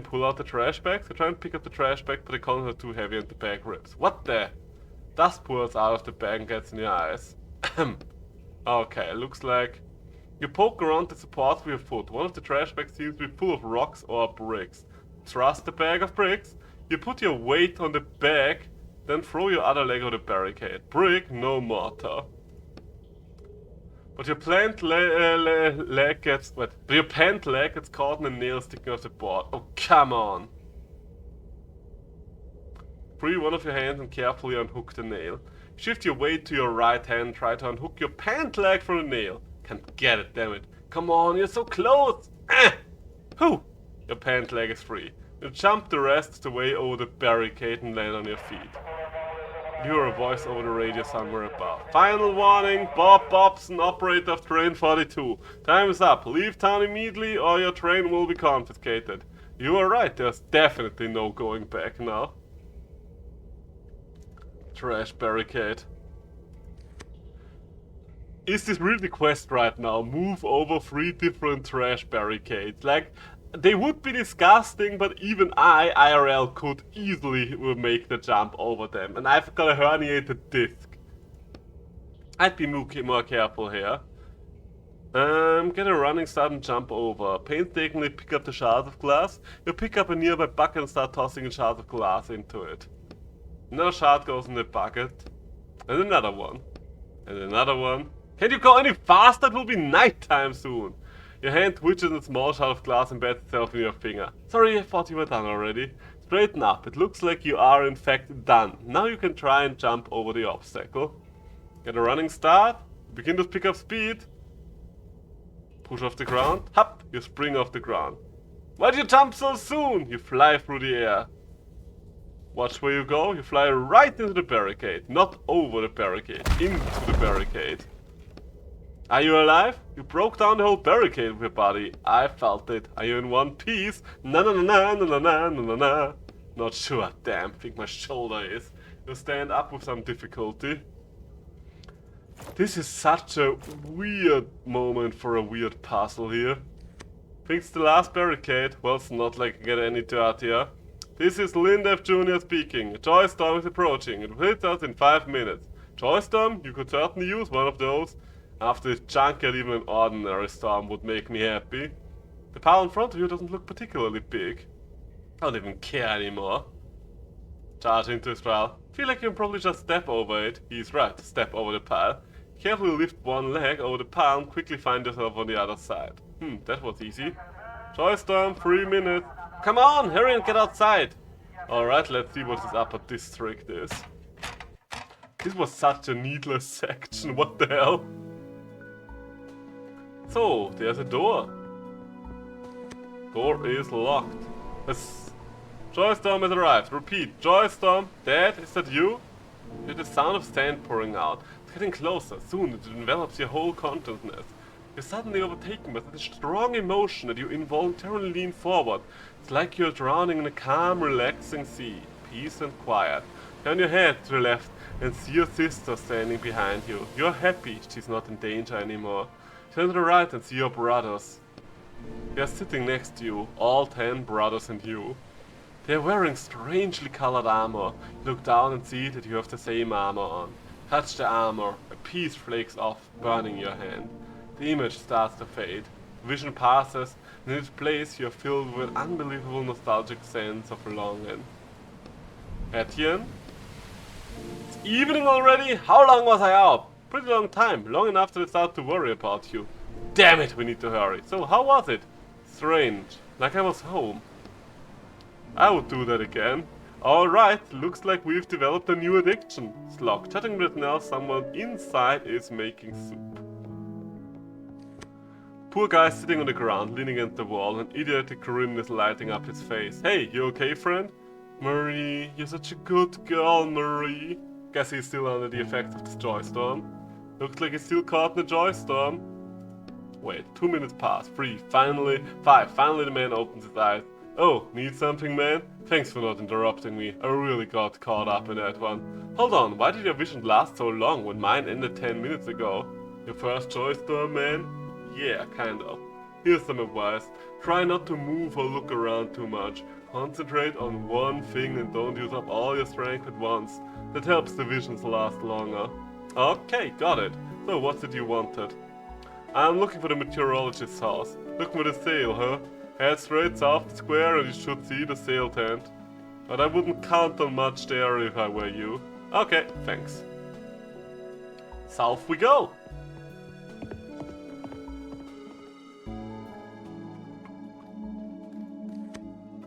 Pull out the trash bags. You try and pick up the trash bag, but the contents are too heavy and the bag rips. What the? Dust pours out of the bag and gets in your eyes. Okay, looks like... You poke around the supports with your foot. One of the trash bags seems to be full of rocks or bricks. Trust the bag of bricks. You put your weight on the bag, then throw your other leg on the barricade. Brick, no mortar. But your pant leg gets caught in a nail sticking off the board. Oh, come on. Free one of your hands and carefully unhook the nail. Shift your weight to your right hand and try to unhook your pant leg from the nail. Can't get it, damn it. Come on, you're so close! Whew! Your pant leg is free. You jump the rest of the way over the barricade and land on your feet. You hear a voice over the radio somewhere above. Final warning, Bob Bobson, operator of train 42. Time is up. Leave town immediately or your train will be confiscated. You are right, there's definitely no going back now. Trash barricade. Is this really the quest right now? Move over 3 different trash barricades. Like, they would be disgusting, but even I, IRL, could easily make the jump over them. And I've got a herniated disc. I'd be more careful here. Get a running start and jump over. Painstakingly pick up the shards of glass. You pick up a nearby bucket and start tossing shards of glass into it. Another shard goes in the bucket. And another one. And another one. Can you go any faster? It will be nighttime soon. Your hand twitches and a small shard of glass embeds itself in your finger. Sorry, I thought you were done already. Straighten up. It looks like you are in fact done. Now you can try and jump over the obstacle. Get a running start. Begin to pick up speed. Push off the ground. Hop! You spring off the ground. Why'd you jump so soon? You fly through the air. Watch where you go. You fly right into the barricade. Not over the barricade. Into the barricade. Are you alive? You broke down the whole barricade with your body. I felt it. Are you in one piece? Na na na na na na na na na. Not sure. Damn, think my shoulder is. You stand up with some difficulty. This is such a weird moment for a weird puzzle here. Think it's the last barricade? Well, it's not like I get any dirtier. This is Lindef Jr. speaking. A joy storm is approaching. It will hit us in 5 minutes. Joy storm? You could certainly use one of those. After this junkyard, even an ordinary storm would make me happy. The pile in front of you doesn't look particularly big. I don't even care anymore. Charge into his pile. Feel like you can probably just step over it. He's right, step over the pile. Carefully lift one leg over the pile and quickly find yourself on the other side. That was easy. Joy storm, 3 minutes. Come on, hurry and get outside. Alright, let's see what this upper district is. This was such a needless section, what the hell? So, there's a door. Door is locked. Joystorm has arrived. Repeat, Joystorm. Dad, is that you? You hear the sound of sand pouring out. It's getting closer. Soon it envelops your whole consciousness. You're suddenly overtaken by such a strong emotion that you involuntarily lean forward. It's like you're drowning in a calm, relaxing sea. Peace and quiet. Turn your head to the left and see your sister standing behind you. You're happy she's not in danger anymore. Turn to the right and see your brothers. They're sitting next to you, all 10 brothers and you. They're wearing strangely colored armor. You look down and see that you have the same armor on. Touch the armor, a piece flakes off, burning your hand. The image starts to fade. Vision passes, and in its place you're filled with an unbelievable nostalgic sense of longing. Etienne? It's evening already? How long was I up? Pretty long time, long enough to start to worry about you. Damn it, we need to hurry. So how was it? Strange, like I was home. I would do that again. Alright, looks like we've developed a new addiction. Slog, chatting with now someone inside is making soup. Poor guy sitting on the ground, leaning against the wall, an idiotic grin is lighting up his face. Hey, you okay, friend? Marie, you're such a good girl, Marie. Guess he's still under the effects of this joy storm. Looks like he's still caught in the joy storm. Wait, 2 minutes pass. 3, finally, 5, finally the man opens his eyes. Oh, need something, man? Thanks for not interrupting me. I really got caught up in that one. Hold on, why did your vision last so long when mine ended 10 minutes ago? Your first joy storm, man? Yeah, kind of. Here's some advice. Try not to move or look around too much. Concentrate on one thing and don't use up all your strength at once. That helps the visions last longer. Okay, got it. So what's it you wanted? I'm looking for the meteorologist's house. Looking for the sail, huh? Head straight south the square and you should see the sail tent. But I wouldn't count on much there if I were you. Okay, thanks. South we go!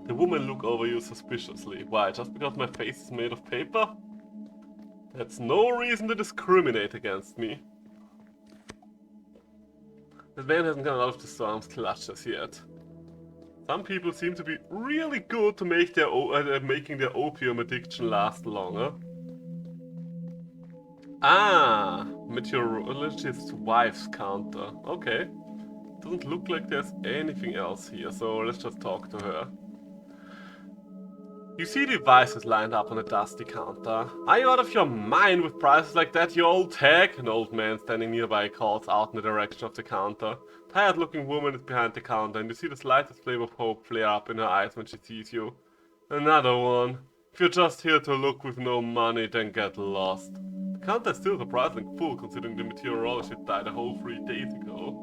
The woman look over you suspiciously. Why, just because my face is made of paper? That's no reason to discriminate against me. The man hasn't gotten out of the storm's clutches yet. Some people seem to be really good to make making their opium addiction last longer. Ah, meteorologist's wife's counter. Okay. Doesn't look like there's anything else here, so let's just talk to her. You see devices lined up on a dusty counter. Are you out of your mind with prices like that, you old hag? An old man standing nearby calls out in the direction of the counter. Tired looking woman is behind the counter and you see the slightest flame of hope flare up in her eyes when she sees you. Another one. If you're just here to look with no money, then get lost. The counter is still surprisingly full considering the meteorologist died a whole 3 days ago.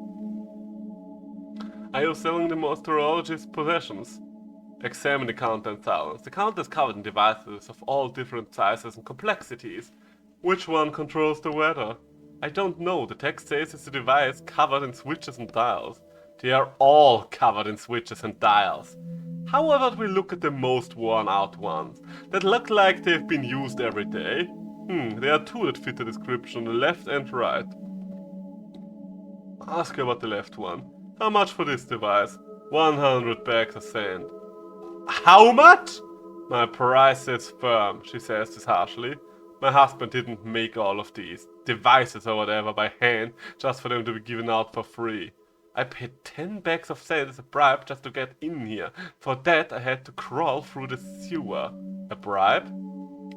Are you selling the meteorologist's possessions? Examine the counter in silence. The counter is covered in devices of all different sizes and complexities. Which one controls the weather? I don't know. The text says it's a device covered in switches and dials. They are all covered in switches and dials. How about we look at the most worn out ones, that look like they've been used every day? There are 2 that fit the description, the left and right. Ask her about the left one. How much for this device? 100 bags of sand. How much? My price is firm, she says this harshly. My husband didn't make all of these devices or whatever by hand just for them to be given out for free. I paid 10 bags of sand as a bribe just to get in here. For that I had to crawl through the sewer. A bribe?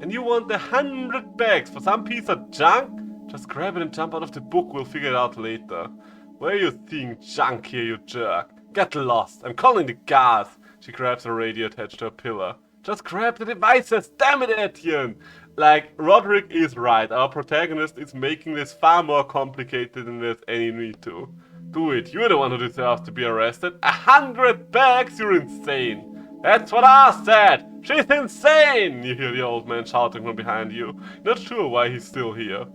And you want 100 bags for some piece of junk? Just grab it and jump out of the book, we'll figure it out later. Where are you seeing junk here, you jerk? Get lost, I'm calling the guards. She grabs a radio attached to a pillar. Just grab the devices, damn it, Etienne! Like, Roderick is right, our protagonist is making this far more complicated than there's any need to. Do it, you're the one who deserves to be arrested. 100 bags, you're insane! That's what I said! She's insane! You hear the old man shouting from behind you. Not sure why he's still here.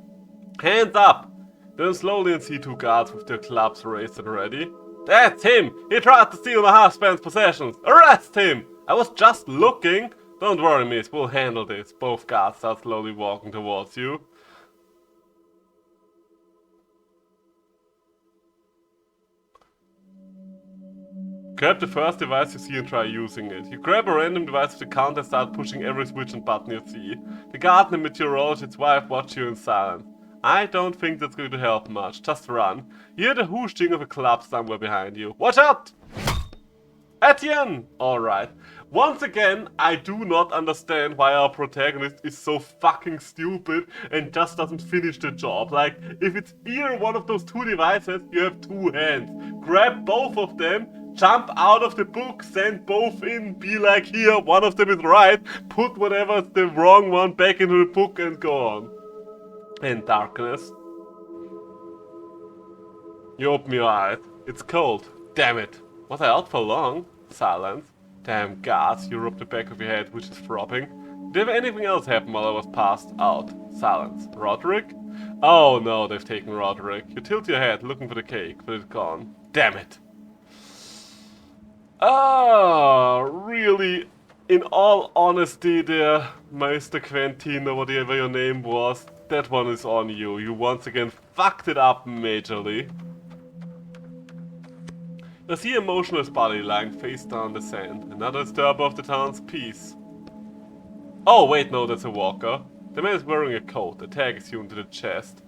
Hands up! Then slowly and see 2 guards with their clubs raised and ready. That's him! He tried to steal my husband's possessions! Arrest him! I was just looking! Don't worry, miss, we'll handle this. Both guards start slowly walking towards you. Grab the first device you see and try using it. You grab a random device off the counter and start pushing every switch and button you see. The guard and the meteorologist's wife watch you in silence. I don't think that's going to help much. Just run. You hear the whooshing of a club somewhere behind you. Watch out! Etienne! Alright. Once again, I do not understand why our protagonist is so fucking stupid and just doesn't finish the job. Like, if it's either one of those two devices, you have two hands. Grab both of them, jump out of the book, send both in, be like, here, one of them is right, put whatever's the wrong one back into the book and go on. And darkness. You open your eyes. It's cold. Damn it. Was I out for long? Silence. Damn guards, you rub the back of your head, which is throbbing. Did anything else happen while I was passed out? Silence. Roderick? Oh no, they've taken Roderick. You tilt your head, looking for the cake, but it's gone. Damn it. Ah, really? In all honesty there, Meister Quentin, or whatever your name was, that one is on you. You once again fucked it up majorly. I see a motionless body lying face down in the sand. Another disturber of the town's peace. Oh, wait, no, that's a walker. The man is wearing a coat. A tag is hewn to the chest.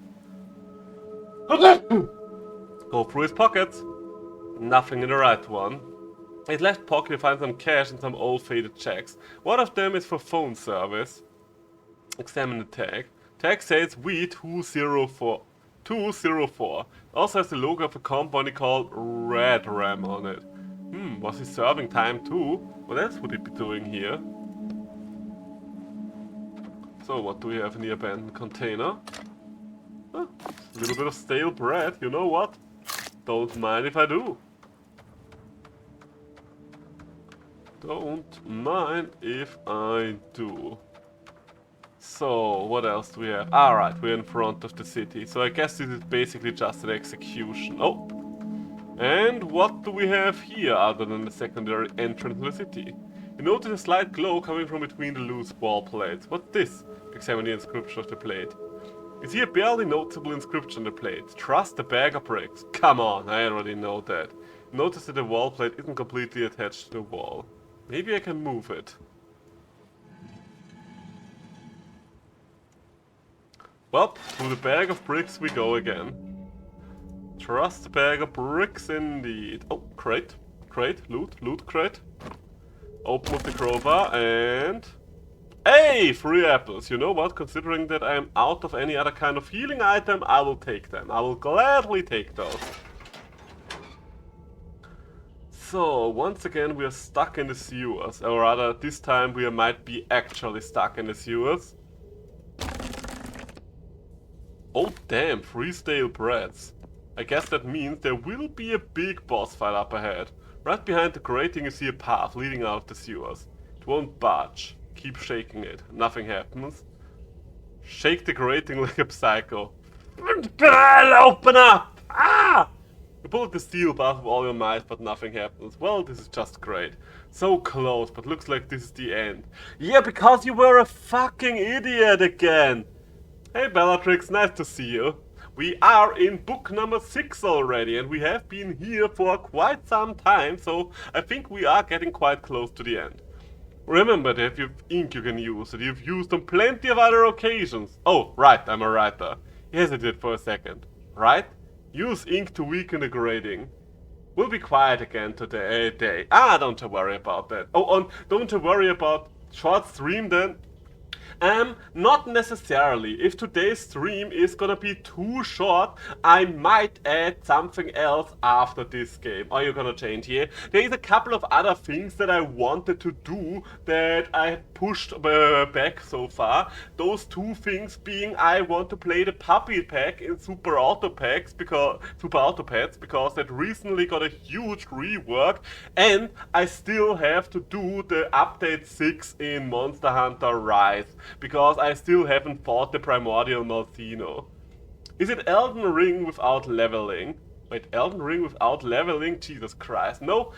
Go through his pockets. Nothing in the right one. In his left pocket you find some cash and some old faded checks. One of them is for phone service. Examine the tag. Tag says V204. 204. Also has the logo of a company called Red Ram on it. Was he serving time too? What else would he be doing here? So what do we have in the abandoned container? A little bit of stale bread, you know what? Don't mind if I do. Don't mind if I do. So, what else do we have? Alright, we're in front of the city. So I guess this is basically just an execution. Oh! And what do we have here other than the secondary entrance to the city? You notice a slight glow coming from between the loose wall plates. What's this? Examine the inscription of the plate. You see a barely noticeable inscription on the plate. Trust the bag of bricks. Come on, I already know that. Notice that the wall plate isn't completely attached to the wall. Maybe I can move it. Well, through the bag of bricks we go again. Trust the bag of bricks indeed. Oh, crate. Crate. Loot crate. Open with the crowbar and... Hey! 3 apples. You know what? Considering that I am out of any other kind of healing item, I will take them. I will gladly take those. So, once again we are stuck in the sewers. Or rather, this time we might be actually stuck in the sewers. Oh damn, 3 stale breads. I guess that means there will be a big boss fight up ahead. Right behind the grating you see a path leading out of the sewers. It won't budge. Keep shaking it. Nothing happens. Shake the grating like a psycho. Open up! Ah! You pull at the steel bar with all your might, but nothing happens. Well, this is just great. So close, but looks like this is the end. Yeah, because you were a fucking idiot again! Hey Bellatrix, nice to see you. We are in book number 6 already, and we have been here for quite some time, so I think we are getting quite close to the end. Remember that you have ink you can use, that you've used on plenty of other occasions. Oh, right, I'm a writer. He hesitated for a second. Right? Use ink to weaken the grating. We'll be quiet again today. Don't worry about that. Oh, don't worry about short stream then. Not necessarily. If today's stream is gonna be too short, I might add something else after this game. Are you gonna change here? There is a couple of other things that I wanted to do that I pushed back so far. Those 2 things being I want to play the puppy pack in Super Auto Pads because that recently got a huge rework, and I still have to do the update 6 in Monster Hunter Rise, because I still haven't fought the Primordial Malthino. Is it Elden Ring without leveling? Wait, Elden Ring without leveling? Jesus Christ, no.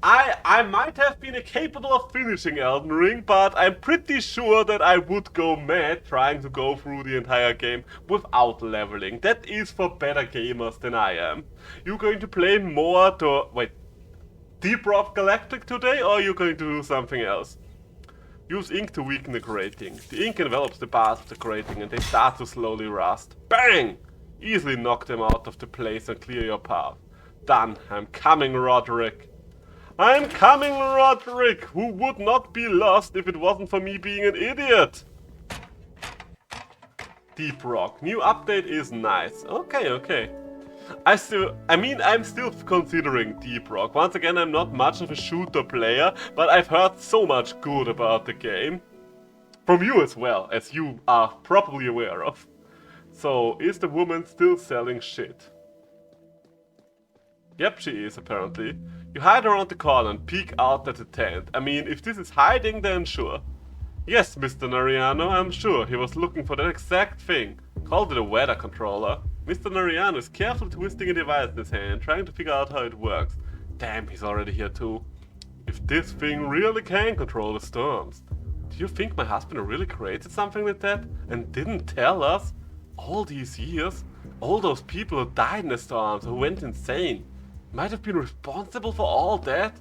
I might have been capable of finishing Elden Ring, but I'm pretty sure that I would go mad trying to go through the entire game without leveling. That is for better gamers than I am. You going to play more to... Wait, Deep Rock Galactic today, or are you going to do something else? Use ink to weaken the grating. The ink envelops the bars of the grating and they start to slowly rust. Bang! Easily knock them out of the place and clear your path. Done. I'm coming, Roderick. I'm coming, Roderick! Who would not be lost if it wasn't for me being an idiot? Deep Rock. New update is nice. Okay. I'm still considering Deep Rock. Once again, I'm not much of a shooter player, but I've heard so much good about the game. From you as well, as you are probably aware of. So, is the woman still selling shit? Yep, she is, apparently. You hide around the corner and peek out at the tent. I mean, if this is hiding, then sure. Yes, Mr. Nariano, I'm sure. He was looking for that exact thing. Called it a weather controller. Mr. Nariano is carefully twisting a device in his hand, trying to figure out how it works. Damn, he's already here too. If this thing really can control the storms. Do you think my husband really created something like that and didn't tell us? All these years? All those people who died in the storms, who went insane, might have been responsible for all that?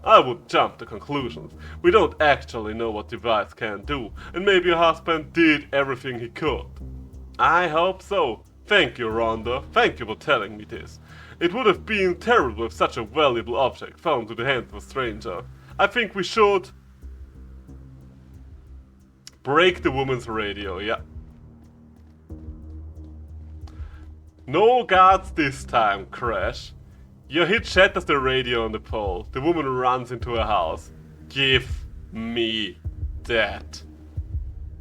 I would jump to conclusions. We don't actually know what device can do, and maybe your husband did everything he could. I hope so. Thank you, Rhonda. Thank you for telling me this. It would have been terrible if such a valuable object fell into the hands of a stranger. I think we should break the woman's radio, yeah. No guards this time, Crash. Your hit shatters the radio on the pole. The woman runs into her house. Give me that.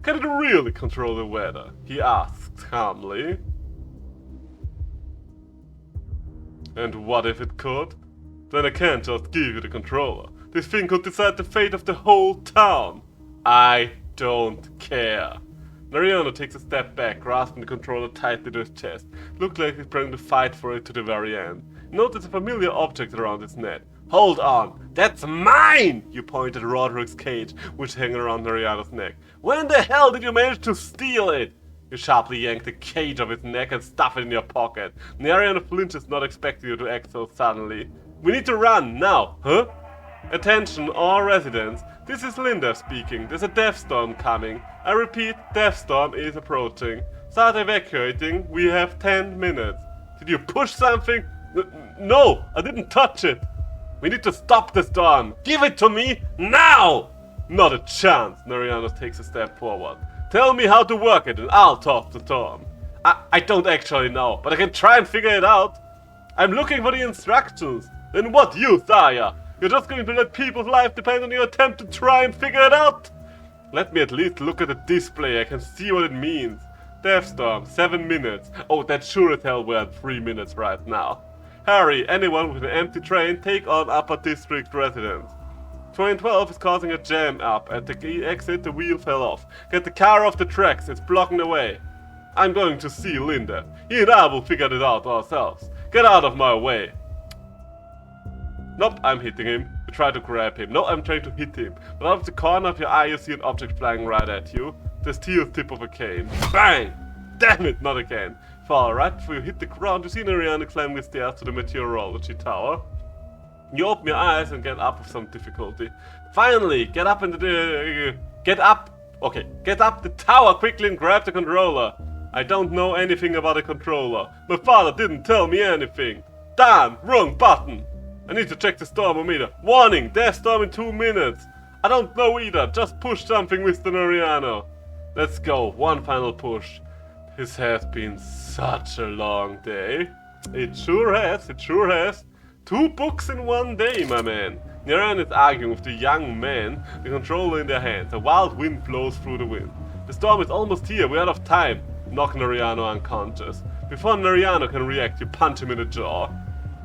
Can it really control the weather? He asked calmly. And what if it could? Then I can't just give you the controller. This thing could decide the fate of the whole town. I don't care. Nariano takes a step back, grasping the controller tightly to his chest. Looks like he's planning to fight for it to the very end. Notice a familiar object around his neck. Hold on! That's mine! You pointed at Roderick's cage, which hung around Nariano's neck. When the hell did you manage to steal it? You sharply yank the cage off his neck and stuff it in your pocket. Nariano flinches, not expecting you to act so suddenly. We need to run, now, huh? Attention, all residents. This is Linda speaking. There's a death storm coming. I repeat, death storm is approaching. Start evacuating. We have 10 minutes. Did you push something? No, I didn't touch it. We need to stop the storm. Give it to me now! Not a chance. Nariano takes a step forward. Tell me how to work it and I'll talk to Tom. I don't actually know, but I can try and figure it out. I'm looking for the instructions. Then what you, Saya? You're just going to let people's life depend on your attempt to try and figure it out? Let me at least look at the display. I can see what it means. Death Storm, 7 minutes. Oh, that sure as hell weren't 3 minutes right now. Hurry, anyone with an empty train, take on Upper District residents. Train 12 is causing a jam up. At the exit, the wheel fell off. Get the car off the tracks, it's blocking the way. I'm going to see Linda. He and I will figure it out ourselves. Get out of my way. Nope, I'm hitting him. You try to grab him. No, I'm trying to hit him. But out of the corner of your eye, you see an object flying right at you. The steel tip of a cane. Bang! Damn it, not again. Fall right before you hit the ground, you see Nariano climbing the stairs to the meteorology tower. You open your eyes and get up with some difficulty. Finally, get up into the... Get up! Okay, get up the tower quickly and grab the controller. I don't know anything about a controller. My father didn't tell me anything. Damn, wrong button. I need to check the stormometer. Warning, death storm in 2 minutes. I don't know either, just push something, Mr. Nariano. Let's go, one final push. This has been such a long day. It sure has. 2 books in 1 day, my man. Nariano is arguing with the young man, the controller in their hands. A wild wind blows through the wind. The storm is almost here, we're out of time. Knock Nariano unconscious. Before Nariano can react, you punch him in the jaw.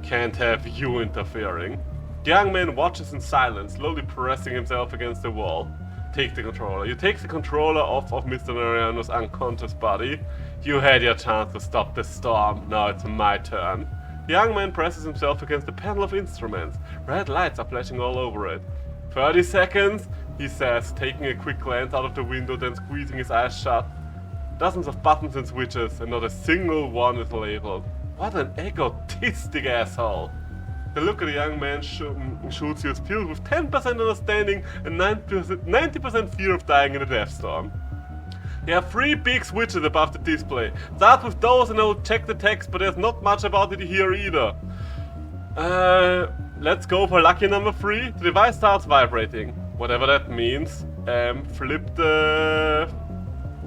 Can't have you interfering. The young man watches in silence, slowly pressing himself against the wall. Take the controller. You take the controller off of Mr. Nariano's unconscious body. You had your chance to stop the storm. Now it's my turn. The young man presses himself against the panel of instruments. Red lights are flashing all over it. 30 seconds, he says, taking a quick glance out of the window, then squeezing his eyes shut. Dozens of buttons and switches, and not a single one is labeled. What an egotistic asshole! The look at the young man shoots you is filled with 10% understanding and 90% fear of dying in a death storm. There are 3 big switches above the display. Start with those and I will check the text, but there's not much about it here either. let's go for lucky number 3. The device starts vibrating. Whatever that means. Flip the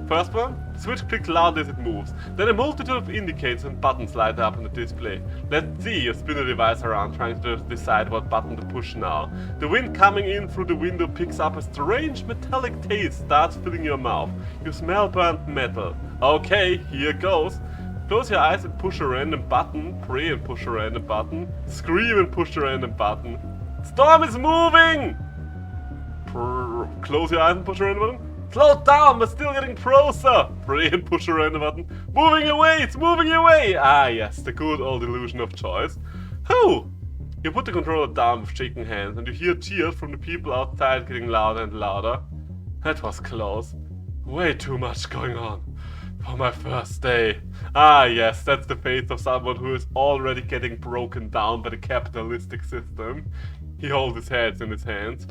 first one. The switch clicks loudly as it moves. Then a multitude of indicators and buttons light up on the display. Let's see, you spin the device around, trying to decide what button to push now. The wind coming in through the window picks up a strange metallic taste, starts filling your mouth. You smell burnt metal. Okay, here goes. Close your eyes and push a random button. Pray and push a random button. Scream and push a random button. Storm is moving! Close your eyes and push a random button. Slow down, we're still getting closer! Pray and push a random button. Moving away, it's moving away! Ah yes, the good old illusion of choice. Whew! You put the controller down with shaking hands and you hear cheers from the people outside getting louder and louder. That was close. Way too much going on. For my first day. Ah yes, that's the face of someone who is already getting broken down by the capitalistic system. He holds his head in his hands.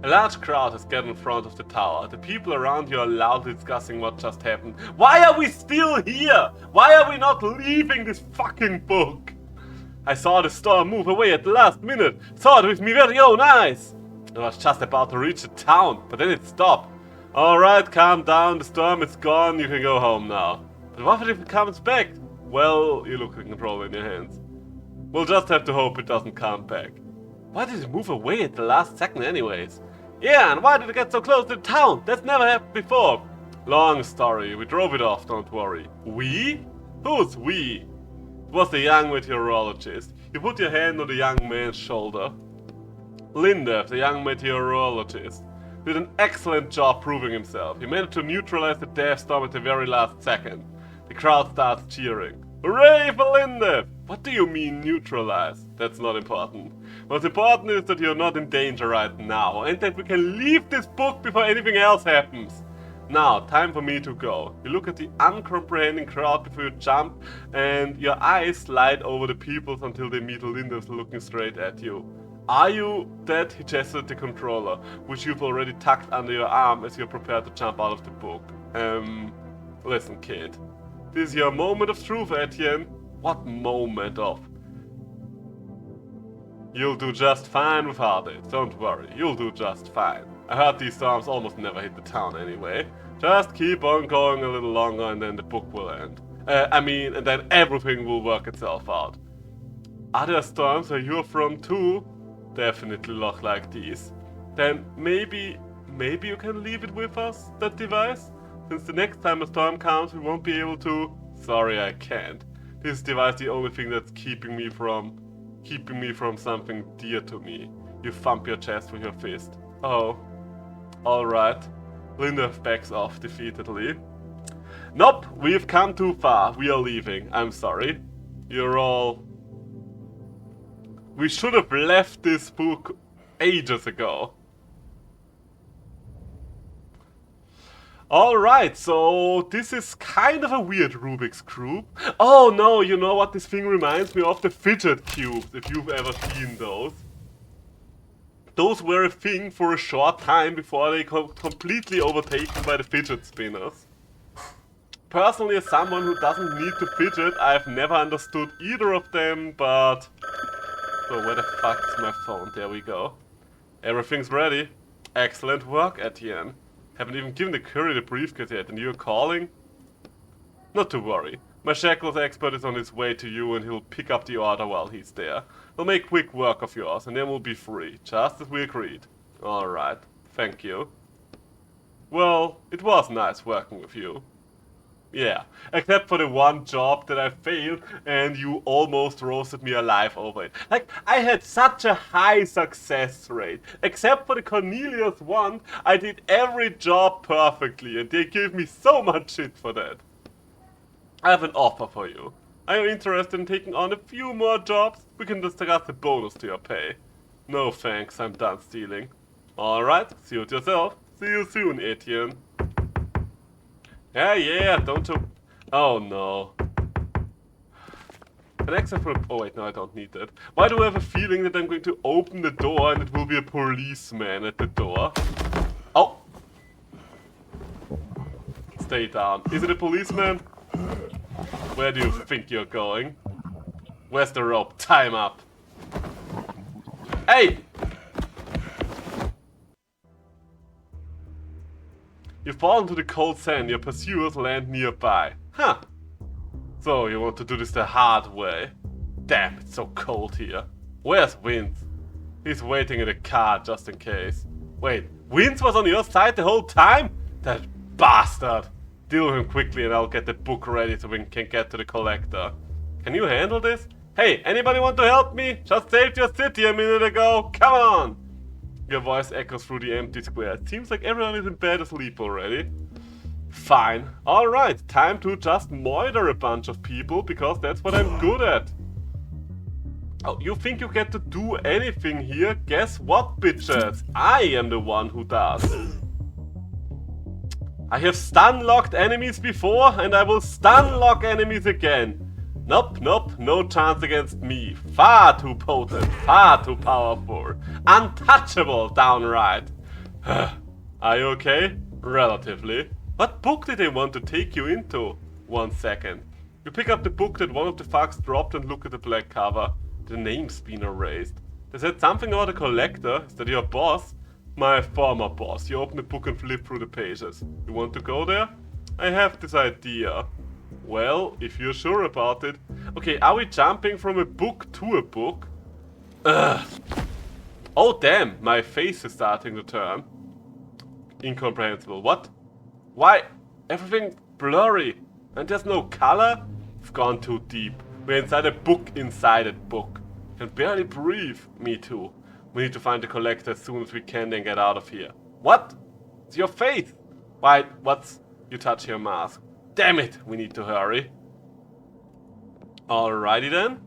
A large crowd has gathered in front of the tower. The people around you are loudly discussing what just happened. Why are we still here? Why are we not leaving this fucking book? I saw the storm move away at the last minute. Saw it with my very own eyes. I was just about to reach the town, but then it stopped. Alright, calm down, the storm is gone, you can go home now. But what if it comes back? Well, you look at the controller in your hands. We'll just have to hope it doesn't come back. Why did it move away at the last second anyways? Yeah, and why did it get so close to the town? That's never happened before. Long story, we drove it off, don't worry. We? Who's we? It was the young meteorologist. You put your hand on the young man's shoulder. Lindev, the young meteorologist, did an excellent job proving himself. He managed to neutralize the death storm at the very last second. The crowd starts cheering. Hooray for Lindev! What do you mean neutralize? That's not important. What's important is that you're not in danger right now, and that we can leave this book before anything else happens. Now, time for me to go. You look at the uncomprehending crowd before you jump, and your eyes slide over the peoples until they meet Lindev looking straight at you. Are you dead? He gestured at the controller, which you've already tucked under your arm as you're prepared to jump out of the book. Listen, kid. This is your moment of truth, Etienne. What moment of? You'll do just fine without it. Don't worry, you'll do just fine. I heard these storms almost never hit the town anyway. Just keep on going a little longer and then the book will end. And then everything will work itself out. Are there storms where you're from too? Definitely look like these. Then maybe you can leave it with us, that device? Since the next time a storm comes, we won't be able to... Sorry, I can't. This device is the only thing that's keeping me from something dear to me. You thump your chest with your fist. Oh. Alright. Linda backs off defeatedly. Nope, we've come too far. We are leaving. I'm sorry. You're all... We should have left this book ages ago. Alright, so this is kind of a weird Rubik's Cube. Oh no, you know what this thing reminds me of? The fidget cubes, if you've ever seen those. Those were a thing for a short time before they got completely overtaken by the fidget spinners. Personally, as someone who doesn't need to fidget, I've never understood either of them, but... So where the fuck is my phone? There we go. Everything's ready. Excellent work, Etienne. Haven't even given the courier the briefcase yet, and you're calling? Not to worry. My shackles expert is on his way to you and he'll pick up the order while he's there. We'll make quick work of yours and then we'll be free, just as we agreed. Alright, thank you. Well, it was nice working with you. Yeah, except for the one job that I failed and you almost roasted me alive over it. Like, I had such a high success rate. Except for the Cornelius one, I did every job perfectly and they gave me so much shit for that. I have an offer for you. Are you interested in taking on a few more jobs? We can discuss the bonus to your pay. No thanks, I'm done stealing. Alright, see you yourself. See you soon, Etienne. Yeah, don't you... Oh no. An extra for... Oh wait, no, I don't need that. Why do I have a feeling that I'm going to open the door and it will be a policeman at the door? Oh! Stay down. Is it a policeman? Where do you think you're going? Where's the rope? Time up. Hey! You fall into the cold sand, your pursuers land nearby. Huh. So, you want to do this the hard way. Damn, it's so cold here. Where's Vince? He's waiting in the car just in case. Wait, Vince was on your side the whole time? That bastard! Deal with him quickly and I'll get the book ready so we can get to the collector. Can you handle this? Hey, anybody want to help me? Just saved your city a minute ago. Come on! Your voice echoes through the empty square. It seems like everyone is in bed asleep already. Fine. Alright, time to just murder a bunch of people, because that's what I'm good at. Oh, you think you get to do anything here? Guess what, bitches? I am the one who does. I have stun-locked enemies before, and I will stun-lock enemies again. Nope, nope, no chance against me. Far too potent, far too powerful. Untouchable, downright. Are you okay? Relatively. What book did they want to take you into? 1 second. You pick up the book that one of the thugs dropped and look at the black cover. The name's been erased. They said something about a collector. Is that your boss? My former boss. You open the book and flip through the pages. You want to go there? I have this idea. Well, if you're sure about it. Okay, are we jumping from a book to a book? Ugh. Oh damn, my face is starting to turn. Incomprehensible. What? Why? Everything blurry. And there's no color? It's gone too deep. We're inside a book inside a book. Can barely breathe. Me too. We need to find the collector as soon as we can and get out of here. What? It's your face. Why, what's... You touch your mask. Damn it, we need to hurry. Alrighty then.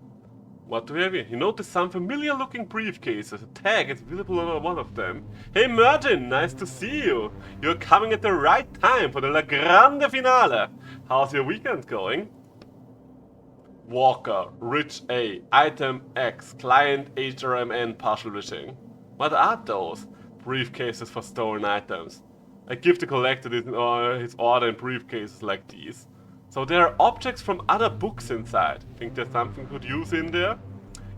What do we have here? You notice some familiar looking briefcases. A tag is visible on one of them. Hey Merton, nice to see you. You're coming at the right time for the La Grande Finale. How's your weekend going? Walker, Rich A, Item X, Client HRMN partial wishing. What are those? Briefcases for stolen items. I give the collector his order in briefcases like these. So there are objects from other books inside. Think there's something good use in there?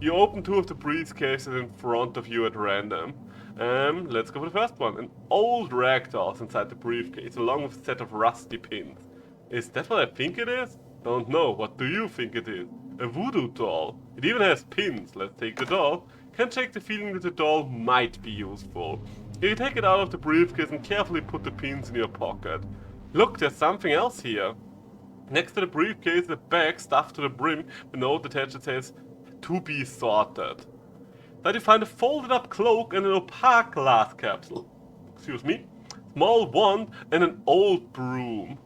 You open 2 of the briefcases in front of you at random. Let's go for the first one. An old ragdoll inside the briefcase along with a set of rusty pins. Is that what I think it is? Don't know. What do you think it is? A voodoo doll. It even has pins. Let's take the doll. Can check the feeling that the doll might be useful. You take it out of the briefcase and carefully put the pins in your pocket. Look, there's something else here. Next to the briefcase, a bag stuffed to the brim, a note attached that says, "To be sorted." Then you find a folded up cloak and an opaque glass capsule. Excuse me. Small wand and an old broom.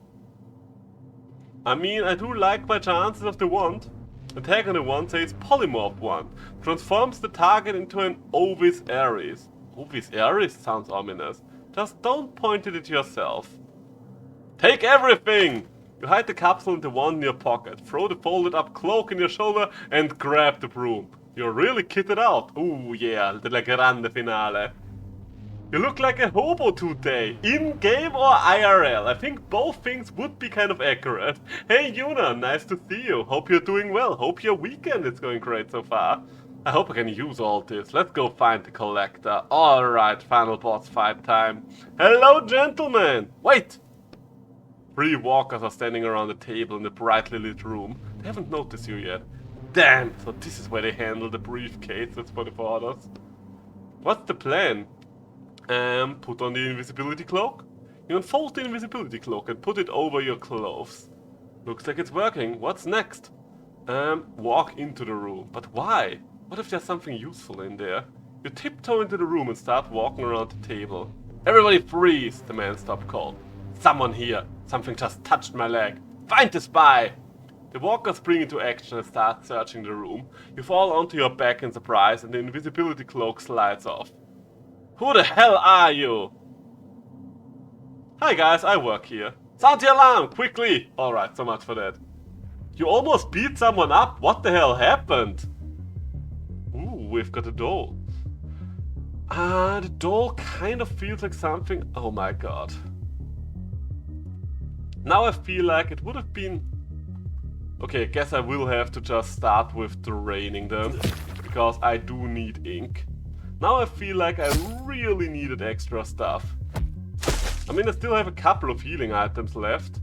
I mean, I do like my chances of the wand. The tag on the wand says Polymorph Wand. Transforms the target into an Ovis Ares. Ovis Ares sounds ominous. Just don't point it at yourself. Take everything! You hide the capsule and the wand in your pocket. Throw the folded up cloak in your shoulder and grab the broom. You're really kitted out. Ooh yeah, the La Grande Finale. You look like a hobo today. In-game or IRL? I think both things would be kind of accurate. Hey Yuna, nice to see you. Hope you're doing well. Hope your weekend is going great so far. I hope I can use all this. Let's go find the collector. Alright, final boss fight time. Hello gentlemen! Wait! 3 walkers are standing around the table in the brightly lit room. They haven't noticed you yet. Damn, so this is where they handle the briefcases for the orders. What's the plan? Put on the invisibility cloak. You unfold the invisibility cloak and put it over your clothes. Looks like it's working. What's next? Walk into the room. But why? What if there's something useful in there? You tiptoe into the room and start walking around the table. Everybody freeze! The man stopped cold. Someone here! Something just touched my leg! Find the spy! The walkers spring into action and start searching the room. You fall onto your back in surprise and the invisibility cloak slides off. Who the hell are you? Hi guys, I work here. Sound the alarm, quickly! Alright, so much for that. You almost beat someone up? What the hell happened? Ooh, we've got a doll. The doll kind of feels like something... Oh my god. Now I feel like it would have been Okay, I guess I will have to just start with draining them, because I do need ink. Now I feel like I really needed extra stuff. I mean, I still have a couple of healing items left.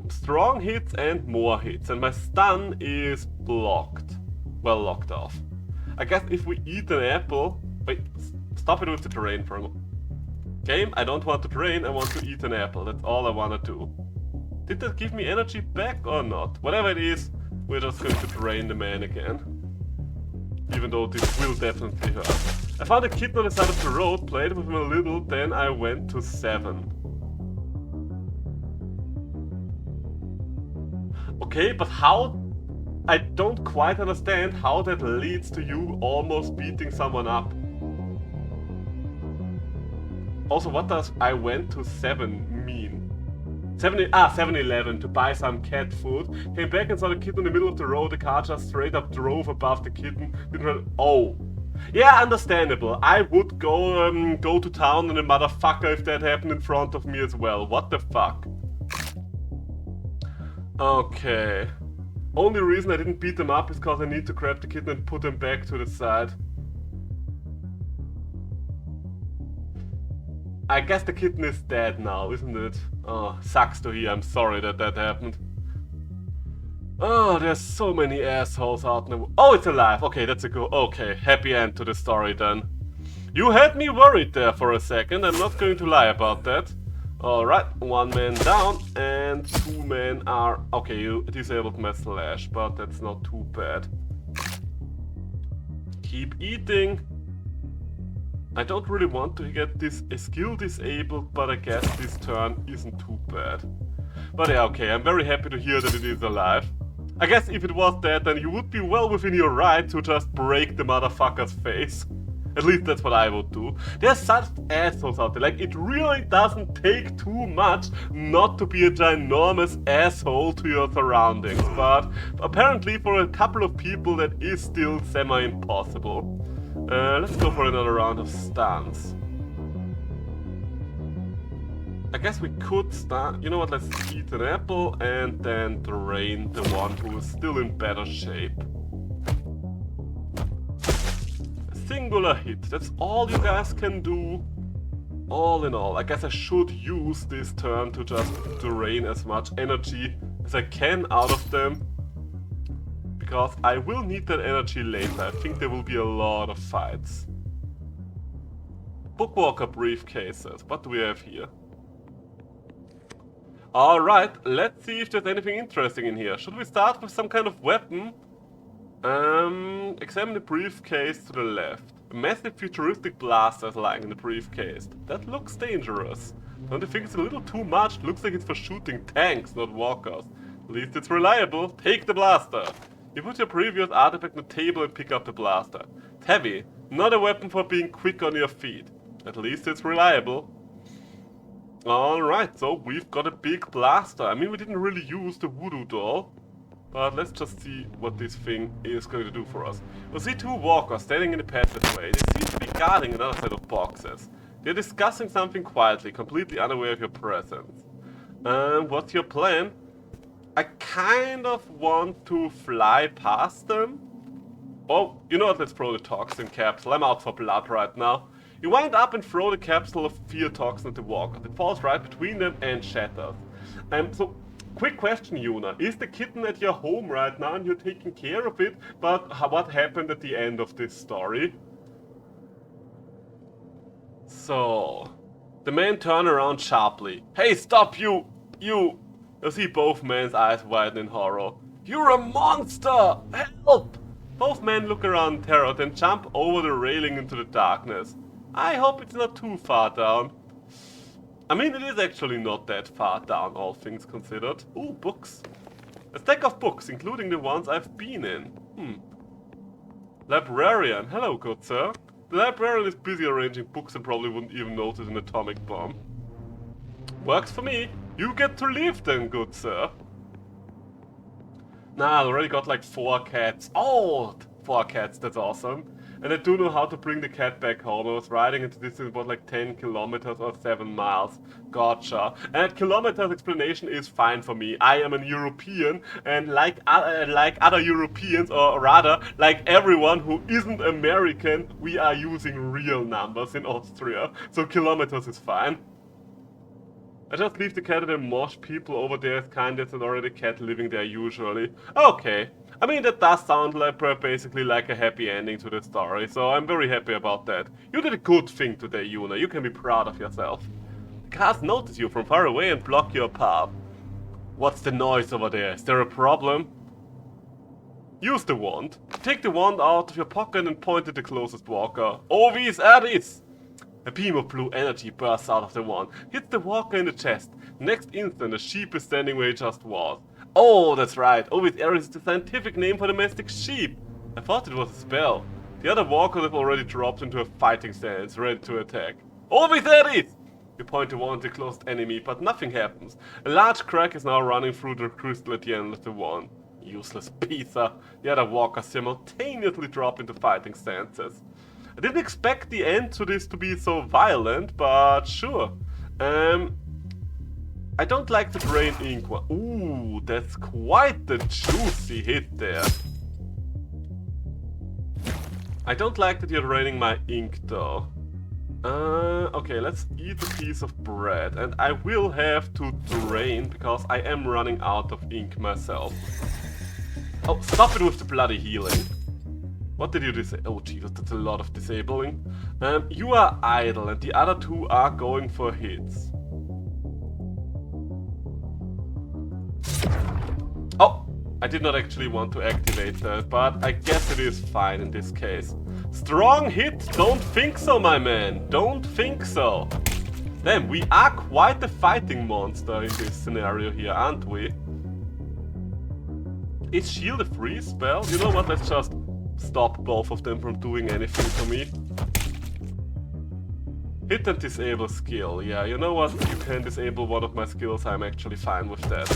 Strong hits and more hits, and my stun is blocked. Well, locked off. I guess if we eat an apple... Wait, stop it with the terrain for a moment. Game, I don't want to drain, I want to eat an apple. That's all I want to do. Did that give me energy back or not? Whatever it is, we're just going to drain the man again. Even though this will definitely hurt. I found a kitten on the side of the road, played with him a little, then I went to 7. Okay, but how... I don't quite understand how that leads to you almost beating someone up. Also, what does I went to 7 mean? 7-Eleven to buy some cat food. Came back and saw the kitten in the middle of the road. The car just straight up drove above the kitten. Oh. Yeah, understandable. I would go to town on a motherfucker if that happened in front of me as well. What the fuck? Okay. Only reason I didn't beat them up is because I need to grab the kitten and put him back to the side. I guess the kitten is dead now, isn't it? Oh, sucks to hear. I'm sorry that that happened. Oh, there's so many assholes out in the world. Oh, it's alive. Okay, that's a good... Okay, happy end to the story then. You had me worried there for a second. I'm not going to lie about that. Alright, 1 man down and 2 men are... Okay, you disabled my slash, but that's not too bad. Keep eating. I don't really want to get this skill disabled, but I guess this turn isn't too bad. But yeah, okay, I'm very happy to hear that it is alive. I guess if it was dead, then you would be well within your right to just break the motherfucker's face. At least that's what I would do. There's such assholes out there, like it really doesn't take too much not to be a ginormous asshole to your surroundings. But apparently for a couple of people that is still semi-impossible. Let's go for another round of stuns. I guess we could start... You know what, let's eat an apple and then drain the one who is still in better shape. A singular hit, that's all you guys can do. All in all, I guess I should use this turn to just drain as much energy as I can out of them. Because I will need that energy later. I think there will be a lot of fights. Bookwalker briefcases. What do we have here? Alright, let's see if there's anything interesting in here. Should we start with some kind of weapon? Examine the briefcase to the left. A massive futuristic blaster is lying in the briefcase. That looks dangerous. Don't you think it's a little too much? Looks like it's for shooting tanks, not walkers. At least it's reliable. Take the blaster. You put your previous artifact on the table and pick up the blaster. It's heavy, not a weapon for being quick on your feet. At least it's reliable. Alright, so we've got a big blaster. I mean, we didn't really use the voodoo doll. But let's just see what this thing is going to do for us. We'll see 2 walkers standing in the passageway. They seem to be guarding another set of boxes. They're discussing something quietly, completely unaware of your presence. What's your plan? I kind of want to fly past them. Oh, you know what, let's throw the toxin capsule. I'm out for blood right now. You wind up and throw the capsule of fear toxin at the walkers. It falls right between them and shatters. So, quick question, Yuna. Is the kitten at your home right now and you're taking care of it? But what happened at the end of this story? So, the men turn around sharply. Hey, stop, you! You see both men's eyes widen in horror. You're a monster! Help! Both men look around in terror, then jump over the railing into the darkness. I hope it's not too far down. I mean, it is actually not that far down, all things considered. Ooh, books. A stack of books, including the ones I've been in. Librarian. Hello, good sir. The librarian is busy arranging books and probably wouldn't even notice an atomic bomb. Works for me. You get to leave then, good sir. Nah, I already got like 4 cats. Oh, 4 cats, that's awesome. And I do know how to bring the cat back home. I was riding into this in about like 10 kilometers or 7 miles. Gotcha. And kilometers explanation is fine for me. I am an European, and like other Europeans, or rather, like everyone who isn't American, we are using real numbers in Austria. So kilometers is fine. I just leave the cat at the mosh. People over there is kind of already a cat living there usually. Okay. I mean, that does sound like basically like a happy ending to the story, so I'm very happy about that. You did a good thing today, Yuna. You can be proud of yourself. The cars notice you from far away and block your path. What's the noise over there? Is there a problem? Use the wand. Take the wand out of your pocket and point at the closest walker. Ovis Adis! A beam of blue energy bursts out of the wand, hits the walker in the chest. Next instant, a sheep is standing where he just was. Oh, that's right, Ovis Aris is the scientific name for domestic sheep. I thought it was a spell. The other walkers have already dropped into a fighting stance, ready to attack. Ovis Aris! You point the wand at the closest enemy, but nothing happens. A large crack is now running through the crystal at the end of the wand. Useless pizza. The other walkers simultaneously drop into fighting stances. I didn't expect the end to this to be so violent, but sure. I don't like to drain ink. Ooh, that's quite the juicy hit there. I don't like that you're draining my ink though. Okay, let's eat a piece of bread. And I will have to drain because I am running out of ink myself. Oh, stop it with the bloody healing. What did you disable? Oh Jesus, that's a lot of disabling. You are idle and the other two are going for hits. Oh! I did not actually want to activate that, but I guess it is fine in this case. Strong hit? Don't think so, my man. Don't think so. Damn, we are quite the fighting monster in this scenario here, aren't we? Is shield a free spell? You know what, let's just stop both of them from doing anything to me. Hit and disable skill. Yeah, you know what? You can disable one of my skills. I'm actually fine with that.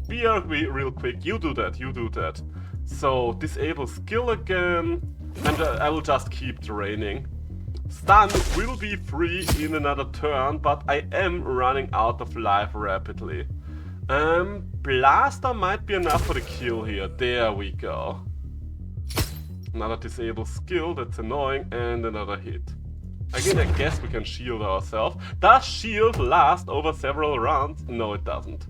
Be real quick. You do that. You do that. So, disable skill again. And I will just keep draining. Stun will be free in another turn, but I am running out of life rapidly. Blaster might be enough for the kill here. There we go. Another disable skill, that's annoying, and another hit. Again, I guess we can shield ourselves. Does shield last over several rounds? No, it doesn't.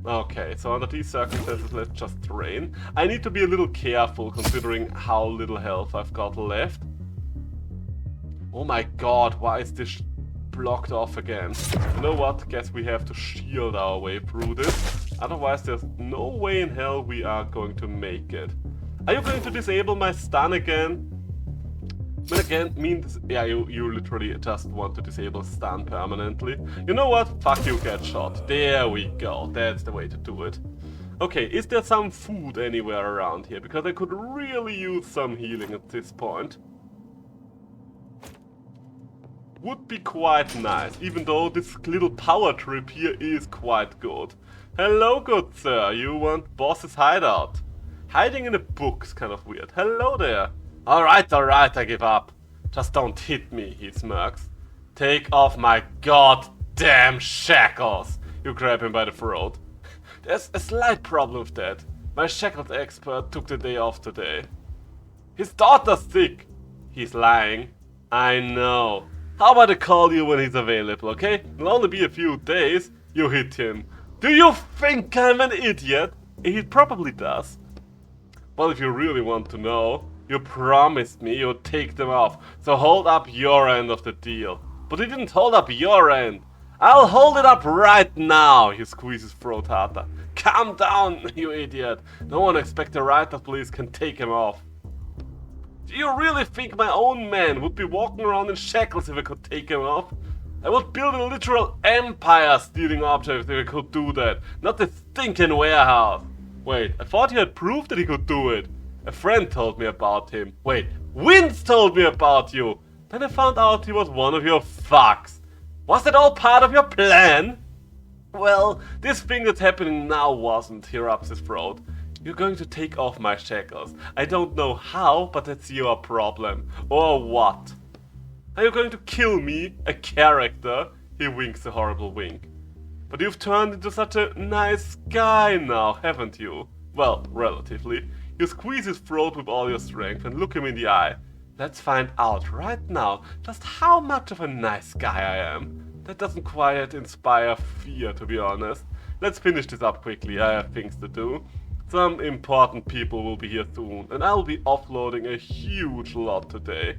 Okay, so under these circumstances, let's just drain. I need to be a little careful considering how little health I've got left. Oh my god, why is this blocked off again? You know what? Guess we have to shield our way through this. Otherwise, there's no way in hell we are going to make it. Are you going to disable my stun again? But again, means yeah, you literally just want to disable stun permanently. You know what? Fuck you, get shot. There we go. That's the way to do it. Okay, is there some food anywhere around here? Because I could really use some healing at this point. Would be quite nice, even though this little power trip here is quite good. Hello, good sir. You want boss's hideout? Hiding in a book's kind of weird. Hello there. Alright, I give up. Just don't hit me, he smirks. Take off my goddamn shackles. You grab him by the throat. There's a slight problem with that. My shackled expert took the day off today. His daughter's sick. He's lying. I know. How about I call you when he's available, okay? It'll only be a few days. You hit him. Do you think I'm an idiot? He probably does. But if you really want to know, you promised me you'd take them off, so hold up your end of the deal. But you didn't hold up your end. I'll hold it up right now, he squeezes throat harder. Calm down, you idiot. No one expects the rider police can take him off. Do you really think my own man would be walking around in shackles if I could take him off? I would build a literal empire stealing objects if I could do that, not a stinking warehouse. Wait, I thought you had proof that he could do it. A friend told me about him. Wait, Vince told me about you. Then I found out he was one of your fucks. Was that all part of your plan? Well, this thing that's happening now wasn't, he rubs his throat. You're going to take off my shackles. I don't know how, but that's your problem. Or what? Are you going to kill me, a character? He winks a horrible wink. But you've turned into such a nice guy now, haven't you? Well, relatively. You squeeze his throat with all your strength and look him in the eye. Let's find out right now just how much of a nice guy I am. That doesn't quite inspire fear, to be honest. Let's finish this up quickly, I have things to do. Some important people will be here soon, and I'll be offloading a huge lot today.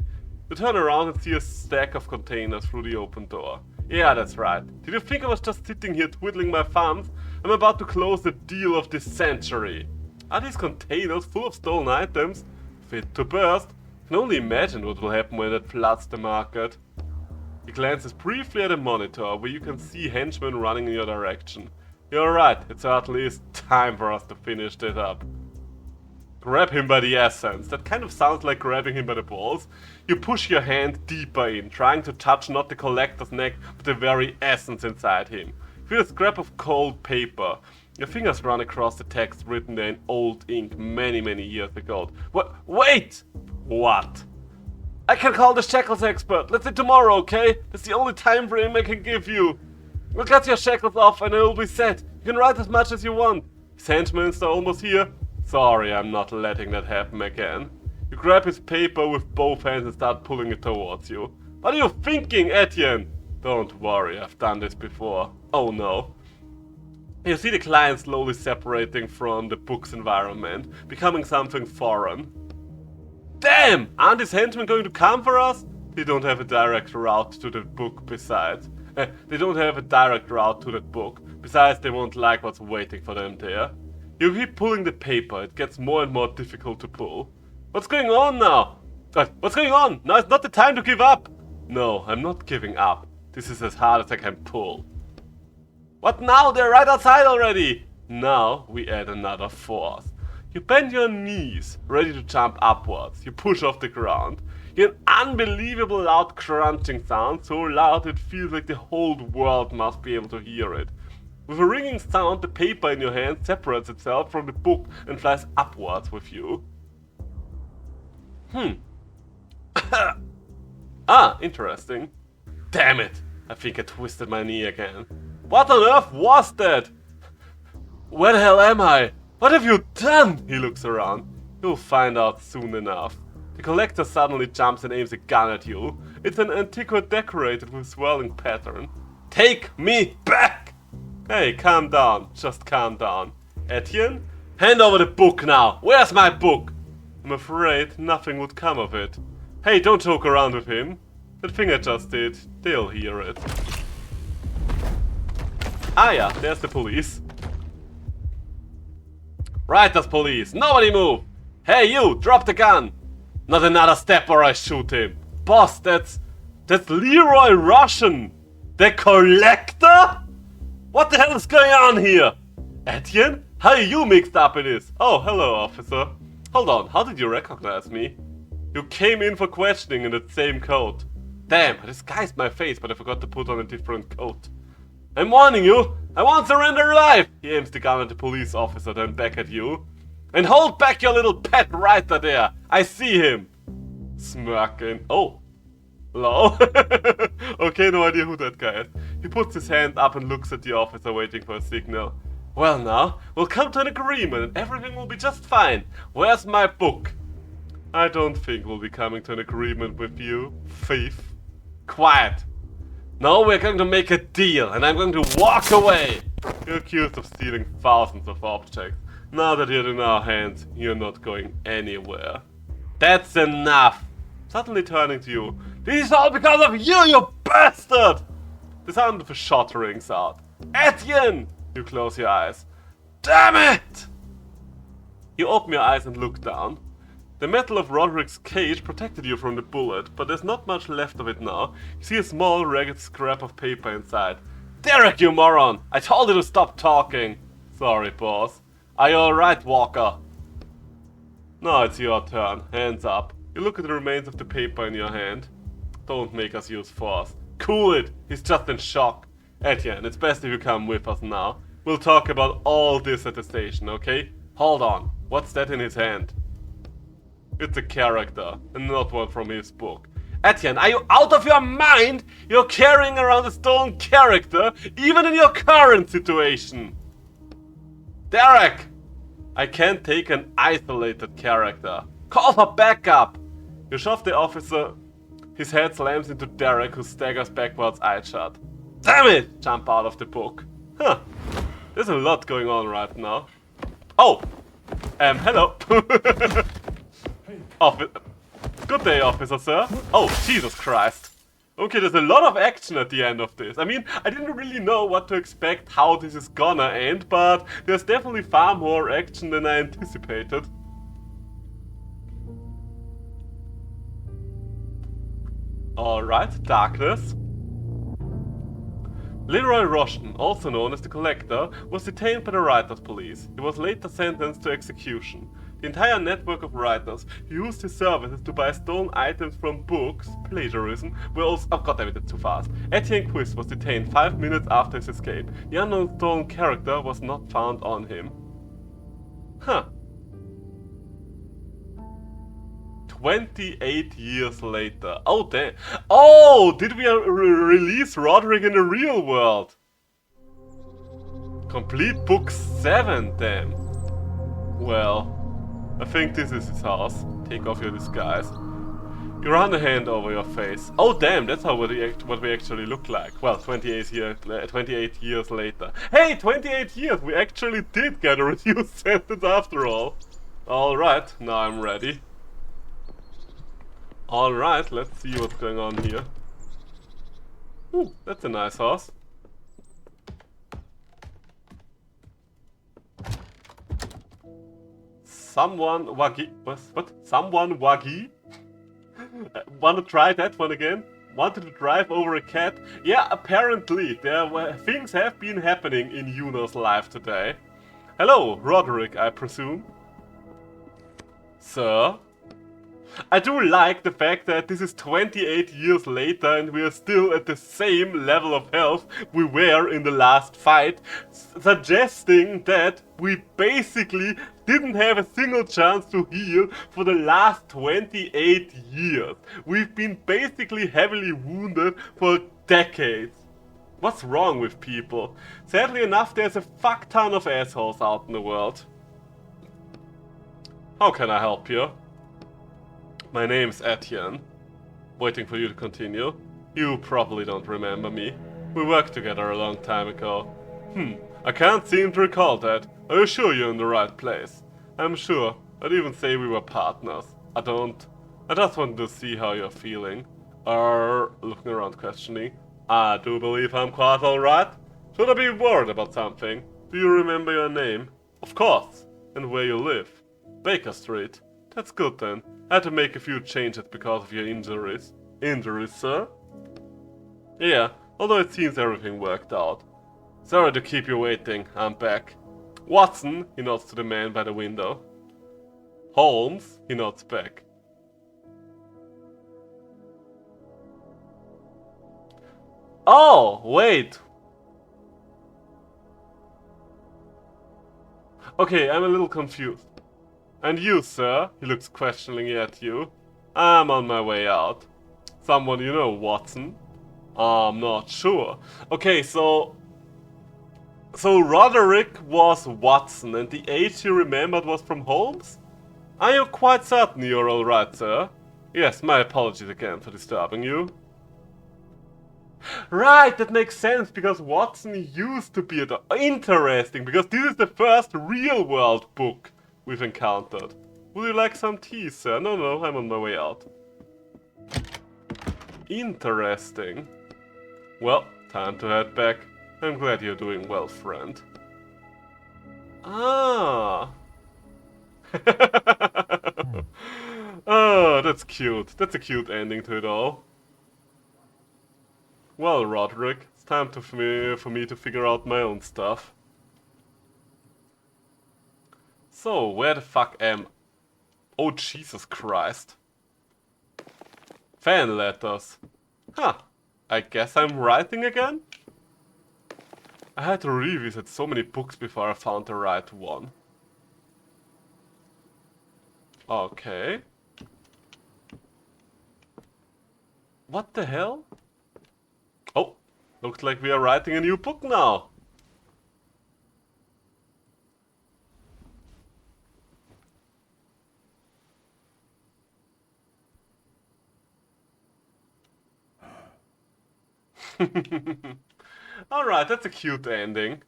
You turn around and see a stack of containers through the open door. Yeah, that's right. Did you think I was just sitting here twiddling my thumbs? I'm about to close the deal of this century. Are these containers full of stolen items? Fit to burst? I can only imagine what will happen when it floods the market. He glances briefly at a monitor where you can see henchmen running in your direction. You're right, it certainly is time for us to finish this up. Grab him by the essence. That kind of sounds like grabbing him by the balls. You push your hand deeper in, trying to touch not the collector's neck, but the very essence inside him. Feel a scrap of cold paper. Your fingers run across the text written there in old ink many years ago. Wait! What? I can call the shackles expert. Let's say tomorrow, okay? That's the only time frame I can give you. We'll get your shackles off and it'll be set. You can write as much as you want. His henchmen are almost here. Sorry, I'm not letting that happen again. You grab his paper with both hands and start pulling it towards you. What are you thinking, Etienne? Don't worry, I've done this before. Oh no. You see the client slowly separating from the book's environment, becoming something foreign. Damn! Aren't his henchmen going to come for us? They don't have a direct route to the book besides. They don't have a direct route to that book. Besides, they won't like what's waiting for them there. You keep pulling the paper, it gets more and more difficult to pull. What's going on now? What's going on? Now it's not the time to give up! No, I'm not giving up. This is as hard as I can pull. What now? They're right outside already! Now we add another force. You bend your knees, ready to jump upwards. You push off the ground. You hear an unbelievable loud crunching sound, so loud it feels like the whole world must be able to hear it. With a ringing sound, the paper in your hand separates itself from the book and flies upwards with you. Interesting. Damn it! I think I twisted my knee again. What on earth was that? Where the hell am I? What have you done? He looks around. You'll find out soon enough. The collector suddenly jumps and aims a gun at you. It's an antiquity decorated with swirling pattern. Take me back! Hey, calm down. Just calm down. Etienne? Hand over the book now. Where's my book? I'm afraid nothing would come of it. Hey, don't joke around with him. That thing I just did, they'll hear it. Ah yeah, there's the police. Right, there's police. Nobody move! Hey you, drop the gun! Not another step or I shoot him. Boss, that's Leroy Russian! The collector? What the hell is going on here? Etienne? How are you mixed up in this? Oh, hello, officer. Hold on, how did you recognize me? You came in for questioning in that same coat. Damn, I disguised my face, but I forgot to put on a different coat. I'm warning you, I won't surrender alive! He aims the gun at the police officer, then back at you. And hold back your little pet writer there! I see him! Smirking. Oh. Hello? Okay, no idea who that guy is. He puts his hand up and looks at the officer waiting for a signal. Well now, we'll come to an agreement and everything will be just fine. Where's my book? I don't think we'll be coming to an agreement with you, thief. Quiet. No, we're going to make a deal and I'm going to walk away. You're accused of stealing thousands of objects. Now that you're in our hands, you're not going anywhere. That's enough. Suddenly turning to you. This is all because of you, you bastard! The sound of a shot rings out. Etienne! You close your eyes. Damn it! You open your eyes and look down. The metal of Roderick's cage protected you from the bullet, but there's not much left of it now. You see a small, ragged scrap of paper inside. Derek, you moron! I told you to stop talking! Sorry, boss. Are you alright, Walker? Now it's your turn. Hands up. You look at the remains of the paper in your hand. Don't make us use force. Cool it! He's just in shock. Etienne, it's best if you come with us now. We'll talk about all this at the station, okay? Hold on. What's that in his hand? It's a character, and not one from his book. Etienne, are you out of your mind? You're carrying around a stolen character, even in your current situation. Derek! I can't take an isolated character. Call for backup! You shove the officer. His head slams into Derek, who staggers backwards, eyes shut. Damn it! Jump out of the book. Huh. There's a lot going on right now. Oh! Hello. Good day, officer, sir. Oh, Jesus Christ. Okay, there's a lot of action at the end of this. I mean, I didn't really know what to expect, how this is gonna end, but there's definitely far more action than I anticipated. Alright, darkness. Leroy Rushton, also known as the Collector, was detained by the Writers' Police. He was later sentenced to execution. The entire network of writers who used his services to buy stolen items from books, plagiarism, were also— oh goddammit, that's too fast. Etienne Quiz was detained 5 minutes after his escape. The unknown stolen character was not found on him. Huh. 28 years later. Oh damn. Oh, did we release Roderick in the real world? Complete book 7, damn. Well, I think this is his house. Take off your disguise. You run a hand over your face. Oh damn, that's how what we actually look like. Well, 28 years later. Hey, 28 years! We actually did get a reduced sentence after all. Alright, now I'm ready. Alright, let's see what's going on here. Ooh, that's a nice house. Someone waggy. What? Someone waggy? Wanna try that one again? Wanted to drive over a cat? Yeah, apparently things have been happening in Yuno's life today. Hello, Roderick, I presume. Sir? I do like the fact that this is 28 years later and we are still at the same level of health we were in the last fight, suggesting that we basically didn't have a single chance to heal for the last 28 years. We've been basically heavily wounded for decades. What's wrong with people? Sadly enough, there's a fuck ton of assholes out in the world. How can I help you? My name's Etienne. Waiting for you to continue. You probably don't remember me. We worked together a long time ago. I can't seem to recall that. Are you sure you're in the right place? I'm sure. I'd even say we were partners. I just wanted to see how you're feeling. Looking around questioning. I do believe I'm quite alright. Should I be worried about something? Do you remember your name? Of course. And where you live? Baker Street. That's good then. I had to make a few changes because of your injuries. Injuries, sir? Yeah, although it seems everything worked out. Sorry to keep you waiting, I'm back. Watson, he nods to the man by the window. Holmes, he nods back. Oh, wait. Okay, I'm a little confused. And you, sir? He looks questioningly at you. I'm on my way out. Someone you know, Watson? I'm not sure. Okay, so Roderick was Watson, and the age you remembered was from Holmes? Are you quite certain you're alright, sir? Yes, my apologies again for disturbing you. Right, that makes sense, because Watson used to be interesting, because this is the first real-world book we've encountered. Would you like some tea, sir? No, I'm on my way out. Interesting. Well, time to head back. I'm glad you're doing well, friend. Ah. Oh, that's cute. That's a cute ending to it all. Well, Roderick, it's time for me to figure out my own stuff. So, where the fuck am... Oh, Jesus Christ. Fan letters. Huh. I guess I'm writing again? I had to revisit so many books before I found the right one. Okay. What the hell? Oh, looks like we are writing a new book now. Alright, that's a cute ending.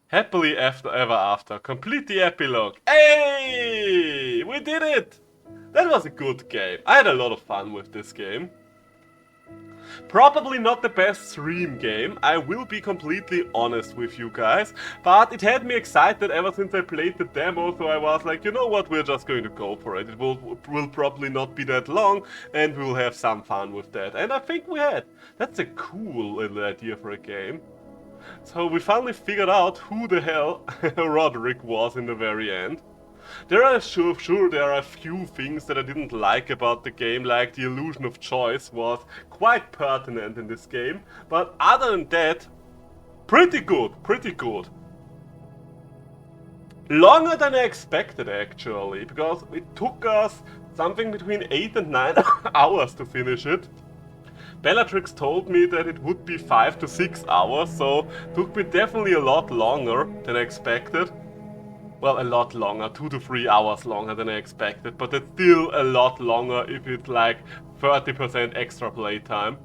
Happily ever after. Complete the epilogue. Hey! We did it! That was a good game. I had a lot of fun with this game. Probably not the best stream game, I will be completely honest with you guys, but it had me excited ever since I played the demo, so I was like, you know what, we're just going to go for it. It will probably not be that long, and we'll have some fun with that. And I think we had. That's a cool little idea for a game. So we finally figured out who the hell Roderick was in the very end. There are sure there are a few things that I didn't like about the game, like the illusion of choice was quite pertinent in this game, but other than that, pretty good, pretty good. Longer than I expected actually, because it took us something between 8 and 9 hours to finish it. Bellatrix told me that it would be 5 to 6 hours, so it took me definitely a lot longer than I expected. Well, a lot longer, 2 to 3 hours longer than I expected, but it's still a lot longer if it's like 30% extra playtime.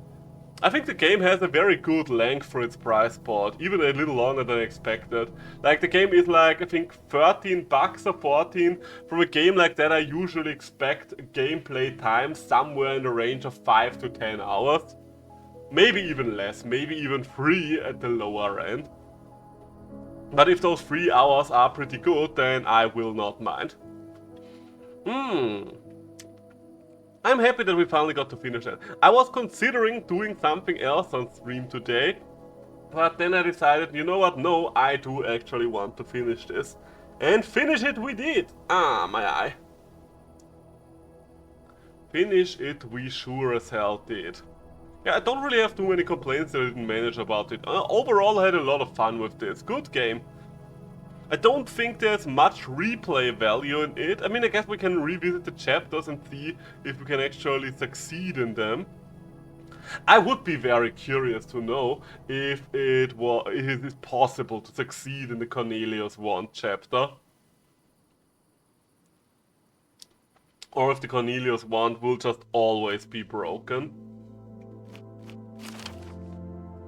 I think the game has a very good length for its price point, even a little longer than I expected. Like the game is like, I think 13 bucks or 14. From a game like that I usually expect gameplay time somewhere in the range of 5 to 10 hours. Maybe even less, maybe even 3 at the lower end. But if those 3 hours are pretty good, then I will not mind. I'm happy that we finally got to finish it. I was considering doing something else on stream today, but then I decided, you know what, no, I do actually want to finish this. And finish it we did! Ah, my eye. Finish it we sure as hell did. Yeah, I don't really have too many complaints that I didn't manage about it. Overall I had a lot of fun with this. Good game. I don't think there's much replay value in it. I mean, I guess we can revisit the chapters and see if we can actually succeed in them. I would be very curious to know if it is possible to succeed in the Cornelius Wand chapter. Or if the Cornelius Wand will just always be broken.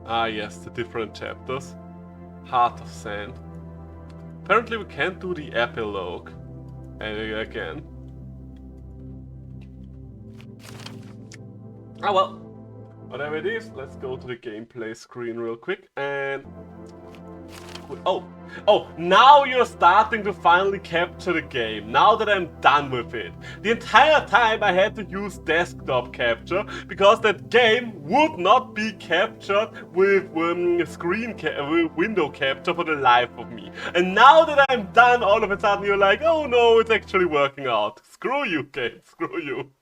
Ah yes, the different chapters. Heart of Sand. Apparently we can't do the epilogue again. Ah well, whatever it is, let's go to the gameplay screen real quick and... Oh, now you're starting to finally capture the game, now that I'm done with it. The entire time I had to use desktop capture, because that game would not be captured with window capture for the life of me. And now that I'm done, all of a sudden you're like, oh no, it's actually working out. Screw you, game, screw you.